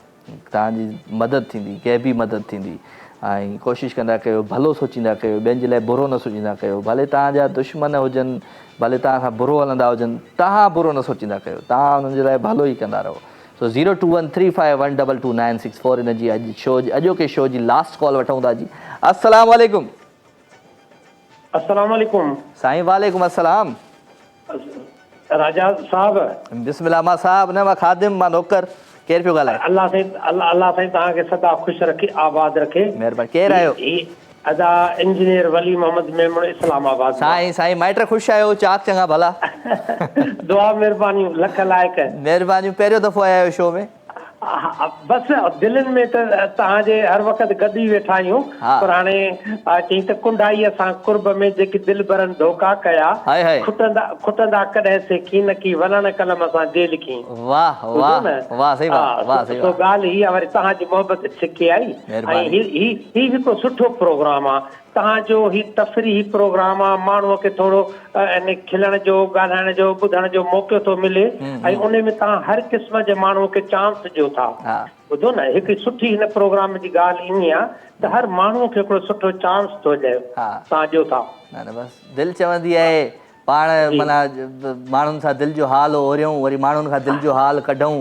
A: तव्हांजी मदद थींदी कंहिं बि मदद थींदी ऐं कोशिशि कंदा कयो भलो सोचींदा कयो ॿियनि जे लाइ बुरो न सोचींदा कयो भले तव्हांजा दुश्मन हुजनि भले तव्हां खां बुरो हलंदा हुजनि तव्हां बुरो न सोचींदा कयो तव्हां हुननि जे लाइ भलो ई कंदा रहो सो 02135122964 इन जी अॼु शो अॼोके शो जी लास्ट कॉल वठूं था जी अस्सलाम वालेकुम साईं वालेकुम अस्सलाम
K: राजा साहब
A: बिस्मिल्लाह मां साहब न मां खादिम मां नौकर केरु पियो ॻाल्हाए
K: अल्लाह साईं तव्हांखे सदा ख़ुशि रखे आबाद रखे
A: महिरबानी केरु आहियो
K: अदा इंजीनियर वली मोहम्मद मेमण इस्लामाबाद
A: साईं माइट ख़ुशि आहियो चाक चङा भला
K: दुआ महिरबानी लख लाइक़
A: महिरबानी पहिरियों दफ़ो आया आहियो शो में
K: बसि दिलनि में त तव्हांजे हर वक़्तु गॾु ई वेठा आहियूं पर हाणे चई त कुंडाईअ सां कुर्ब में जेके दिलि भरनि धोखा कया खुटंदा कॾहिं से की न की वञण कलम सां जे लिखी ॻाल्हि ही आहे वरी तव्हांजी मोहबत छिके आई ऐं ही हिकु सुठो प्रोग्राम आहे तव्हांजो ही तफ़रीही प्रोग्राम आहे माण्हूअ खे थोरो खिलण जो ॻाल्हाइण जो ॿुधण जो मौक़ो थो मिले ऐं उन में तव्हां हर क़िस्म जे माण्हूअ खे चांस ॾियो था ॿुधो न हिकु सुठी हिन प्रोग्राम जी ॻाल्हि ईअं आहे त हर माण्हूअ खे हिकिड़ो सुठो चांस थो ॾियो तव्हां ॾियो था
A: बसि दिलि चवंदी आहे पाण माना माण्हुनि सां दिलि जो हाल ओरियूं वरी माण्हुनि खां दिलि जो हाल कढूं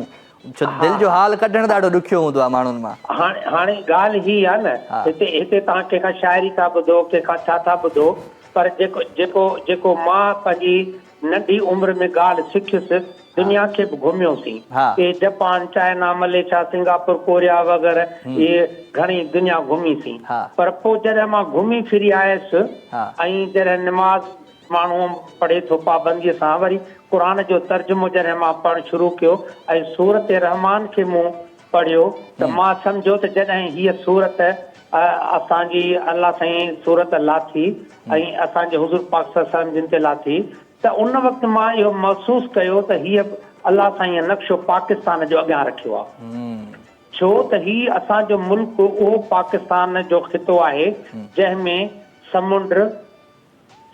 A: दिलि जो हाल कढणु ॾाढो ॾुखियो हूंदो आहे माण्हुनि मां
K: हाणे ॻाल्हि ही आहे न हिते तव्हां कंहिंखां शाइरी था ॿुधो कंहिंखां छा था ॿुधो पर जेको मां पंहिंजी नंढी उमिरि में ॻाल्हि सिखियुसि दुनिया खे बि घुमियोसीं के Japan China Malaysia Singapore Korea वग़ैरह इहे घणी दुनिया घुमीसीं पर पोइ जॾहिं मां घुमी फिरी आयुसि ऐं जॾहिं निमाज़ माण्हू पढ़े थो पाबंदीअ सां वरी क़ुर जो तर्जुमो जॾहिं मां पढ़णु शुरू कयो ऐं सूरत रहमान खे मूं पढ़ियो त मां सम्झो त जॾहिं हीअ सूरत असांजी अल्लाह साईं सूरत लाथी ऐं असांजे हुज़ूर पाक सल्लल्लाहु अलैहि वसल्लम जिन ते लाथी त उन वक़्तु मां इहो महसूसु कयो त हीअ अलाह साईं नक्शो पाकिस्तान जो अॻियां रखियो आहे। छो त ही असांजो मुल्क उहो पाकिस्तान जो ख़ितो आहे जंहिंमें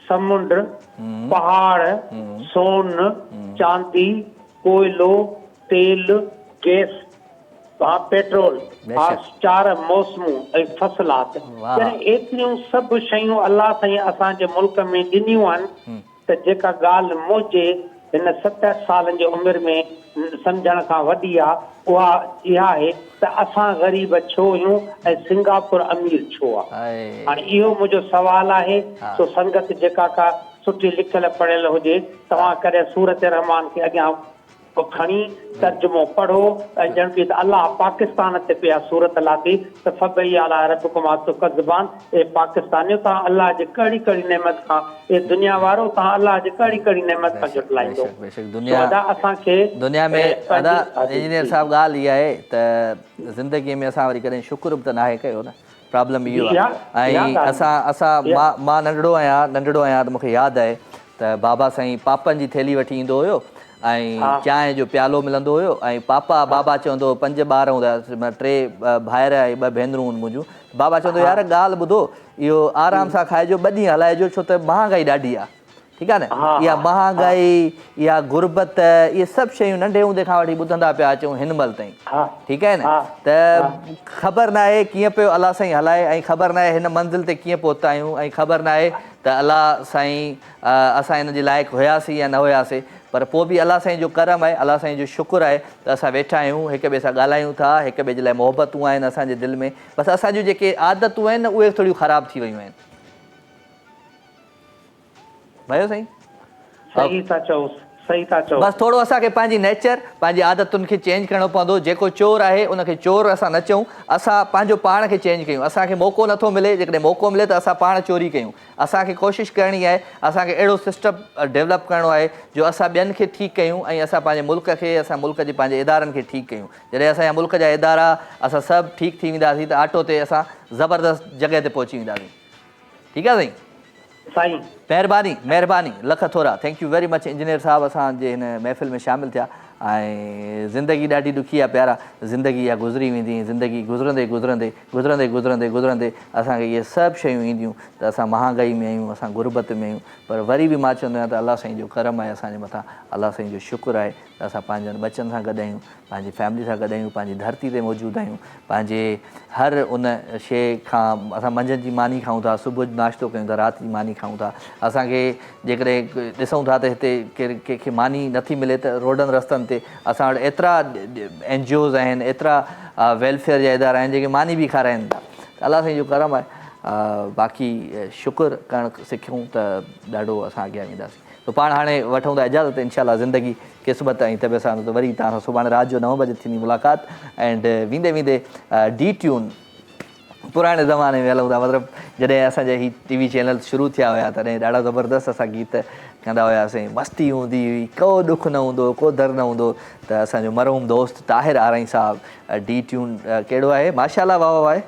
K: समुंड पहाड़ सोन चांदी कोयलो तेल गैस पेट्रोल चार मौसमूं ऐं फसलात एतिरियूं सभु शयूं अलाह साईं असांजे मुल्क में ॾिनियूं आहिनि त जेका ॻाल्हि मुंहिंजे हिन 70 सालनि जी उमिरि में सम्झण खां वॾी आहे उहा इहा आहे त असां ग़रीब छो आहियूं ऐं सिंगापुर अमीर छो आहे। हाणे इहो मुंहिंजो सुवालु आहे। सो संगत जेका का सुठी लिखियल पढ़ियल हुजे तव्हां करे सूरत रहमान खे अॻियां खणी तर्जुमो पढ़ो ऐं ॼण बि त अलाह पाकिस्तान ते पिया सूरत लाथी त फबई आला रबकुम तुकज़्ज़बान ए पाकिस्तानियो तव्हां अलाह जे कड़ी कड़ी नेमत खां ए दुनिया वारो तव्हां अलाह जे कड़ी कड़ी नेमत खां जुटलाईंदो। असांखे
A: दुनिया में अदा इंजीनियर साहब ॻाल्हि इहा आहे त ज़िंदगीअ में असां वरी कॾहिं शुक्र बि त नाहे कयो न। प्रॉब्लम इहो आहे। ऐं मां नंढड़ो आहियां त मूंखे यादि आहे त बाबा साईं पापनि जी थैली वठी ईंदो हुयो ऐं चांहि जो प्यालो मिलंदो हुयो ऐं बाबा चवंदो 5 ॿार हूंदा 3 भाइर ऐं 2 भेनरूं मुंहिंजूं। बाबा चवंदो यार ॻाल्हि ॿुधो इहो आराम सां खाइजो 2 ॾींहं हलाइजो छो त महांगाई ॾाढी आहे। ठीकु आहे न। इहा महांगाई इहा गुरबत इहे सभु शयूं नंढे हूंदे खां वठी ॿुधंदा पिया अचूं हिन महिल ताईं। ठीकु आहे न। त ख़बर न आहे कीअं पियो अलाह साईं हलाए ऐं ख़बर न आहे हिन मंज़िल ते कीअं पहुता आहियूं ऐं ख़बर न आहे त अलाह साईं असां हिन जे लाइक़ु हुयासीं या न हुयासीं। पर पोइ बि अलाह साईं जो करम आहे अलाह साईं जो शुक्र आहे त असां वेठा आहियूं हिक ॿिए सां ॻाल्हायूं था हिक ॿिए जे लाइ मोहबतूं आहिनि असांजे दिलि में। बसि असांजूं जेके आदतूं आहिनि उहे थोरियूं ख़राबु थी वियूं आहिनि। भयो साईं
K: सही था चओ सही था चओ।
A: बसि थोरो असांखे पंहिंजी नेचर पंहिंजी आदतुनि खे चेंज करिणो पवंदो। जेको चोर आहे उनखे चोर असां न चऊं असां पंहिंजो पाण खे चेंज कयूं। असांखे मौक़ो नथो मिले जेकॾहिं मौक़ो मिले त असां पाण चोरी कयूं। असांखे कोशिशि करणी आहे असांखे अहिड़ो सिस्टम डेवलप करिणो आहे जो असां ॿियनि खे ठीकु कयूं ऐं असां पंहिंजे मुल्क खे असां मुल्क जे पंहिंजे इदारनि खे ठीकु कयूं। जॾहिं असांजा मुल्क जा इदारा असां सभु ठीकु थी वेंदासीं त ऑटो ते असां ज़बरदस्त जॻह ते पहुची वेंदासीं। ठीकु आहे साईं महिरबानी लख थोरा। Thank you very much engineer sahab असांजे हिन महफ़िल में शामिलु थिया। ऐं ज़िंदगी ॾाढी ॾुखी आहे प्यारा। ज़िंदगी इहा गुज़री वेंदी ज़िंदगी गुज़रंदे असांखे इहे सभु शयूं ईंदियूं त असां महांगाई में आहियूं असां गुरबत में आहियूं। पर वरी बि मां चवंदो आहियां त अलाह साईं जो करम आहे असांजे मथां अलाह साईं जो शुक्र आहे त असां पंहिंजनि बचनि सां गॾु आहियूं पंहिंजी फैमिली सां गॾु आहियूं पंहिंजी धरती ते मौजूदु आहियूं। पंहिंजे हर उन शइ खां असां मंझंदि जी मानी खाऊं था सुबुह जो नाश्तो कयूं था राति जी मानी खाऊं था। असांखे जेकॾहिं ॾिसूं था त हिते कंहिंखे मानी नथी मिले त रोडनि रस्तनि ते असां वटि एतिरा NGOs आहिनि एतिरा वेलफेयर जा इदारा आहिनि जेके मानी बि खाराइनि था। अलाह साईं जो करम आहे। बाक़ी शुक्र करणु सिखूं त ॾाढो असां अॻियां वेंदासीं। त पाण हाणे वठूं था इजाज़त इनशाला ज़िंदगी क़िस्मत ऐं तबियत सां त वरी तव्हां सुभाणे राति जो 9 बजे थींदी मुलाक़ात। एंड वेंदे डी ट्यून पुराणे ज़माने में हलूं था मतिलबु जॾहिं असांजा ही TV चैनल शुरू थिया हुया तॾहिं ॾाढा ज़बरदस्त असां गीत कंदा हुआसीं। मस्ती हूंदी हुई को ॾुख न हूंदो को दर न हूंदो। त असांजो मरहूम दोस्त ताहिर आरई साहब डी ट्यून कहिड़ो आहे माशाल्लाह वाह वाह आहे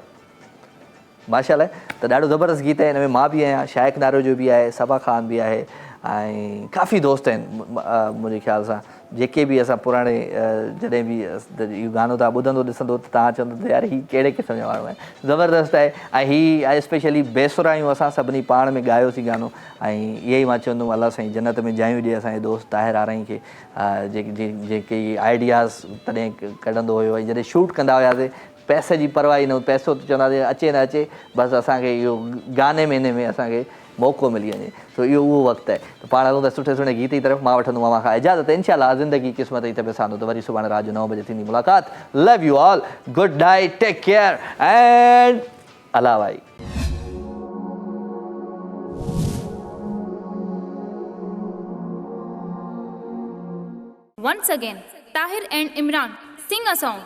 A: माशाल्लाह त ॾाढो ज़बरदस्त गीत आहे। हिन में मां बि आहियां शाइक़ नारो जो बि आहे सबा ख़ान बि आहे ऐं काफ़ी दोस्त आहिनि मुंहिंजे ख़्याल सां जेके बि असां पुराणे जॾहिं बि इहो गानो तव्हां ॿुधंदो ॾिसंदो त तव्हां चवंदो त यार हीअ कहिड़े क़िस्म जो माण्हू आहे ज़बरदस्त आहे। ऐं हीअ स्पेशली बेसुरायूं असां सभिनी पाण में ॻायोसीं गानो ऐं इहे ई मां चवंदुमि अलाह साईं जन्नत में जायूं ॾिए असांजे दोस्त ताहिर आरई खे जेके आइडियाज़ तॾहिं कढंदो हुयो ऐं जॾहिं शूट कंदा हुआसीं पैसे जी परवाह न पैसो चवंदासीं अचे न अचे बसि असांखे इहो गाने में हिन में असांखे मौक़ो मिली वञे। त इहो उहो वक़्तु आहे। त पाण हलूं त सुठे गीत जी तरफ़ मां वठंदुमि मां खां इजाज़त इनशाला ज़िंदगी क़िस्मत जी तबियत सां त वरी सुभाणे राति जो 9 बजे थींदी मुलाक़ात। Love you all good night take care and अल्लाह भाई।
L: Once again, Tahir and Imran sing a song.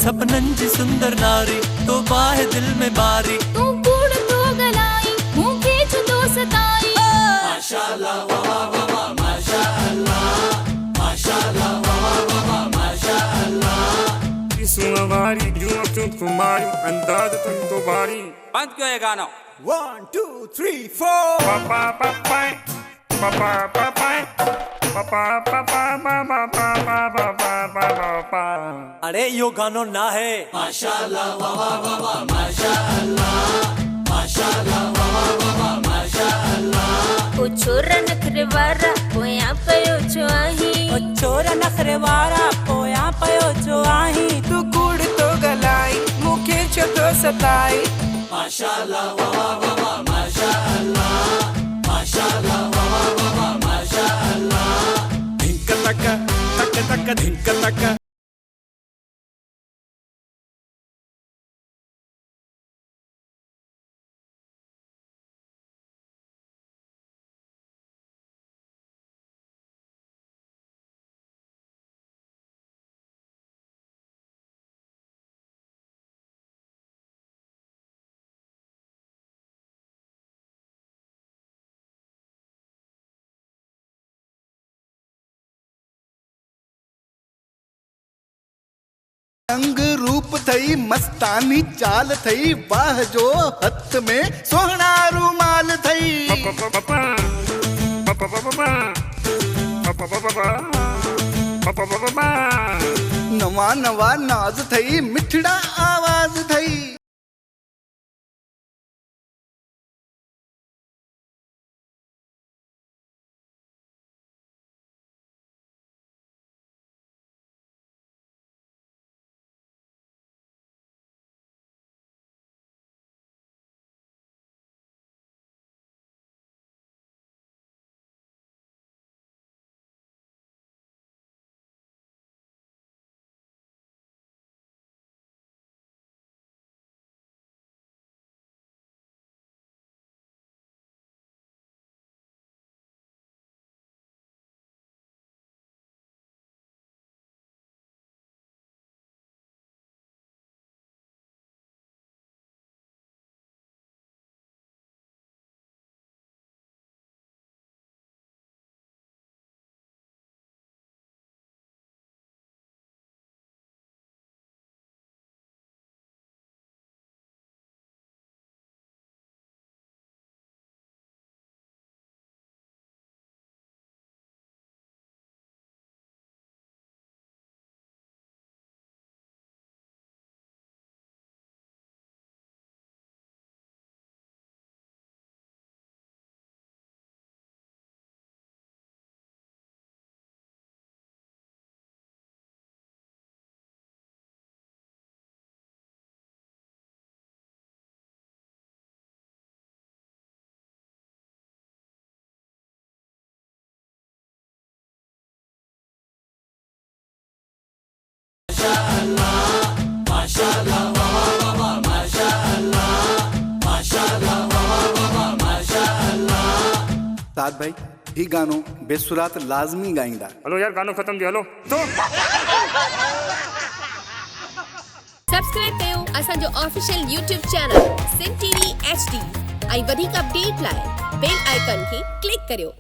H: सपनन जी सुंदर नारी तो बाहे दिल में बारी
L: तू कूड़ तो गलाई मुंह खींच तो सताई
H: माशाअल्लाह वाह वाह वाह माशाअल्लाह माशाअल्लाह वाह वाह वाह माशाअल्लाह
M: इस हमारी जो तुम कुमारी अंदाज तुम तो बारी
N: बंद क्यों ये गाना
H: 1 2 3 4
M: पापा पापा पापा पापा पापा पापा पापा पापा
H: अरे यो गानो ना है माशाअल्लाह वाह वाह वाह वाह माशाअल्लाह माशाअल्लाह वाह वाह वाह माशाअल्लाह
O: ओ छोरा नखरेवारा पोया पयो चोआही
H: ओ छोरा नखरेवारा पोया पयो चोआही
P: तू कूड़ तो गलाई मुखे छो तो सताई
H: माशाअल्लाह वाह वाह वाह माशाअल्लाह माशाअल्लाह वाह वाह वाह माशाअल्लाह
M: धिंक तक धिंक तक
Q: रंग रूप थई मस्तानी चाल थई वाह जो हथ में सोहना रुमाल थई नवा नवा नाज थई मिठड़ा आवाज थई
H: माशाअल्लाह वाह वाह वाह माशाअल्लाह माशाअल्लाह वाह वाह वाह माशाअल्लाह
Q: साथ भाई ही गानो बेसुरात लाजमी गाईंदा
M: हलो यार गानो खत्म थी हलो तो
O: सब्सक्राइब कयो असांजो official YouTube channel Sindh TV HD ऐं वधीक अपडेट लाइ बेल आइकन खे क्लिक करियो।